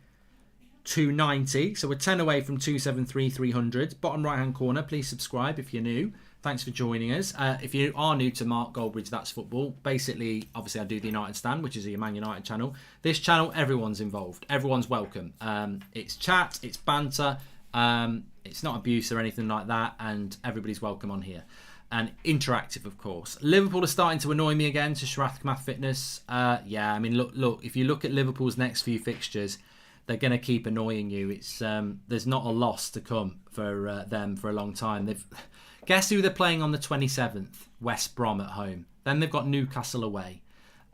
290. So we're 10 away from 273, 300. Bottom right-hand corner, please subscribe if you're new. Thanks for joining us. If you are new to Mark Goldbridge, That's Football. Basically, obviously, I do the United Stand, which is a Man United channel. This channel, everyone's involved. Everyone's welcome. It's chat, it's banter. It's not abuse or anything like that, and everybody's welcome on here. And interactive, of course. Liverpool are starting to annoy me again, to Sharath Kamath Fitness. Yeah, I mean, look. If you look at Liverpool's next few fixtures, they're going to keep annoying you. It's there's not a loss to come for them for a long time. Guess who they're playing on the 27th? West Brom at home. Then they've got Newcastle away.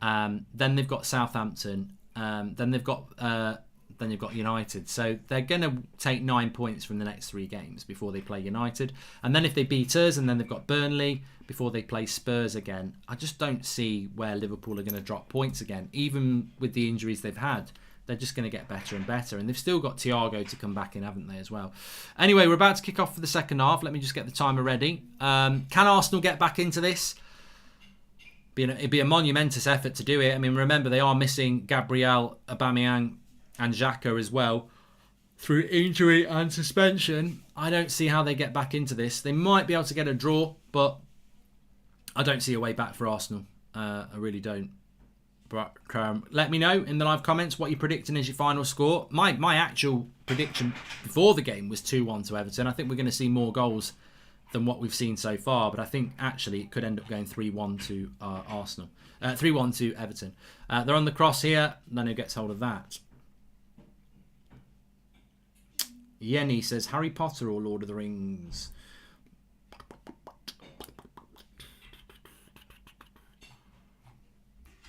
Then they've got Southampton. Then they've got United. So they're going to take 9 points from the next 3 games before they play United. And then if they beat us, and then they've got Burnley before they play Spurs again. I just don't see where Liverpool are going to drop points again. Even with the injuries they've had, they're just going to get better and better. And they've still got Thiago to come back in, haven't they, as well? Anyway, we're about to kick off for the second half. Let me just get the timer ready. Can Arsenal get back into this? It'd be a monumentous effort to do it. I mean, remember, they are missing Gabriel, Aubameyang and Xhaka as well through injury and suspension. I don't see how they get back into this. They might be able to get a draw, but I don't see a way back for Arsenal. I really don't. But let me know in the live comments what you're predicting as your final score. My actual prediction before the game was 2-1 to Everton. I think we're going to see more goals than what we've seen so far, but I think actually it could end up going 3-1 to Arsenal. 3-1 to Everton. They're on the cross here. Then who gets hold of that? Yenny says Harry Potter or Lord of the Rings.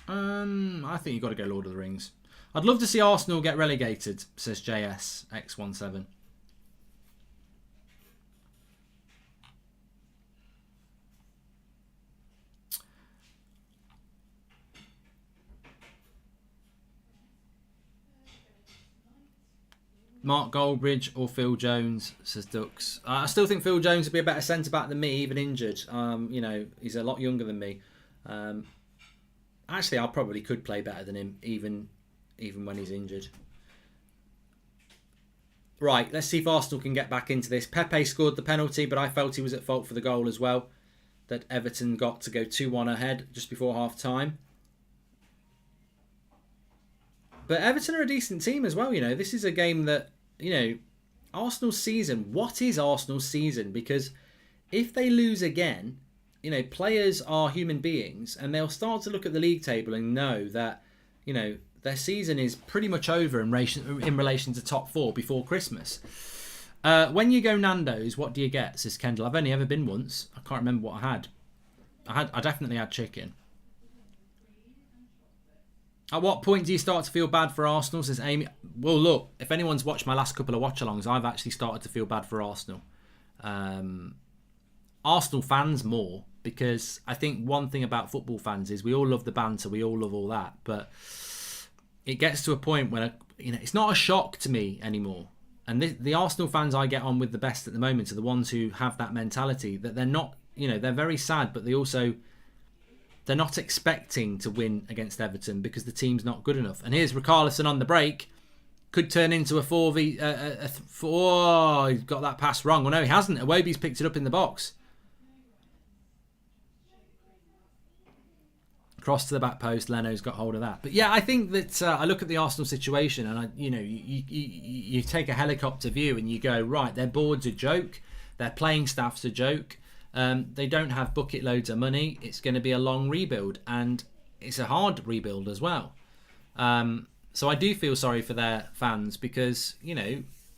I think you've got to go Lord of the Rings. I'd love to see Arsenal get relegated, says JSX17. Mark Goldbridge or Phil Jones, says Dux. I still think Phil Jones would be a better centre-back than me, even injured. He's a lot younger than me. Actually, I probably could play better than him, even when he's injured. Right, let's see if Arsenal can get back into this. Pepe scored the penalty, but I felt he was at fault for the goal as well, that Everton got to go 2-1 ahead just before half-time. But Everton are a decent team as well, This is a game that, Arsenal's season. What is Arsenal's season? Because if they lose again, players are human beings, and they'll start to look at the league table and know that, their season is pretty much over in relation to top 4 before Christmas. When you go Nando's, what do you get, says Kendall? I've only ever been once. I can't remember what I had. I definitely had chicken. At what point do you start to feel bad for Arsenal, says Amy? Well, look, if anyone's watched my last couple of watch-alongs, I've actually started to feel bad for Arsenal. Arsenal fans more, because I think one thing about football fans is we all love the banter, we all love all that, but it gets to a point when it's not a shock to me anymore. And the Arsenal fans I get on with the best at the moment are the ones who have that mentality that they're not, they're very sad, but they're not expecting to win against Everton because the team's not good enough. And here's Richarlison on the break. Could turn into a 4v... Oh, he's got that pass wrong. Well, no, he hasn't. Iwobi's picked it up in the box. Cross to the back post. Leno's got hold of that. But yeah, I think that I look at the Arsenal situation and you take a helicopter view and you go, right, their board's a joke. Their playing staff's a joke. They don't have bucket loads of money. It's going to be a long rebuild, and it's a hard rebuild as well. So I do feel sorry for their fans because,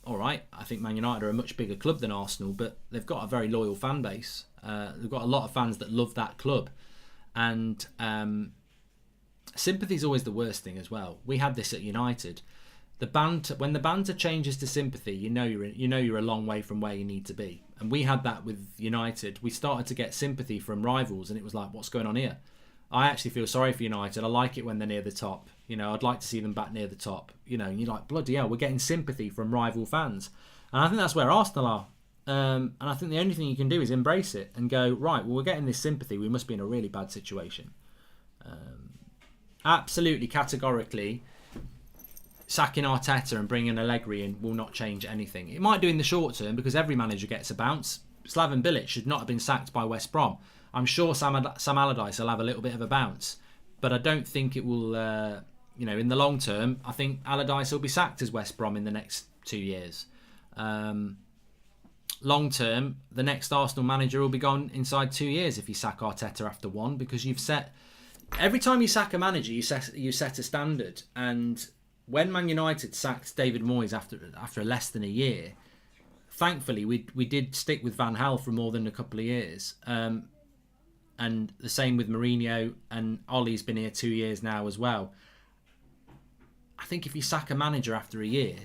all right, I think Man United are a much bigger club than Arsenal, but they've got a very loyal fan base. They've got a lot of fans that love that club. And sympathy is always the worst thing as well. We had this at United. When the banter changes to sympathy, you're a long way from where you need to be. And we had that with United. We started to get sympathy from rivals, and it was like, what's going on here? I actually feel sorry for United. I like it when they're near the top. I'd like to see them back near the top. And you're like, bloody hell, we're getting sympathy from rival fans. And I think that's where Arsenal are. And I think the only thing you can do is embrace it and go, right, well, we're getting this sympathy. We must be in a really bad situation. Absolutely, categorically, sacking Arteta and bringing Allegri in will not change anything. It might do in the short term because every manager gets a bounce. Slaven Bilic should not have been sacked by West Brom. I'm sure Sam Allardyce will have a little bit of a bounce, but I don't think it will, in the long term, I think Allardyce will be sacked as West Brom in the next 2 years. Long term, the next Arsenal manager will be gone inside 2 years if you sack Arteta after 1, because every time you sack a manager, you set a standard, and when Man United sacked David Moyes after less than a year, thankfully we did stick with Van Gaal for more than a couple of years. And the same with Mourinho, and Ollie's been here 2 years now as well. I think if you sack a manager after a year,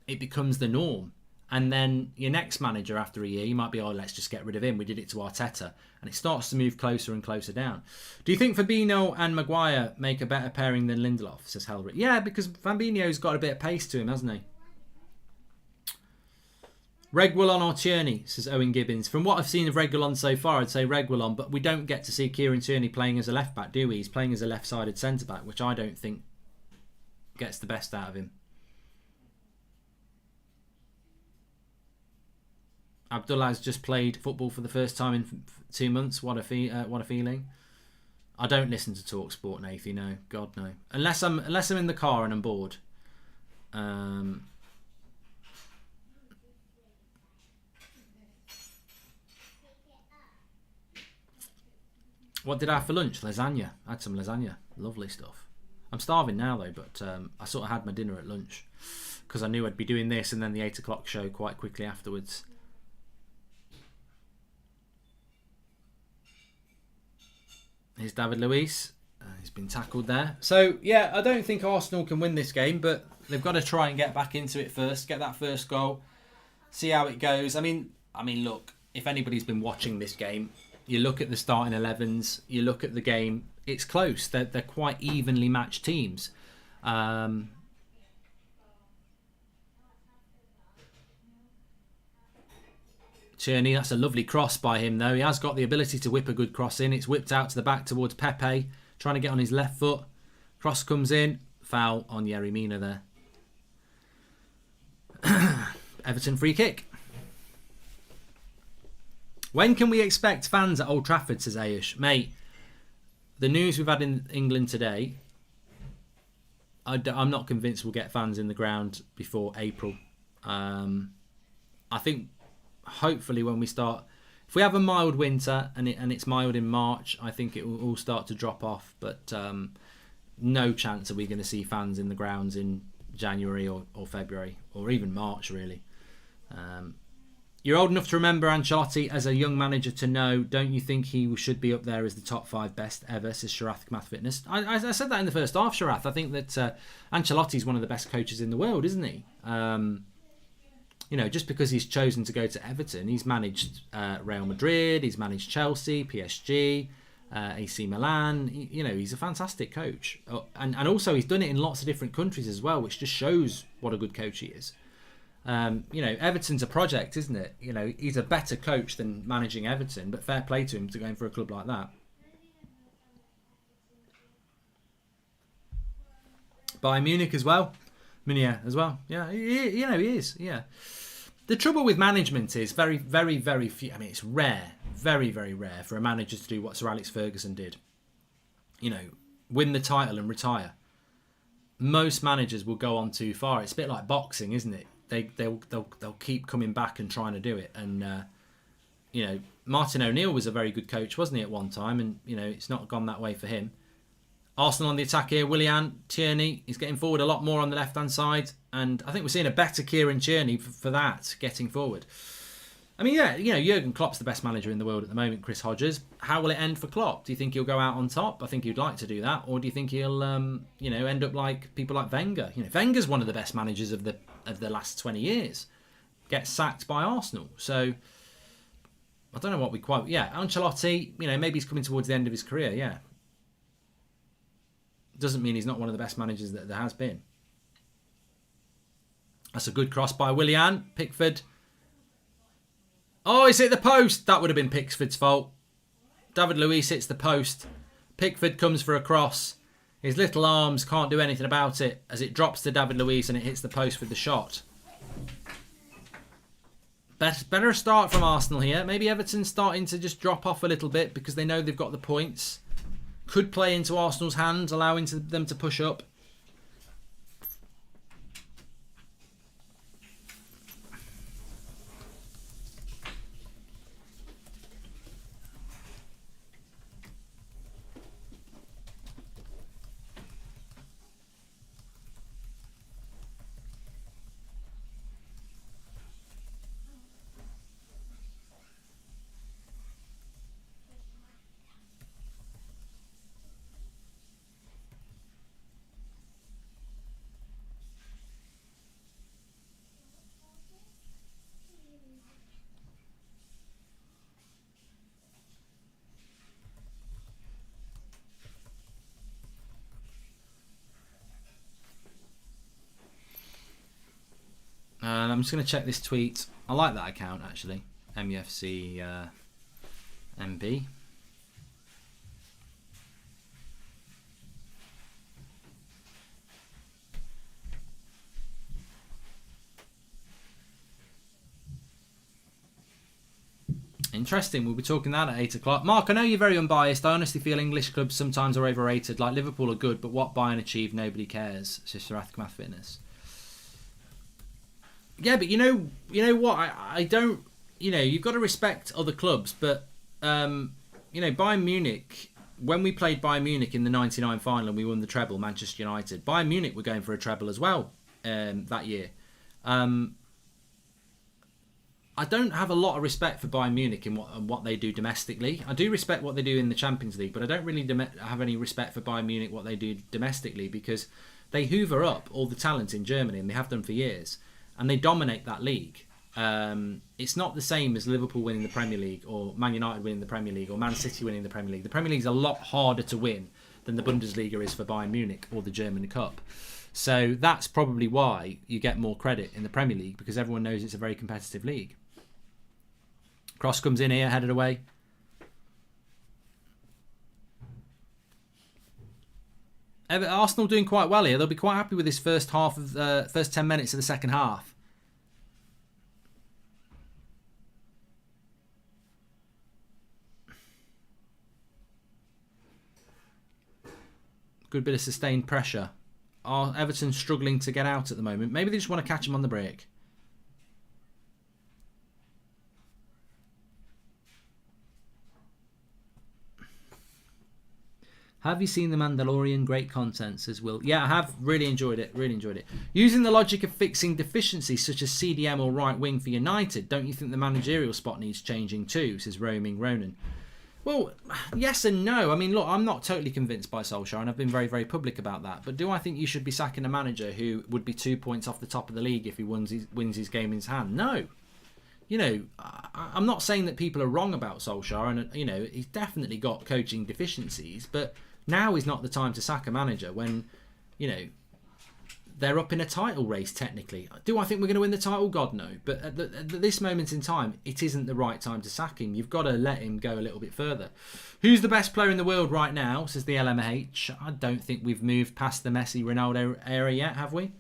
it becomes the norm. And then your next manager after a year, you might be, oh, let's just get rid of him. We did it to Arteta. And it starts to move closer and closer down. Do you think Fabinho and Maguire make a better pairing than Lindelof, says Helrick? Yeah, because Fabinho's got a bit of pace to him, hasn't he? Reguilon or Tierney, says Owen Gibbons. From what I've seen of Reguilon so far, I'd say Reguilon, but we don't get to see Kieran Tierney playing as a left-back, do we? He's playing as a left-sided centre-back, which I don't think gets the best out of him. Abdullah has just played football for the first time in 2 months. What a feeling. I don't listen to TalkSport, Nathan. No, God no. Unless I'm in the car and I'm bored. What did I have for lunch? Lasagna. I had some lasagna. Lovely stuff. I'm starving now though, but I sort of had my dinner at lunch because I knew I'd be doing this and then the 8 o'clock show quite quickly afterwards. Here's David Luiz. He's been tackled there. So, yeah, I don't think Arsenal can win this game, but they've got to try and get back into it first, get that first goal, see how it goes. I mean, look, if anybody's been watching this game, you look at the starting 11s, you look at the game, it's close. They're quite evenly matched teams. Tierney, that's a lovely cross by him though. He has got the ability to whip a good cross in. It's whipped out to the back towards Pepe, trying to get on his left foot. Cross comes in. Foul on Yerry Mina there. Everton free kick. When can we expect fans at Old Trafford, says Ayush? Mate, the news we've had in England today, I'm not convinced we'll get fans in the ground before April. I think hopefully when we start, if we have a mild winter and it's mild in March, I think it will all start to drop off, but no chance are we going to see fans in the grounds in January or February or even March really. You're old enough to remember Ancelotti as a young manager to know, don't you think he should be up there as the top 5 best ever, says Sharath Math Fitness. I said that in the first half, Sharath. I think that Ancelotti's one of the best coaches in the world, isn't he? Just because he's chosen to go to Everton, he's managed Real Madrid, he's managed Chelsea, PSG, AC Milan. He's a fantastic coach. And also he's done it in lots of different countries as well, which just shows what a good coach he is. Everton's a project, isn't it? He's a better coach than managing Everton, but fair play to him to going for a club like that. Bayern Munich as well. Meunier as well. Yeah, he is. Yeah. The trouble with management is very, very, very few. I mean, it's rare, very, very rare for a manager to do what Sir Alex Ferguson did. Win the title and retire. Most managers will go on too far. It's a bit like boxing, isn't it? They'll keep coming back and trying to do it. And Martin O'Neill was a very good coach, wasn't he, at one time? And it's not gone that way for him. Arsenal on the attack here. Willian, Tierney, he's getting forward a lot more on the left-hand side. And I think we're seeing a better Kieran Tierney for that, getting forward. I mean, Jurgen Klopp's the best manager in the world at the moment, Chris Hodges. How will it end for Klopp? Do you think he'll go out on top? I think he'd like to do that. Or do you think he'll, end up like people like Wenger? Wenger's one of the best managers of the last 20 years. Gets sacked by Arsenal. So, I don't know what we quite... Yeah, Ancelotti, maybe he's coming towards the end of his career, yeah. Doesn't mean he's not one of the best managers that there has been. That's a good cross by Willian. Pickford. Oh, he's hit the post. That would have been Pickford's fault. David Luiz hits the post. Pickford comes for a cross. His little arms can't do anything about it as it drops to David Luiz and it hits the post with the shot. Better start from Arsenal here. Maybe Everton's starting to just drop off a little bit because they know they've got the points. Could play into Arsenal's hands, allowing them to push up. I'm just going to check this tweet. I like that account, actually. MUFC MB. Interesting. We'll be talking that at 8 o'clock. Mark, I know you're very unbiased. I honestly feel English clubs sometimes are overrated. Like Liverpool are good, but what Bayern achieved, nobody cares. Sister Athkamath Fitness. Yeah, but you know what? I don't. You've got to respect other clubs, but Bayern Munich. When we played Bayern Munich in the '99 final and we won the treble, Manchester United, Bayern Munich were going for a treble as well that year. I don't have a lot of respect for Bayern Munich in what they do domestically. I do respect what they do in the Champions League, but I don't really have any respect for Bayern Munich what they do domestically, because they hoover up all the talent in Germany, and they have done for years, and they dominate that league. It's not the same as Liverpool winning the Premier League, or Man United winning the Premier League, or Man City winning the Premier League. The Premier League is a lot harder to win than the Bundesliga is for Bayern Munich or the German Cup. So that's probably why you get more credit in the Premier League, because everyone knows it's a very competitive league. Cross comes in here, headed away. Arsenal doing quite well here. They'll be quite happy with this first 10 minutes of the second half. Good bit of sustained pressure. Everton struggling to get out at the moment. Maybe they just want to catch him on the break. Have you seen The Mandalorian? Great content, says Will. Yeah, I have. Really enjoyed it. Using the logic of fixing deficiencies such as CDM or right wing for United, don't you think the managerial spot needs changing too, says Roaming Ronan. Well, yes and no. I mean, look, I'm not totally convinced by Solskjaer, and I've been very, very public about that. But do I think you should be sacking a manager who would be 2 points off the top of the league if he wins his game in his hand? No. I'm not saying that people are wrong about Solskjaer, and, he's definitely got coaching deficiencies, but now is not the time to sack a manager when, they're up in a title race, technically. Do I think we're going to win the title? God, no. But at this moment in time, it isn't the right time to sack him. You've got to let him go a little bit further. Who's the best player in the world right now, says the LMH. I don't think we've moved past the Messi Ronaldo era yet, have we?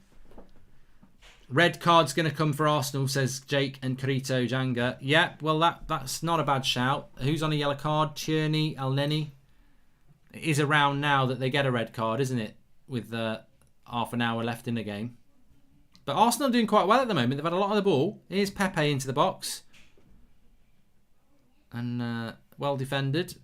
Red card's going to come for Arsenal, says Jake and Carito Janga. Yeah, well, that's not a bad shout. Who's on a yellow card? Tierney, Elneny. It is around now that they get a red card, isn't it? With half an hour left in the game. But Arsenal are doing quite well at the moment. They've had a lot of the ball. Here's Pepe into the box. And well defended.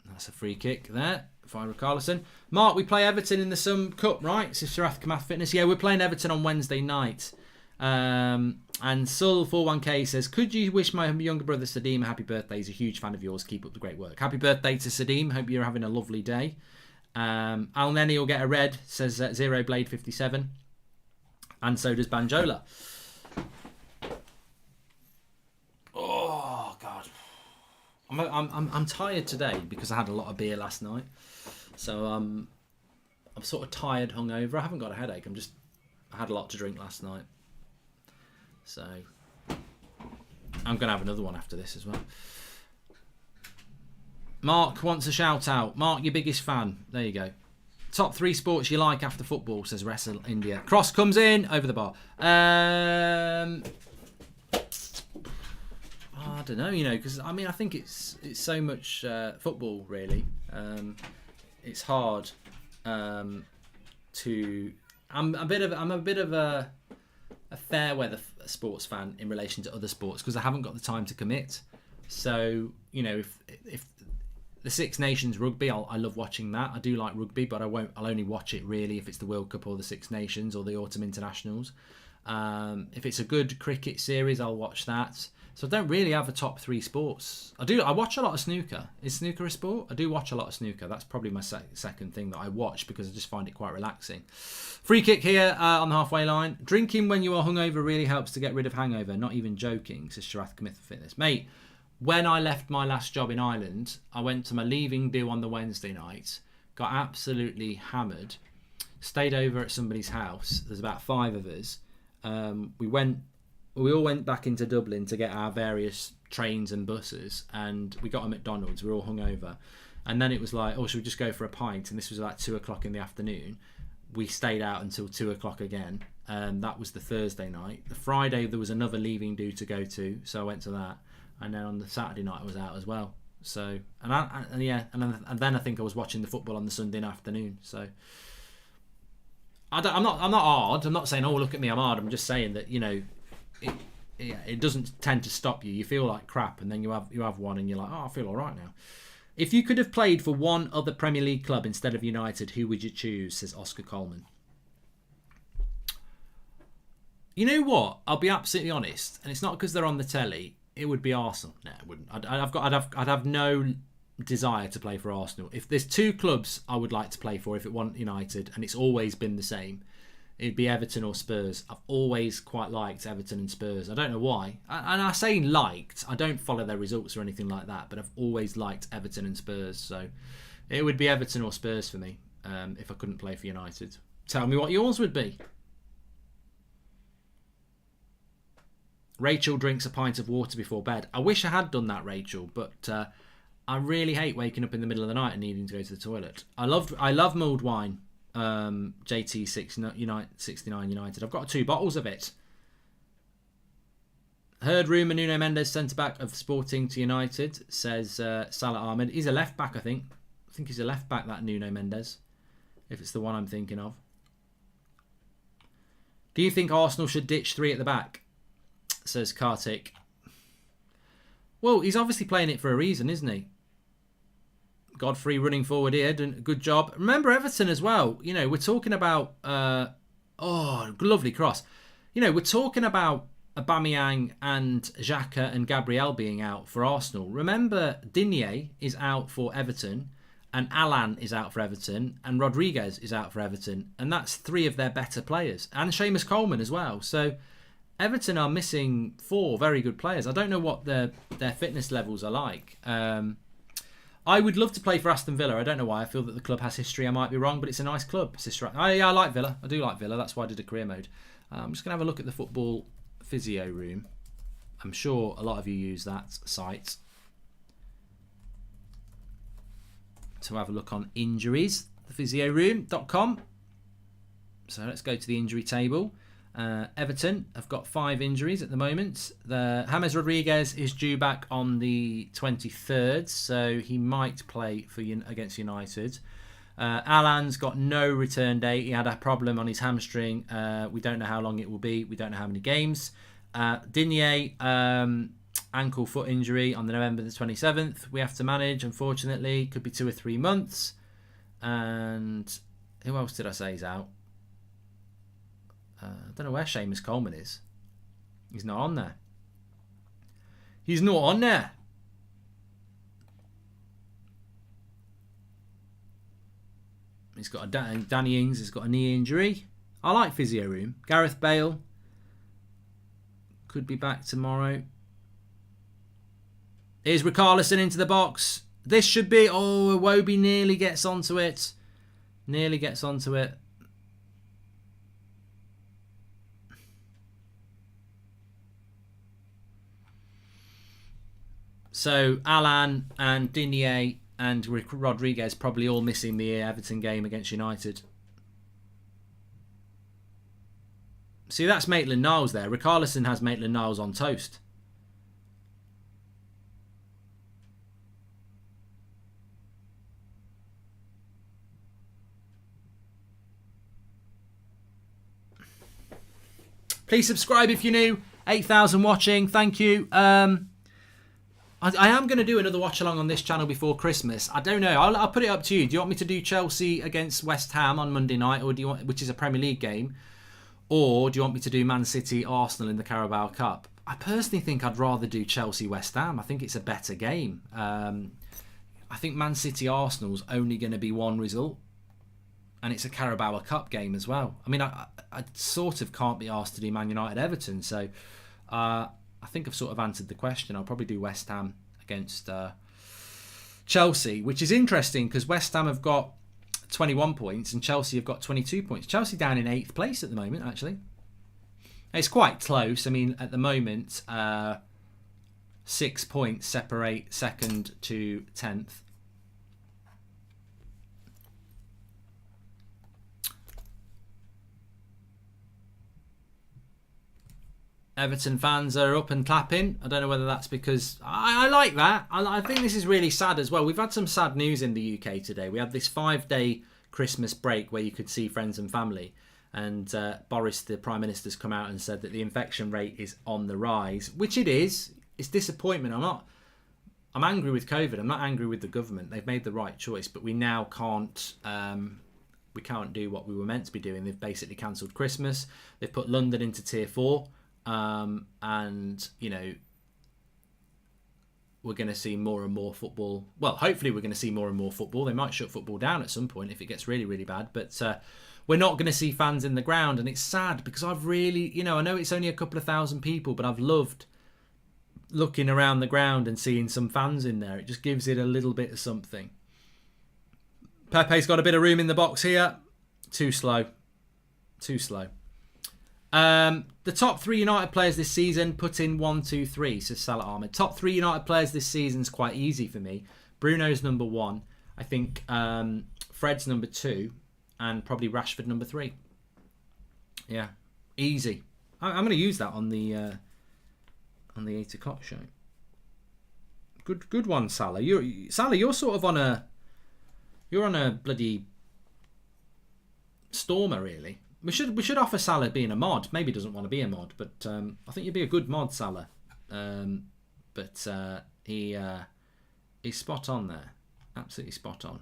That's a free kick there. Fire Carlson. Mark, we play Everton in the Sun Cup, right? Sister Athkamath Fitness. Yeah, we're playing Everton on Wednesday night. And Sul41k says, could you wish my younger brother Sadim a happy birthday? He's a huge fan of yours. Keep up the great work. Happy birthday to Sadim. Hope you're having a lovely day. Al Neni will get a red, says Zero Blade 57. And so does Banjola. Oh, God. I'm tired today because I had a lot of beer last night. So I'm sort of tired, hungover. I haven't got a headache. I had a lot to drink last night. So I'm going to have another one after this as well. Mark wants a shout out. Mark, your biggest fan. There you go. Top 3 sports you like after football, says Wrestle India. Cross comes in over the bar. I don't know, because I think it's so much football really. It's hard to. I'm a bit of a fair weather sports fan in relation to other sports because I haven't got the time to commit. So if the Six Nations rugby, I love watching that. I do like rugby, but I'll only watch it really if it's the World Cup or the Six Nations or the Autumn Internationals. If it's a good cricket series, I'll watch that. So I don't really have a top 3 sports. I watch a lot of snooker. Is snooker a sport? I do watch a lot of snooker. That's probably my second thing that I watch because I just find it quite relaxing. Free kick here on the halfway line. Drinking when you are hungover really helps to get rid of hangover. Not even joking, says Sharath Committed Fitness. Mate, when I left my last job in Ireland, I went to my leaving do on the Wednesday night, got absolutely hammered, stayed over at somebody's house. There's about 5 of us. We all went back into Dublin to get our various trains and buses, and we got a McDonald's. We were all hungover, and then it was like, oh, should we just go for a pint? And this was like 2 o'clock in the afternoon. We stayed out until 2 o'clock again. That was the Thursday night. The Friday there was another leaving do to go to, so I went to that, and then on the Saturday night I was out as well. So and then I think I was watching the football on the Sunday afternoon. So I'm not hard. I'm not saying, oh, look at me, I'm hard. I'm just saying that, you know, it doesn't tend to stop you. You feel like crap, and then you have one, and you're like, oh, I feel all right now. If you could have played for one other Premier League club instead of United, who would you choose? Says Oscar Coleman. You know what? I'll be absolutely honest, and it's not because they're on the telly. It would be Arsenal. No, it wouldn't. I'd have no desire to play for Arsenal. If there's 2 clubs I would like to play for, if it wasn't United, and it's always been the same, it'd be Everton or Spurs. I've always quite liked Everton and Spurs. I don't know why. And I say liked. I don't follow their results or anything like that, but I've always liked Everton and Spurs. So it would be Everton or Spurs for me if I couldn't play for United. Tell me what yours would be. Rachel drinks a pint of water before bed. I wish I had done that, Rachel, but I really hate waking up in the middle of the night and needing to go to the toilet. I love mulled wine. JT 69 United. I've got 2 bottles of it. Heard rumour Nuno Mendes centre back of Sporting to United, says Salah Ahmed. He's a left back, I think. I think he's a left back, that Nuno Mendes, if it's the one I'm thinking of. Do you think Arsenal should ditch 3 at the back? Says Kartik. Well, he's obviously playing it for a reason, isn't he? Godfrey running forward here, doing a good job. Remember Everton as well. You know, we're talking about... lovely cross. You know, we're talking about Aubameyang and Xhaka and Gabriel being out for Arsenal. Remember, Digne is out for Everton, and Alan is out for Everton, and Rodriguez is out for Everton. And that's 3 of their better players. And Seamus Coleman as well. So Everton are missing 4 very good players. I don't know what their fitness levels are like. I would love to play for Aston Villa. I don't know why. I feel that the club has history. I might be wrong, but it's a nice club. I like Villa. I do like Villa. That's why I did a career mode. I'm just going to have a look at the football physio room. I'm sure a lot of you use that site to have a look on injuries. Thephysioroom.com. So let's go to the injury table. Everton have got 5 injuries at the moment. James Rodriguez is due back on the 23rd, so he might play against United. Alan's got no return date. He had a problem on his hamstring. We don't know how long it will be. We don't know how many games. Digne, ankle foot injury on the November the 27th. We have to manage, unfortunately. Could be 2 or 3 months. And who else did I say is out? I don't know where Seamus Coleman is. He's not on there. He's not on there. He's got Danny Ings has got a knee injury. I like physio room. Gareth Bale could be back tomorrow. Here's Richarlison into the box. This should be... Oh, Iwobi nearly gets onto it. Nearly gets onto it. So Alan and Digne and Rodriguez probably all missing the Everton game against United. See, that's Maitland-Niles there. Richarlison has Maitland-Niles on toast. Please subscribe if you're new. 8,000 watching. Thank you. I am going to do another watch along on this channel before Christmas. I don't know. I'll put it up to you. Do you want me to do Chelsea against West Ham on Monday night, or do you want, which is a Premier League game, or do you want me to do Man City Arsenal in the Carabao Cup? I personally think I'd rather do Chelsea West Ham. I think it's a better game. I think Man City Arsenal's only going to be 1 result, and it's a Carabao Cup game as well. I mean, I sort of can't be asked to do Man United Everton, so. I think I've sort of answered the question. I'll probably do West Ham against Chelsea, which is interesting because West Ham have got 21 points and Chelsea have got 22 points. Chelsea down in 8th place at the moment, actually. It's quite close. I mean, at the moment, 6 points separate 2nd to 10th. Everton fans are up and clapping. I don't know whether that's because... I like that. I think this is really sad as well. We've had some sad news in the UK today. We had this 5-day Christmas break where you could see friends and family. And Boris, the Prime Minister, has come out and said that the infection rate is on the rise, which it is. It's disappointment. I'm angry with COVID. I'm not angry with the government. They've made the right choice, but we now can't... we can't do what we were meant to be doing. They've basically cancelled Christmas. They've put London into Tier 4. And, you know, we're going to see more and more football. Well, hopefully we're going to see more and more football. They might shut football down at some point if it gets really, really bad. But we're not going to see fans in the ground. And it's sad because I've really, you know, I know it's only a couple of thousand people, but I've loved looking around the ground and seeing some fans in there. It just gives it a little bit of something. Pepe's got a bit of room in the box here. Too slow. Too slow. The top 3 United players this season put in 1, 2, 3, says Salah Ahmed. Top 3 United players this season is quite easy for me. Bruno's number 1. I think Fred's number 2. And probably Rashford number 3. Yeah, easy. I'm going to use that on the 8 o'clock show. Good one, Salah. You're sort of on a bloody stormer, really. We should offer Salah being a mod. Maybe he doesn't want to be a mod, but I think you'd be a good mod, Salah. But he's spot on there. Absolutely spot on.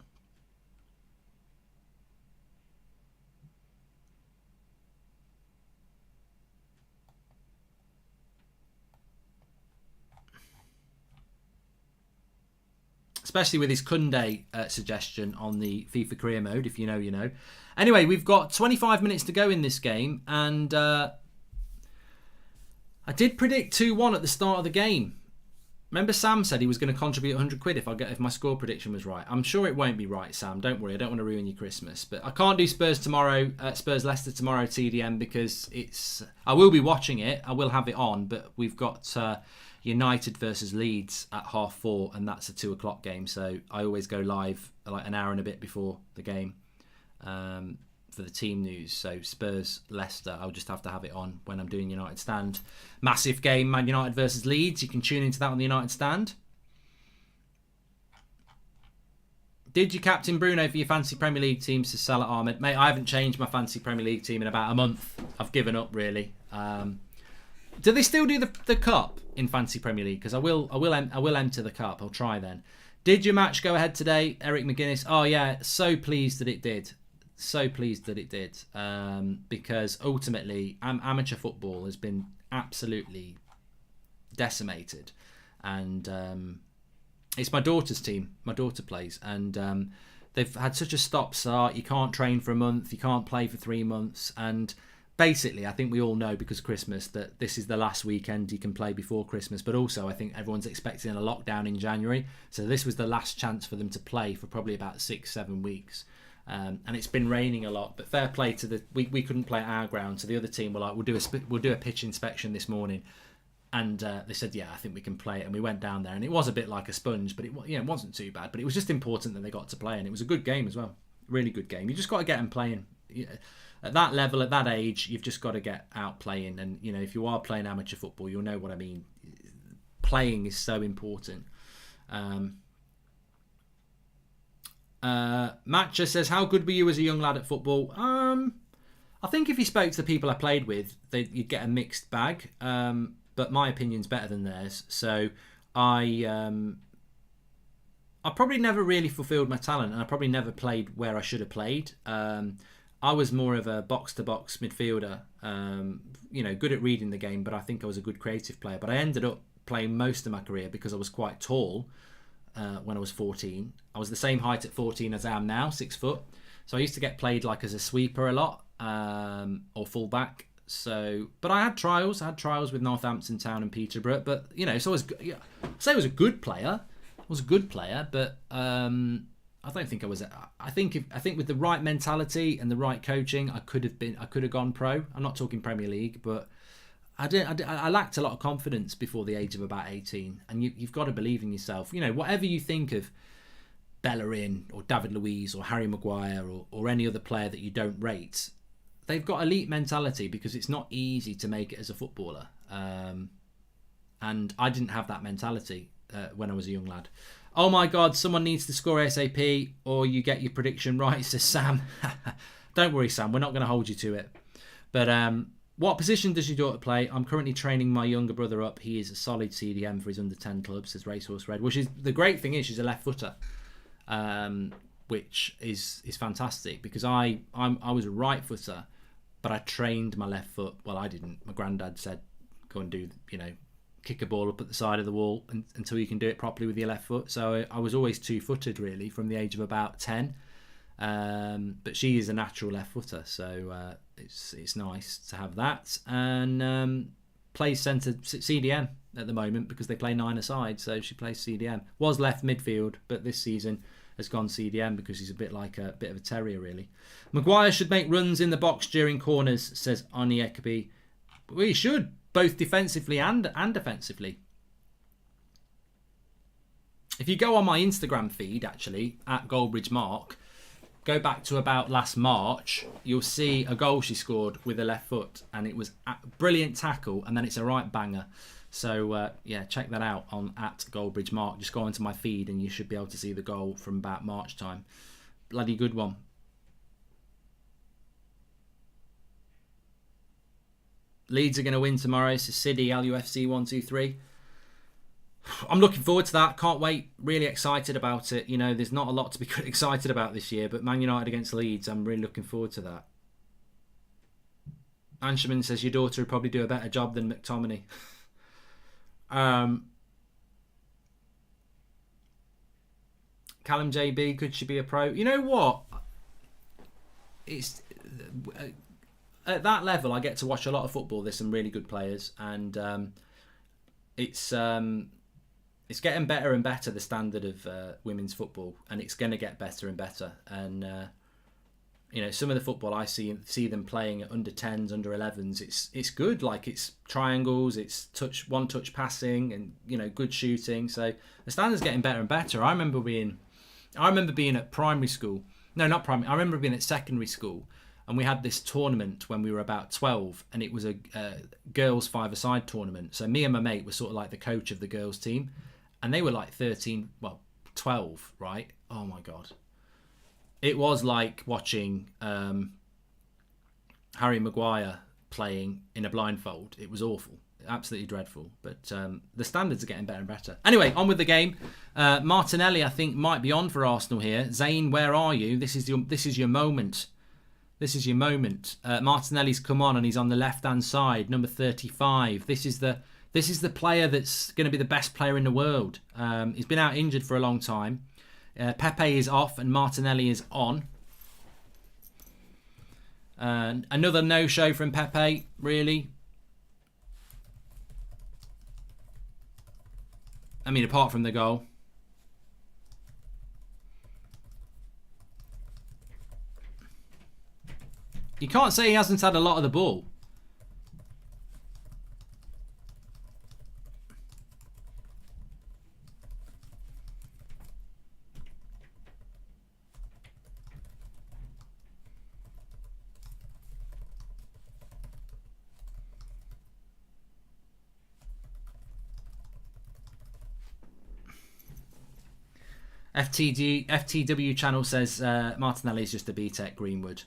Especially with his Kunde suggestion on the FIFA career mode. If you know, you know. Anyway, we've got 25 minutes to go in this game. And I did predict 2-1 at the start of the game. Remember Sam said he was going to contribute 100 quid if my score prediction was right. I'm sure it won't be right, Sam. Don't worry. I don't want to ruin your Christmas. But I can't do Spurs tomorrow, Spurs-Leicester tomorrow, TDM, because it's... I will be watching it. I will have it on. But we've got... United versus Leeds at 4:30, and that's a 2 o'clock game. So I always go live like an hour and a bit before the game for the team news. So Spurs, Leicester, I'll just have to have it on when I'm doing United Stand. Massive game, Man United versus Leeds. You can tune into that on the United Stand. Did you captain Bruno for your fantasy Premier League team, says Salah Ahmed? Mate, I haven't changed my fantasy Premier League team in about a month. I've given up, really. Do they still do the cup in Fantasy Premier League? Because I will enter the cup. I'll try then. Did your match go ahead today, Eric McGuinness? Oh yeah, so pleased that it did. So pleased that it did. Because ultimately, amateur football has been absolutely decimated, and it's my daughter's team. My daughter plays, and they've had such a stop-start. You can't train for a month. You can't play for 3 months, and basically, I think we all know because of Christmas that this is the last weekend you can play before Christmas. But also, I think everyone's expecting a lockdown in January. So this was the last chance for them to play for probably about 6-7 weeks. And it's been raining a lot. But fair play to the... We couldn't play at our ground. So the other team were like, we'll do a pitch inspection this morning. And they said, yeah, I think we can play it. And we went down there. And it was a bit like a sponge. But it wasn't too bad. But it was just important that they got to play. And it was a good game as well. Really good game. You just got to get them playing. At that level, at that age, you've just got to get out playing. And, you know, if you are playing amateur football, you'll know what I mean. Playing is so important. Matcha says, how good were you as a young lad at football? I think if you spoke to the people I played with, you'd get a mixed bag. But my opinion's better than theirs. So I probably never really fulfilled my talent. And I probably never played where I should have played. I was more of a box-to-box midfielder, good at reading the game, but I think I was a good creative player. But I ended up playing most of my career because I was quite tall when I was 14. I was the same height at 14 as I am now, 6 foot. So I used to get played like as a sweeper a lot or full-back. But I had trials. I had trials with Northampton Town and Peterborough. But, so I was, I'd say I was a good player. I was a good player, but... I don't think I was. I think with the right mentality and the right coaching, I could have gone pro. I'm not talking Premier League, but I lacked a lot of confidence before the age of about 18. And you've got to believe in yourself. You know, whatever you think of Bellerin or David Luiz or Harry Maguire or any other player that you don't rate, they've got elite mentality because it's not easy to make it as a footballer. And I didn't have that mentality when I was a young lad. Oh my God, someone needs to score ASAP or you get your prediction right, says Sam. Don't worry, Sam, we're not going to hold you to it. But what position does your daughter play? I'm currently training my younger brother up. He is a solid CDM for his under 10 club, says Racehorse Red, which is the great thing is she's a left footer, which is fantastic because I was a right footer, but I trained my left foot. Well, I didn't. My granddad said, go and do, kick a ball up at the side of the wall until you can do it properly with your left foot. So I was always two-footed really from the age of about 10. But she is a natural left footer, so it's nice to have that. And plays centre CDM at the moment because they play 9-a-side, so she plays CDM. Was left midfield, but this season has gone CDM because he's a bit of a terrier really. Maguire should make runs in the box during corners, says Ani Ekaby. Well, he should, both defensively and offensively. If you go on my Instagram feed, actually, at Goldbridge Mark, go back to about last March, you'll see a goal she scored with her left foot, and it was a brilliant tackle, and then it's a right banger. So, check that out on at Goldbridge Mark. Just go onto my feed, and you should be able to see the goal from about March time. Bloody good one. Leeds are going to win tomorrow. So City, LUFC 1-2-3. I'm looking forward to that. Can't wait. Really excited about it. There's not a lot to be excited about this year, but Man United against Leeds, I'm really looking forward to that. Ansherman says your daughter would probably do a better job than McTominay. Callum JB, could she be a pro? You know what? It's at that level, I get to watch a lot of football. There's some really good players, and it's getting better and better, the standard of women's football, and it's going to get better and better. And some of the football I see them playing at under 10s, under 11s. It's good. Like, it's triangles, it's one touch passing, and good shooting. So the standard's getting better and better. I remember being at primary school. No, not primary. I remember being at secondary school. And we had this tournament when we were about 12, and it was a girls' five-a-side tournament. So me and my mate were sort of like the coach of the girls' team, and they were like 12, right? Oh my God. It was like watching Harry Maguire playing in a blindfold. It was awful. Absolutely dreadful. But the standards are getting better and better. Anyway, on with the game. Martinelli, I think, might be on for Arsenal here. Zane, where are you? This is your moment. This is your moment. Martinelli's come on and he's on the left-hand side, number 35. This is the player that's going to be the best player in the world. He's been out injured for a long time. Pepe is off and Martinelli is on. Another no-show from Pepe, really. I mean, apart from the goal. You can't say he hasn't had a lot of the ball. FTW channel says Martinelli is just a B-Tech Greenwood.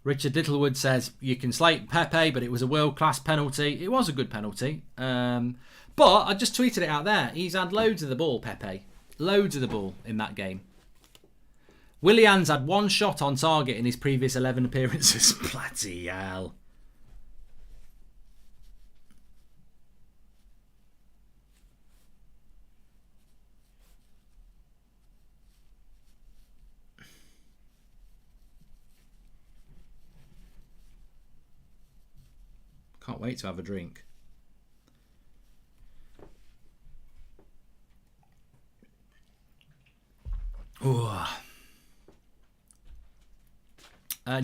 Richard Littlewood says you can slate Pepe, but it was a world-class penalty. It was a good penalty. But I just tweeted it out there. He's had loads of the ball, Pepe. Loads of the ball in that game. Willian's had one shot on target in his previous 11 appearances. Bloody hell. Can't wait to have a drink.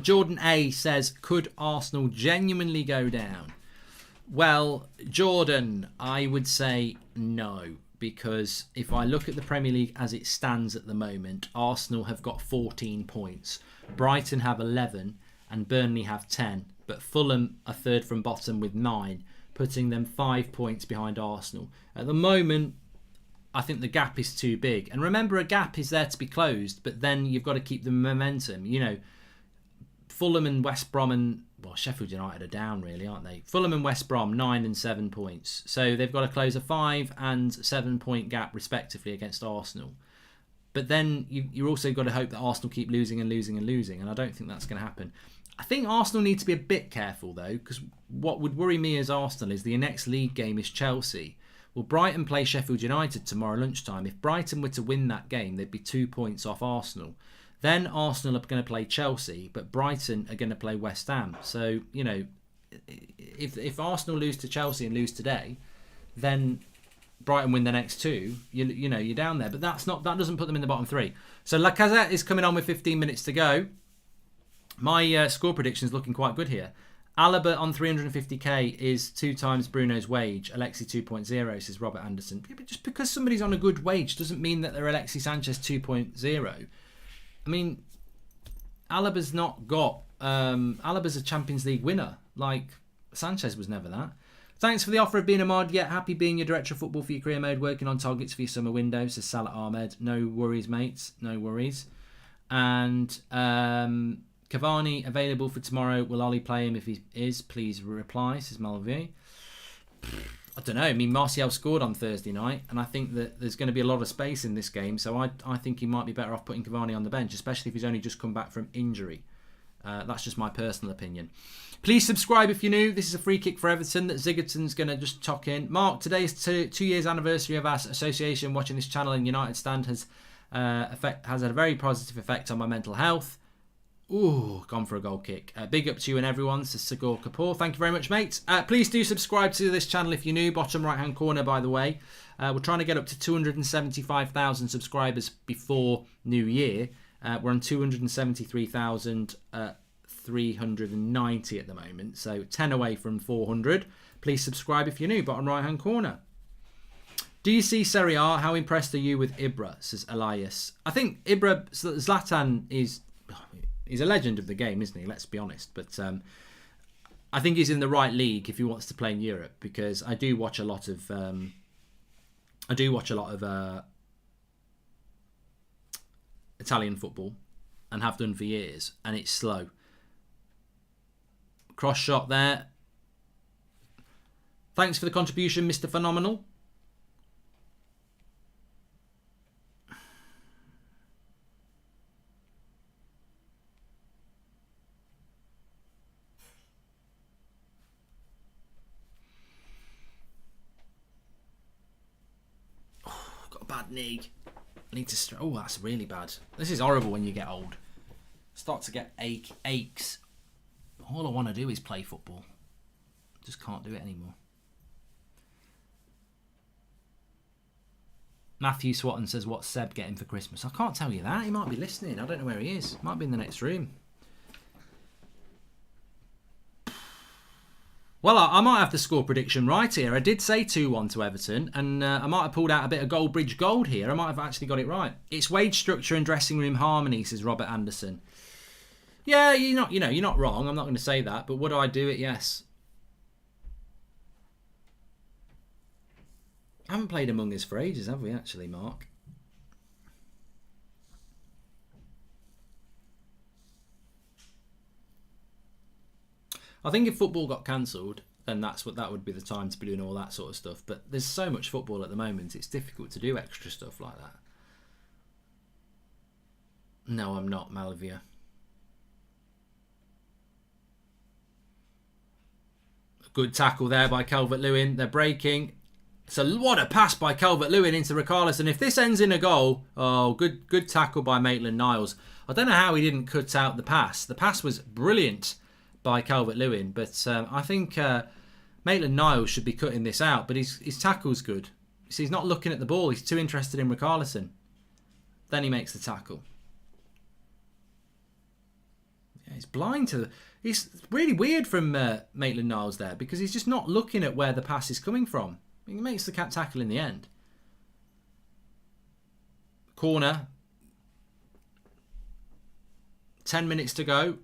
Jordan A says, could Arsenal genuinely go down? Well, Jordan, I would say no. Because if I look at the Premier League as it stands at the moment, Arsenal have got 14 points. Brighton have 11 and Burnley have 10. But Fulham are third from bottom with 9, putting them 5 points behind Arsenal. At the moment, I think the gap is too big. And remember, a gap is there to be closed, but then you've got to keep the momentum. You know, Fulham and West Brom and Sheffield United are down, really, aren't they? Fulham and West Brom, 9 and 7 points. So they've got to close a 5 and 7 point gap, respectively, against Arsenal. But then you're also got to hope that Arsenal keep losing and losing and losing, and I don't think that's going to happen. I think Arsenal need to be a bit careful, though, because what would worry me as Arsenal is the next league game is Chelsea. Well, Brighton play Sheffield United tomorrow lunchtime. If Brighton were to win that game, they'd be 2 points off Arsenal. Then Arsenal are going to play Chelsea, but Brighton are going to play West Ham. So, you know, if Arsenal lose to Chelsea and lose today, then Brighton win the next 2, you know, you're down there. But that doesn't put them in the bottom 3. So Lacazette is coming on with 15 minutes to go. My score prediction is looking quite good here. Alaba on 350k is 2 times Bruno's wage. Alexi 2.0, says Robert Anderson. But just because somebody's on a good wage doesn't mean that they're Alexi Sanchez 2.0. I mean, Alaba's not got... Alaba's a Champions League winner. Like, Sanchez was never that. Thanks for the offer of being a mod. Yeah, happy being your director of football for your career mode. Working on targets for your summer window, says Salah Ahmed. No worries, mates. No worries. And Cavani available for tomorrow. Will Ollie play him? If he is, please reply, says Malvier. I don't know. I mean, Martial scored on Thursday night, and I think that there's going to be a lot of space in this game, so I think he might be better off putting Cavani on the bench, especially if he's only just come back from injury. That's just my personal opinion. Please subscribe if you're new. This is a free kick for Everton that Zigerton's going to just tuck in. Mark, today is 2 years anniversary of our association. Watching this channel in United Stand has had a very positive effect on my mental health. Ooh, gone for a goal kick. Big up to you and everyone, says Sagur Kapoor. Thank you very much, mate. Please do subscribe to this channel if you're new. Bottom right hand corner, by the way. We're trying to get up to 275,000 subscribers before New Year. We're on 273,390 at the moment, so 10 away from 400. Please subscribe if you're new. Bottom right hand corner. Do you see Serie A? How impressed are you with Ibra, says Elias. I think Ibra, Zlatan is... He's a legend of the game, isn't he? Let's be honest. But I think he's in the right league if he wants to play in Europe, because I do watch a lot of Italian football and have done for years, and it's slow. Cross shot there. Thanks for the contribution, Mr. Phenomenal. Bad knee. I need to... Oh, that's really bad. This is horrible when you get old. Start to get aches. All I want to do is play football. Just can't do it anymore. Matthew Swatton says, what's Seb getting for Christmas? I can't tell you that. He might be listening. I don't know where he is. Might be in the next room. Well, I might have the score prediction right here. I did say 2-1 to Everton, and I might have pulled out a bit of Goldbridge gold here. I might have actually got it right. It's wage structure and dressing room harmony, says Robert Anderson. Yeah, you're not wrong. I'm not going to say that, but would I do it? Yes. I haven't played Among Us for ages, have we, actually, Mark? I think if football got cancelled, then that would be the time to be doing all that sort of stuff. But there's so much football at the moment, it's difficult to do extra stuff like that. No, I'm not, Malvia. Good tackle there by Calvert-Lewin. They're breaking. So what a pass by Calvert-Lewin into Richarlison. If this ends in a goal, oh, good tackle by Maitland-Niles. I don't know how he didn't cut out the pass. The pass was brilliant by Calvert-Lewin, but I think Maitland-Niles should be cutting this out, but his tackle's good. See, he's not looking at the ball, he's too interested in Richarlison. Then he makes the tackle. Yeah, It's blind to... It's really weird from Maitland-Niles there, because he's just not looking at where the pass is coming from. He makes the tackle in the end. Corner. 10 minutes to go.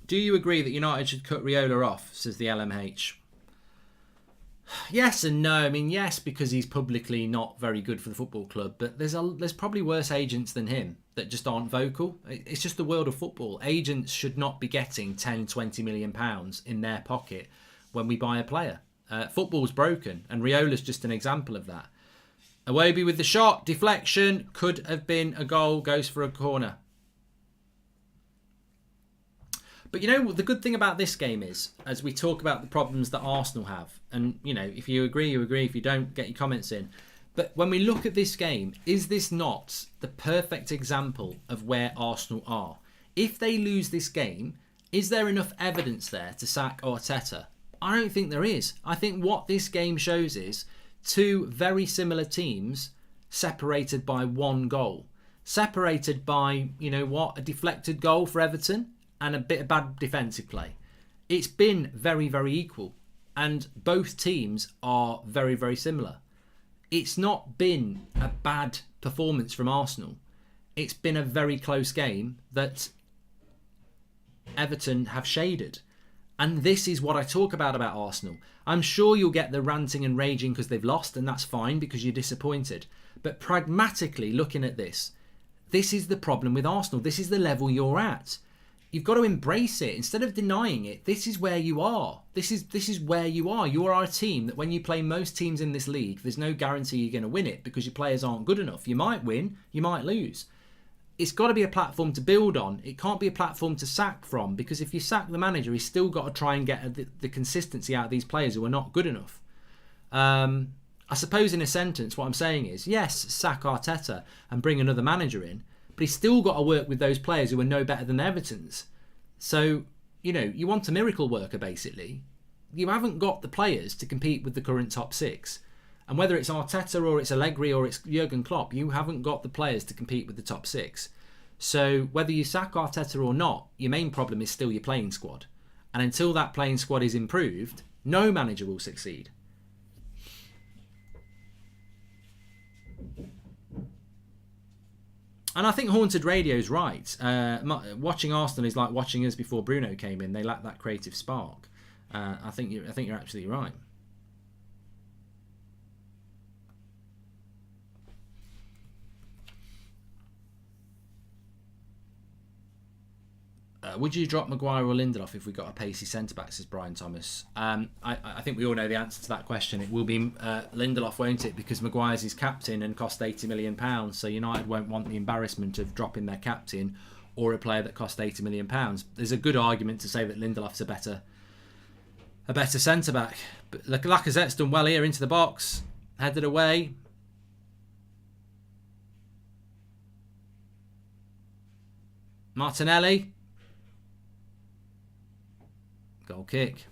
Do you agree that United should cut Raiola off, says the LMH? Yes and no. I mean, yes, because he's publicly not very good for the football club, but there's probably worse agents than him that just aren't vocal. It's just the world of football. Agents should not be getting 10, 20 million pounds in their pocket when we buy a player. Football's broken, and Riola's just an example of that. Iwobi with the shot, deflection, could have been a goal, goes for a corner. But you know, the good thing about this game is, as we talk about the problems that Arsenal have, and you know, if you agree, you agree. If you don't, get your comments in. But when we look at this game, is this not the perfect example of where Arsenal are? If they lose this game, is there enough evidence there to sack Arteta? I don't think there is. I think what this game shows is two very similar teams separated by one goal. Separated by, you know what, a deflected goal for Everton and a bit of bad defensive play. It's been very, very equal. And both teams are very, very similar. It's not been a bad performance from Arsenal. It's been a very close game that Everton have shaded. And this is what I talk about Arsenal. I'm sure you'll get the ranting and raging because they've lost, and that's fine because you're disappointed. But pragmatically looking at this is the problem with Arsenal. This is the level you're at. You've got to embrace it. Instead of denying it, this is where you are. This is where you are. You are a team that when you play most teams in this league, there's no guarantee you're going to win it because your players aren't good enough. You might win, you might lose. It's got to be a platform to build on. It can't be a platform to sack from, because if you sack the manager, he's still got to try and get the consistency out of these players who are not good enough. I suppose in a sentence, what I'm saying is, yes, sack Arteta and bring another manager in, but he's still got to work with those players who are no better than Everton's. So, you know, you want a miracle worker, basically. You haven't got the players to compete with the current top six. And whether it's Arteta or it's Allegri or it's Jurgen Klopp, you haven't got the players to compete with the top six. So whether you sack Arteta or not, your main problem is still your playing squad. And until that playing squad is improved, no manager will succeed. And I think Haunted Radio's right. Watching Arsenal is like watching us before Bruno came in. They lack that creative spark. I think you're absolutely right. Would you drop Maguire or Lindelof if we got a pacey centre-back, says Brian Thomas? I think we all know the answer to that question. It will be Lindelof, won't it? Because Maguire's his captain and cost £80 million. So United won't want the embarrassment of dropping their captain or a player that cost £80 million. There's a good argument to say that Lindelof's a better centre-back. But Lacazette's done well here into the box. Headed away. Martinelli. Goal kick.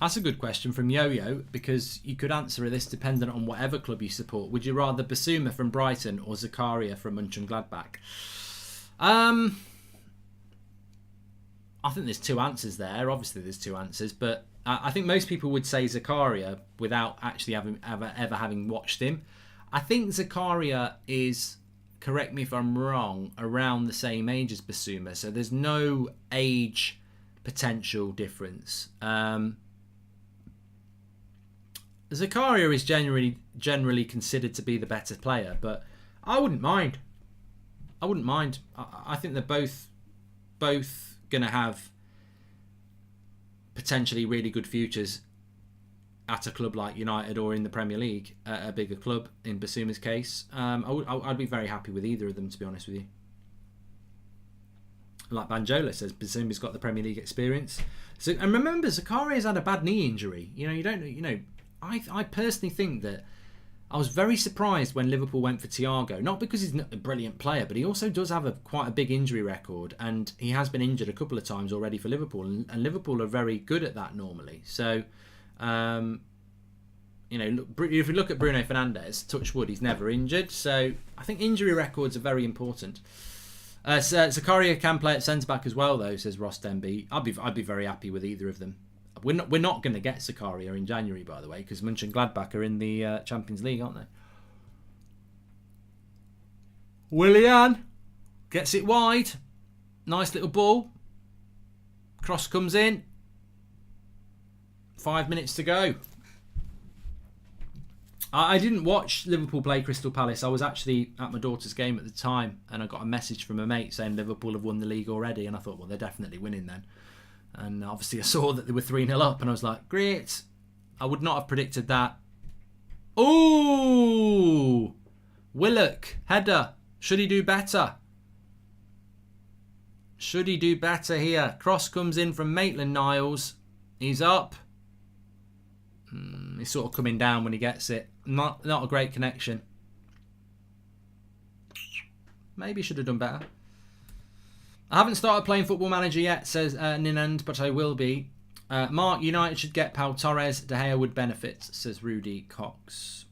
That's a good question from Yo-Yo, because you could answer this dependent on whatever club you support. Would you rather Basuma from Brighton or Zakaria from Mönchengladbach? I think there's two answers there. Obviously there's two answers, but I think most people would say Zakaria without actually ever having watched him. I think Zakaria is, correct me if I'm wrong, around the same age as Basuma, so there's no age potential difference. Zakaria is generally considered to be the better player, but I wouldn't mind. I think they're both going to have potentially really good futures at a club like United or in the Premier League, a bigger club in Basuma's case. I'd be very happy with either of them, to be honest with you. Like Banjola says, Basuma's got the Premier League experience. So, and remember, Zakaria's had a bad knee injury. I personally think that I was very surprised when Liverpool went for Thiago. Not because he's not a brilliant player, but he also does have quite a big injury record, and he has been injured a couple of times already for Liverpool, and Liverpool are very good at that normally. So, if you look at Bruno Fernandes, touch wood, he's never injured. So I think injury records are very important. Zakaria can play at centre back as well, though, says Ross Denby. I'd be very happy with either of them. We're not going to get Zakaria in January, by the way, because Mönchengladbach are in the Champions League, aren't they? Willian gets it wide. Nice little ball. Cross comes in. 5 minutes to go. I didn't watch Liverpool play Crystal Palace. I was actually at my daughter's game at the time, and I got a message from a mate saying Liverpool have won the league already, and I thought, well, they're definitely winning then. And obviously I saw that they were 3-0 up, and I was like, great. I would not have predicted that. Ooh! Willock, header. Should he do better? Should he do better here? Cross comes in from Maitland-Niles. He's up. He's sort of coming down when he gets it. Not a great connection. Maybe should have done better. I haven't started playing Football Manager yet, says Ninand, but I will be. Mark, United should get Pau Torres. De Gea would benefit, says Rudy Cox.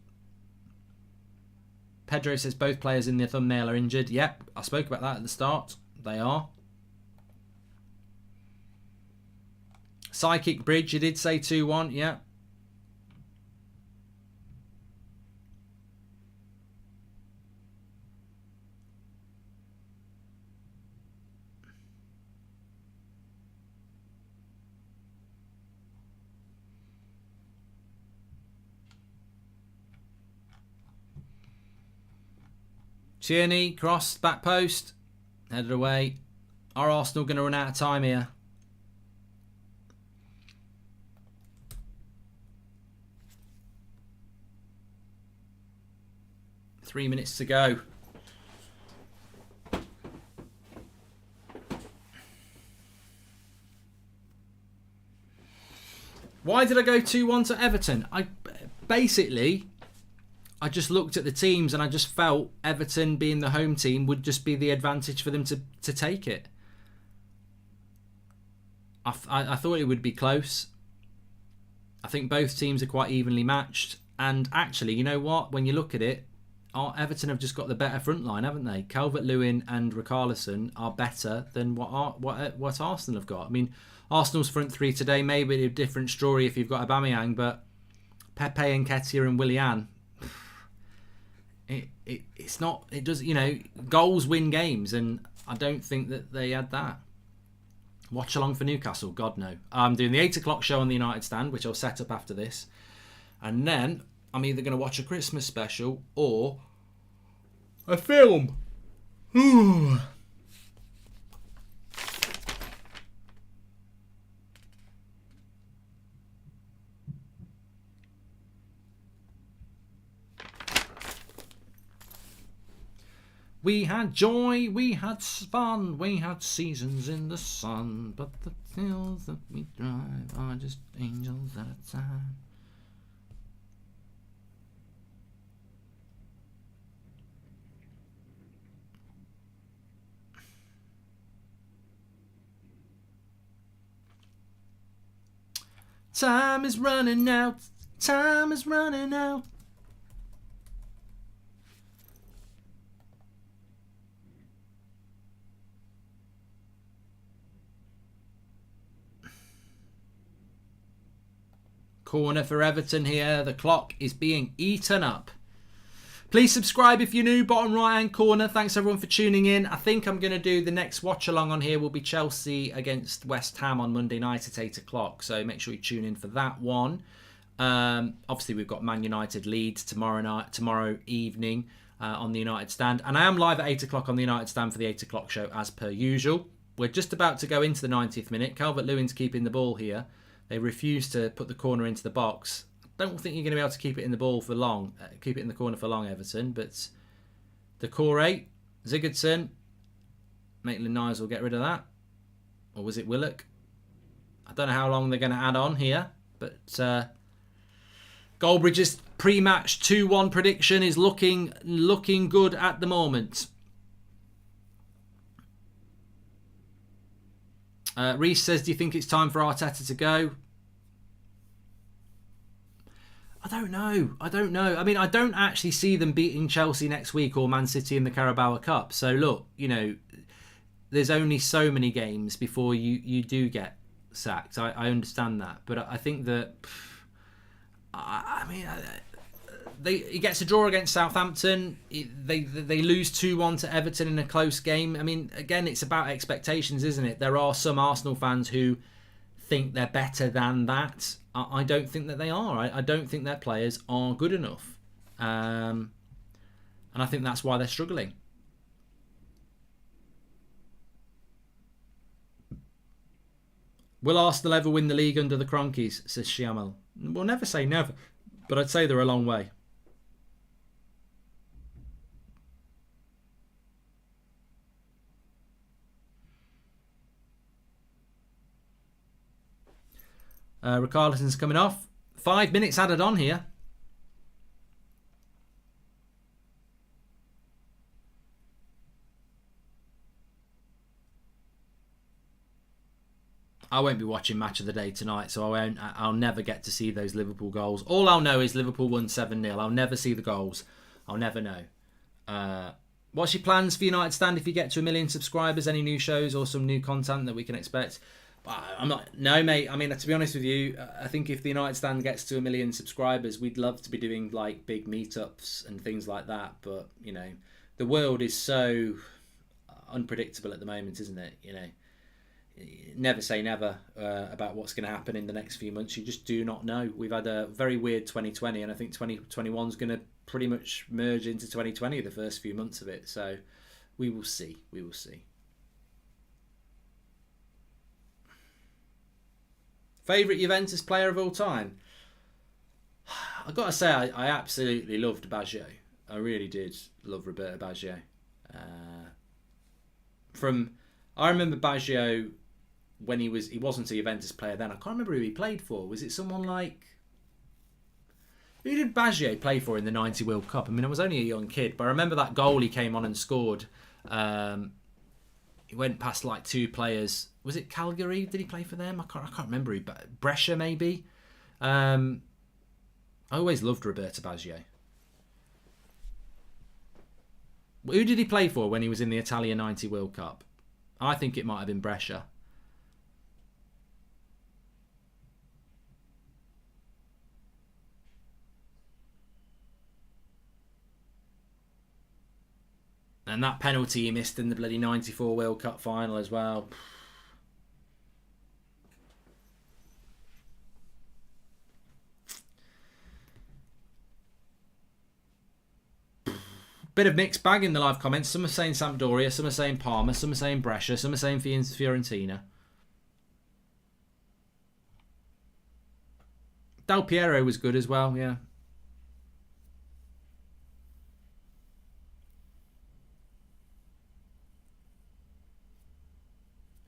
Pedro says both players in the thumbnail are injured. Yep, I spoke about that at the start. They are. Psychic Bridge, you did say 2-1. Yeah. Tierney, cross, back post, headed away. Are Arsenal going to run out of time here? Three minutes to go. Why did I go 2-1 to Everton? I just looked at the teams and I just felt Everton being the home team would just be the advantage for them to take it. I thought it would be close. I think both teams are quite evenly matched. And actually, you know what? When you look at it, Everton have just got the better front line, haven't they? Calvert-Lewin and Richarlison are better than what Arsenal have got. I mean, Arsenal's front three today may be a different story if you've got Aubameyang, but Pepe, Nketiah and Willian... It's not. It does. Goals win games, and I don't think that they had that. Watch along for Newcastle. God no. I'm doing the 8 o'clock show on the United stand, which I'll set up after this, and then I'm either going to watch a Christmas special or a film. We had joy, we had fun, we had seasons in the sun, but the hills that we drive are just angels at a time. Time is running out, time is running out. Corner for Everton here. The clock is being eaten up. Please subscribe if you're new. Bottom right hand corner. Thanks everyone for tuning in. I think I'm going to do the next watch along on here will be Chelsea against West Ham on Monday night at 8 o'clock. So make sure you tune in for that one. Obviously we've got Man United Leeds tomorrow evening. on the United stand. And I am live at 8 o'clock on the United stand for the 8 o'clock show as per usual. We're just about to go into the 90th minute. Calvert-Lewin's keeping the ball here. They refuse to put the corner into the box. I don't think you're going to be able to keep it in the ball for long. Keep it in the corner for long, Everton. But Decore, Sigurdsson, Maitland-Niles will get rid of that. Or was it Willock? I don't know how long they're going to add on here. But Goldbridge's pre-match 2-1 prediction is looking good at the moment. Reese says, do you think it's time for Arteta to go? I don't know. I mean, I don't actually see them beating Chelsea next week or Man City in the Carabao Cup. So look, there's only so many games before you do get sacked. I understand that. But I think that... he gets a draw against Southampton. They lose 2-1 to Everton in a close game. I mean, again, it's about expectations, isn't it? There are some Arsenal fans who think they're better than that. I don't think that they are. I don't think their players are good enough. And I think that's why they're struggling. Will Arsenal ever win the league under the Cronkies, says Shyamel. We'll never say never, but I'd say they're a long way. Richarlison's coming off. 5 minutes added on here. I won't be watching Match of the Day tonight, so I'll never get to see those Liverpool goals. All I'll know is Liverpool won 7-0. I'll never see the goals. I'll never know. What's your plans for United Stand if you get to 1 million subscribers? Any new shows or some new content that we can expect? No, mate. I mean, to be honest with you, I think if the United Stand gets to 1 million subscribers, we'd love to be doing like big meetups and things like that. But the world is so unpredictable at the moment, isn't it? Never say never about what's going to happen in the next few months. You just do not know. We've had a very weird 2020, and I think 2021 is going to pretty much merge into 2020 the first few months of it. So we will see. We will see. Favourite Juventus player of all time? I've got to say, I absolutely loved Baggio. I really did love Roberto Baggio. I remember Baggio when he wasn't a Juventus player then. I can't remember who he played for. Was it someone like... Who did Baggio play for in the 90 World Cup? I mean, I was only a young kid, but I remember that goal he came on and scored. He went past like two players. Was it Calgary? Did he play for them? I can't remember. Brescia, maybe? I always loved Roberto Baggio. Who did he play for when he was in the Italian 90 World Cup? I think it might have been Brescia. And that penalty he missed in the bloody 94 World Cup final as well. Bit of mixed bag in the live comments. Some are saying Sampdoria, some are saying Parma, some are saying Brescia, some are saying Fiorentina. Del Piero was good as well, yeah.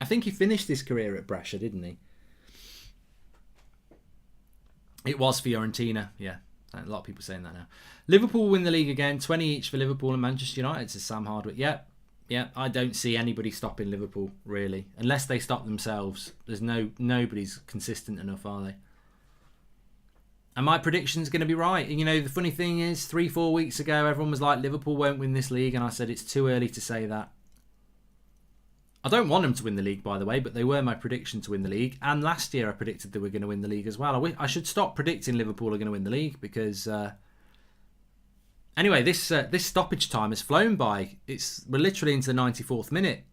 I think he finished his career at Brescia, didn't he? It was Fiorentina, yeah. A lot of people saying that now. Liverpool win the league again. 20 each for Liverpool and Manchester United, says Sam Hardwick. Yeah. I don't see anybody stopping Liverpool, really. Unless they stop themselves. There's nobody's consistent enough, are they? And my prediction's going to be right. The funny thing is, 3-4 weeks ago, everyone was like, Liverpool won't win this league. And I said, it's too early to say that. I don't want them to win the league, by the way, but they were my prediction to win the league. And last year I predicted they were going to win the league as well. I should stop predicting Liverpool are going to win the league because... Anyway, this stoppage time has flown by. We're literally into the 94th minute.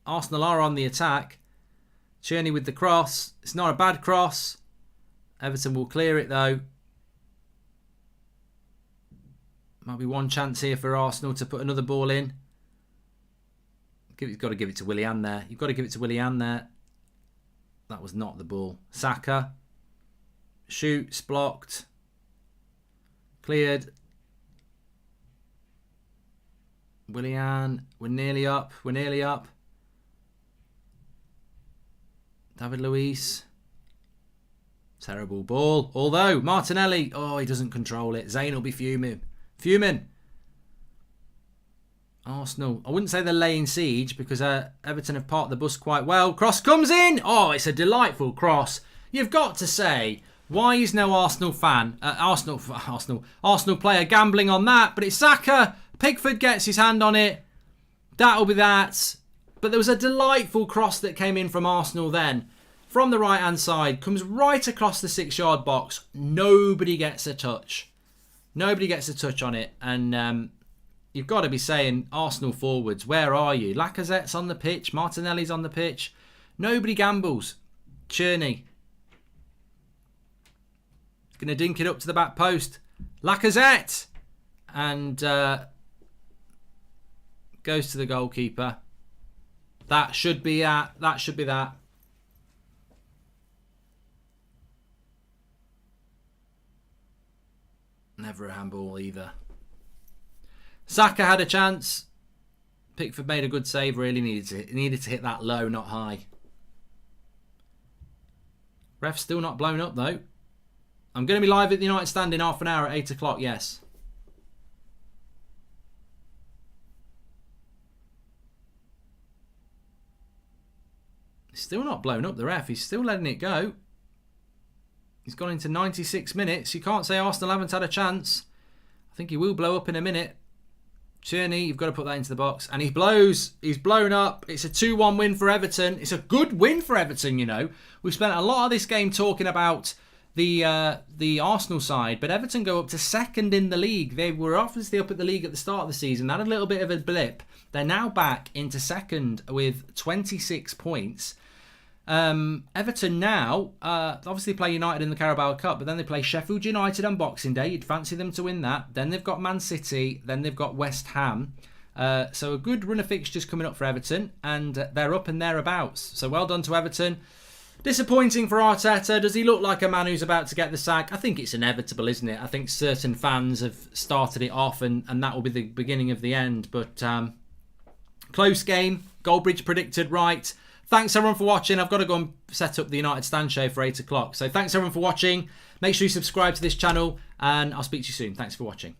Arsenal are on the attack. Tierney with the cross. It's not a bad cross. Everton will clear it though. Might be one chance here for Arsenal to put another ball in. You've got to give it to Willian there. You've got to give it to Willian there. That was not the ball. Saka. Shoots, blocked. Cleared. Willian. We're nearly up. We're nearly up. David Luiz. Terrible ball. Although, Martinelli. Oh, he doesn't control it. Zayn will be fuming. Fuming. Arsenal. I wouldn't say they're laying siege because Everton have parked the bus quite well. Cross comes in. Oh, it's a delightful cross. You've got to say, why is no Arsenal fan, Arsenal player gambling on that? But it's Saka. Pickford gets his hand on it. That'll be that. But there was a delightful cross that came in from Arsenal then. From the right-hand side. Comes right across the 6-yard box. Nobody gets a touch. Nobody gets a touch on it. And you've got to be saying, Arsenal forwards, where are you? Lacazette's on the pitch. Martinelli's on the pitch. Nobody gambles. Cherney. Going to dink it up to the back post. Lacazette. And goes to the goalkeeper. That should be that. That should be that. Never a handball either. Saka had a chance. Pickford made a good save. Really needed to hit that low, not high. Ref's still not blown up though. I'm going to be live at the United Stand in half an hour at 8 o'clock, yes. He's still not blown up, the ref. He's still letting it go. He's gone into 96 minutes. You can't say Arsenal haven't had a chance. I think he will blow up in a minute. Cherney, you've got to put that into the box. And he blows. He's blown up. It's a 2-1 win for Everton. It's a good win for Everton, you know. We've spent a lot of this game talking about the Arsenal side, but Everton go up to second in the league. They were obviously up at the league at the start of the season. They had a little bit of a blip. They're now back into second with 26 points. Everton now obviously play United in the Carabao Cup, but then they play Sheffield United on Boxing Day. You'd fancy them to win that. Then they've got Man City. Then they've got West Ham. So a good run of fixtures coming up for Everton, and they're up and thereabouts. So well done to Everton. Disappointing for Arteta. Does he look like a man who's about to get the sack? I think it's inevitable, isn't it? I think certain fans have started it off, and that will be the beginning of the end. But close game. Goldbridge predicted right. Thanks everyone for watching. I've got to go and set up the United Stand show for 8 o'clock. So thanks everyone for watching. Make sure you subscribe to this channel, and I'll speak to you soon. Thanks for watching.